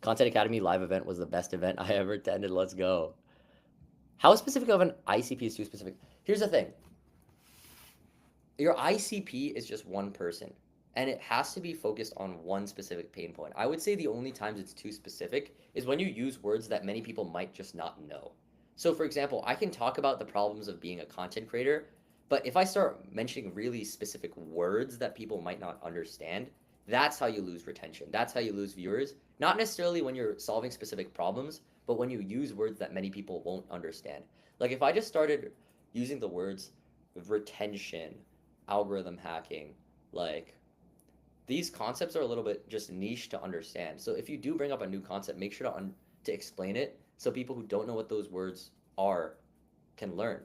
Content Academy live event was the best event I ever attended. Let's go. How specific of an ICP is too specific? Here's the thing. Your ICP is just one person, and it has to be focused on one specific pain point. I would say the only times it's too specific is when you use words that many people might just not know. So, for example, I can talk about the problems of being a content creator, but if I start mentioning really specific words that people might not understand, that's how you lose retention. That's how you lose viewers. Not necessarily when you're solving specific problems, but when you use words that many people won't understand. Like if I just started using the words retention, algorithm hacking, like these concepts are a little bit just niche to understand. So if you do bring up a new concept, make sure to explain it so people who don't know what those words are can learn.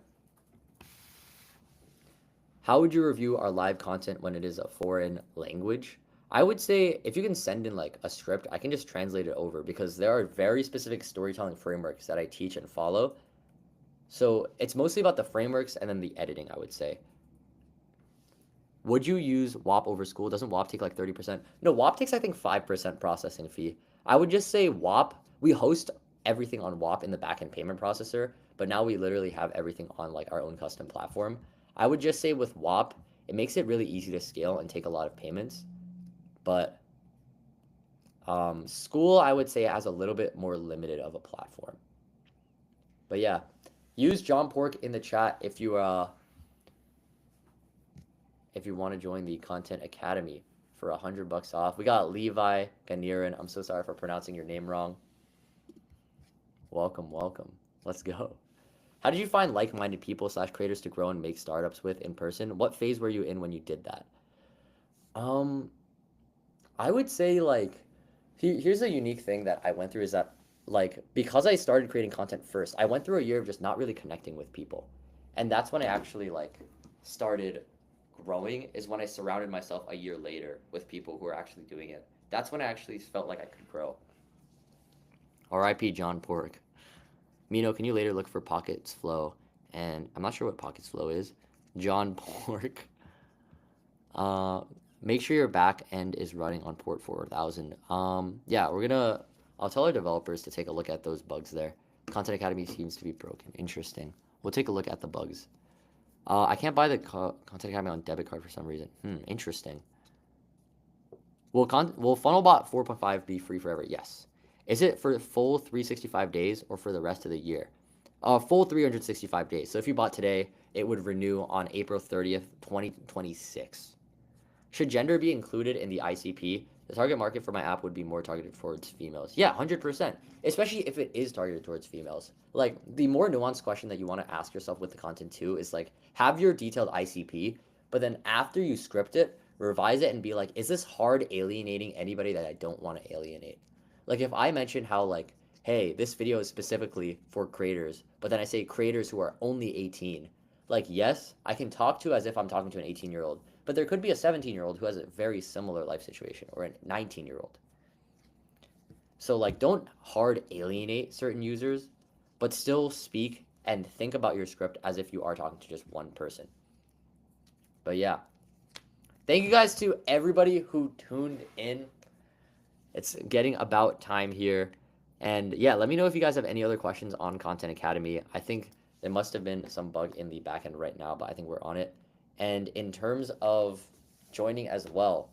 How would you review our live content when it is a foreign language? I would say if you can send in like a script, I can just translate it over because there are very specific storytelling frameworks that I teach and follow. So it's mostly about the frameworks and then the editing, I would say. Would you use WAP over school? Doesn't WAP take like 30%? No, WAP takes I think 5% processing fee. I would just say WAP, we host everything on WAP in the backend payment processor, but now we literally have everything on like our own custom platform. I would just say with WAP, it makes it really easy to scale and take a lot of payments. But school, I would say, has a little bit more limited of a platform. But yeah, use John Pork in the chat if you want to join the Content Academy for $100 off. We got Levi Ganirin. I'm so sorry for pronouncing your name wrong. Welcome, welcome. Let's go. How did you find like-minded people / creators to grow and make startups with in person? What phase were you in when you did that? I would say like, here's a unique thing that I went through is that like, because I started creating content first, I went through a year of just not really connecting with people. And that's when I actually like started growing is when I surrounded myself a year later with people who are actually doing it. That's when I actually felt like I could grow. R.I.P. John Pork. Mino, can you later look for Pockets Flow? And I'm not sure what Pockets Flow is. John Pork. Make sure your back end is running on port 4000. Yeah, I'll tell our developers to take a look at those bugs there. Content Academy seems to be broken. Interesting. We'll take a look at the bugs. I can't buy the Content Academy on debit card for some reason. Interesting. Will Funnelbot 4.5 be free forever? Yes. Is it for full 365 days or for the rest of the year? Full 365 days. So if you bought today, it would renew on April 30th, 2026. Should gender be included in the ICP? The target market for my app would be more targeted towards females. Yeah, 100%. Especially if it is targeted towards females. Like, the more nuanced question that you want to ask yourself with the content too is like, have your detailed ICP, but then after you script it, revise it and be like, is this hard alienating anybody that I don't want to alienate? Like, if I mention how like, hey, this video is specifically for creators, but then I say creators who are only 18, like, yes, I can talk to as if I'm talking to an 18-year-old, but there could be a 17-year-old who has a very similar life situation, or a 19-year-old. So like, don't hard alienate certain users, but still speak and think about your script as if you are talking to just one person. But yeah, thank you guys to everybody who tuned in. It's getting about time here. And yeah, let me know if you guys have any other questions on Content Academy. I think there must have been some bug in the backend right now, but I think we're on it. And in terms of joining as well,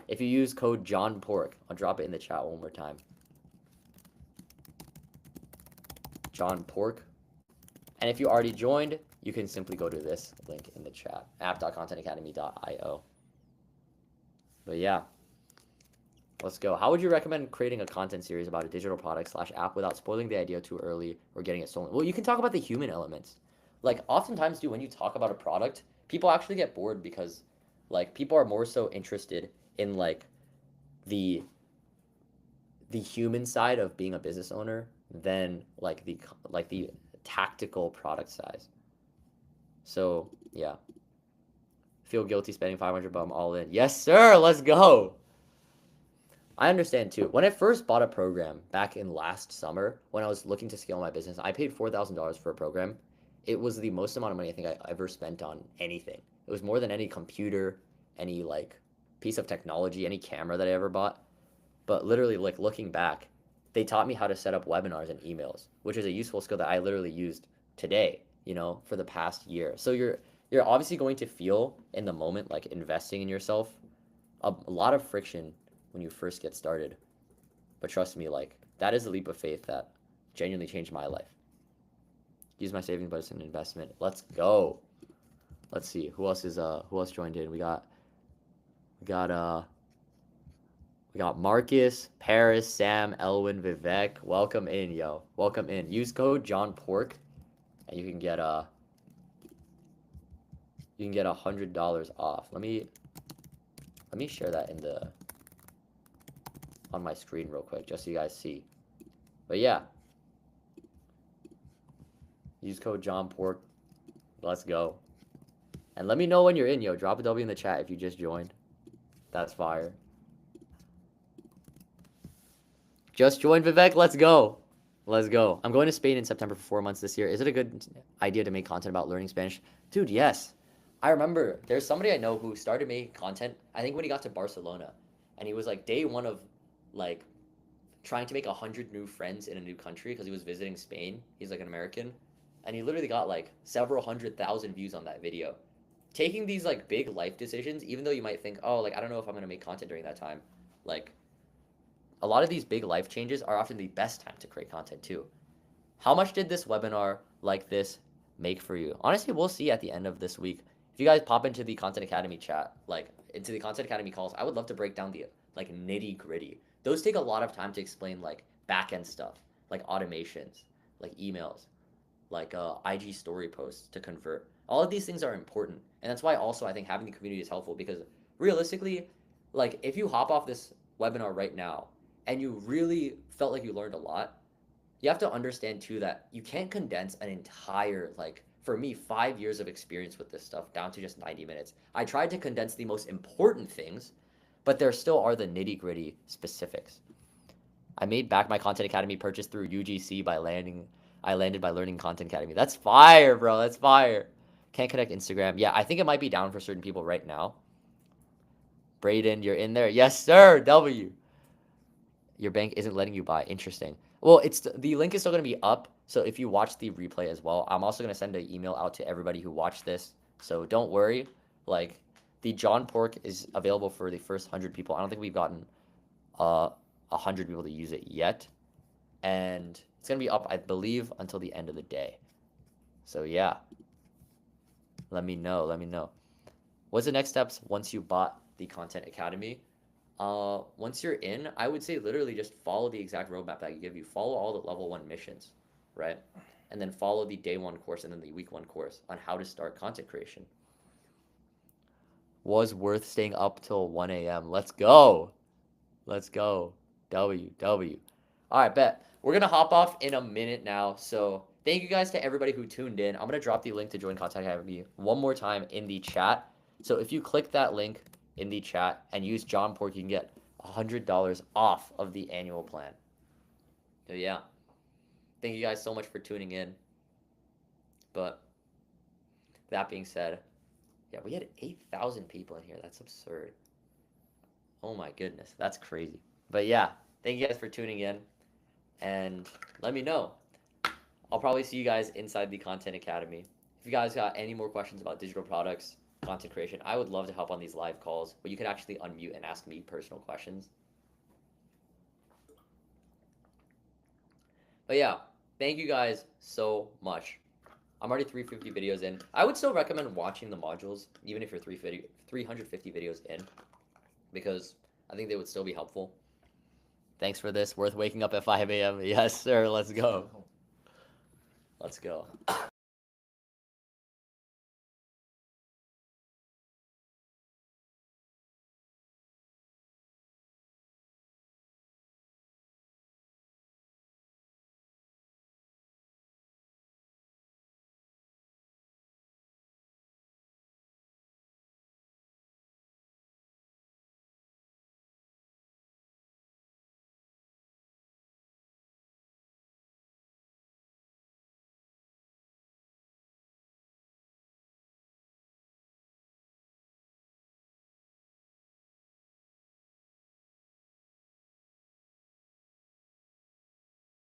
if you use code John Pork, I'll drop it in the chat one more time. John Pork. And if you already joined, you can simply go to this link in the chat, app.contentacademy.io. But yeah, let's go. How would you recommend creating a content series about a digital product / app without spoiling the idea too early or getting it stolen? Well, you can talk about the human elements. Like, oftentimes, when you talk about a product, people actually get bored because, like, people are more so interested in, like, the the human side of being a business owner than like the tactical product size. So yeah, feel guilty spending 500, but I'm all in. Yes, sir. Let's go. I understand too. When I first bought a program back in last summer, when I was looking to scale my business, I paid $4,000 for a program. It was the most amount of money I think I ever spent on anything. It was more than any computer, any like piece of technology, any camera that I ever bought. But literally, like looking back, they taught me how to set up webinars and emails, which is a useful skill that I literally used today, for the past year. So you're obviously going to feel in the moment like investing in yourself a lot of friction when you first get started. But trust me, like that is a leap of faith that genuinely changed my life. Use my savings, but it's an investment. Let's go. Let's see who else joined in. We got Marcus, Paris, Sam, Elwin, Vivek. Welcome in, yo. Welcome in. Use code John Pork, and you can get $100 off. Let me share that on my screen real quick, just so you guys see. But yeah, use code John Pork. Let's go. And let me know when you're in, yo. Drop a W in the chat if you just joined. That's fire. Just joined, Vivek. Let's go. Let's go. I'm going to Spain in September for 4 months this year. Is it a good idea to make content about learning Spanish? Dude, yes. I remember there's somebody I know who started making content, I think when he got to Barcelona. And he was like day one of like trying to make 100 new friends in a new country because he was visiting Spain. He's like an American. And he literally got like several 100,000 views on that video. Taking these like big life decisions, even though you might think, oh, like I don't know if I'm going to make content during that time. Like a lot of these big life changes are often the best time to create content too. How much did this webinar like this make for you? Honestly, we'll see at the end of this week. If you guys pop into the Content Academy chat, like into the Content Academy calls, I would love to break down the like nitty gritty. Those take a lot of time to explain, like back end stuff, like automations, like emails, like IG story posts to convert. All of these things are important. And that's why also I think having the community is helpful, because realistically, like if you hop off this webinar right now and you really felt like you learned a lot, you have to understand too that you can't condense an entire, like for me, 5 years of experience with this stuff down to just 90 minutes. I tried to condense the most important things, but there still are the nitty gritty specifics. I made back my Content Academy purchase through UGC I landed by learning Content Academy. That's fire, bro. That's fire. Can't connect Instagram. Yeah, I think it might be down for certain people right now. Brayden, you're in there. Yes, sir. W. Your bank isn't letting you buy. Interesting. Well, the link is still going to be up. So if you watch the replay as well, I'm also going to send an email out to everybody who watched this. So don't worry. Like the John Pork is available for the first 100 people. I don't think we've gotten 100 people to use it yet. And it's going to be up, I believe, until the end of the day. So yeah. Let me know. What's the next steps once you bought the Content Academy? Once you're in, I would say literally just follow the exact roadmap that I give you. Follow all the level 1 missions, right? And then follow the day 1 course and then the week 1 course on how to start content creation. Was worth staying up till 1 a.m. Let's go. W. All right, bet. We're going to hop off in a minute now. So thank you guys to everybody who tuned in. I'm going to drop the link to join Content Academy one more time in the chat. So if you click that link in the chat and use John Pork, you can get $100 off of the annual plan. So yeah, thank you guys so much for tuning in. But that being said, yeah, we had 8,000 people in here. That's absurd. Oh my goodness, that's crazy. But yeah, thank you guys for tuning in, and let me know. I'll probably see you guys inside the Content Academy. If you guys got any more questions about digital products, content creation, I would love to help on these live calls where you can actually unmute and ask me personal questions. But yeah, thank you guys so much. I'm already 350 videos in. I would still recommend watching the modules, even if you're 350 videos in, because I think they would still be helpful. Thanks for this. Worth waking up at 5 a.m. Yes, sir. Let's go.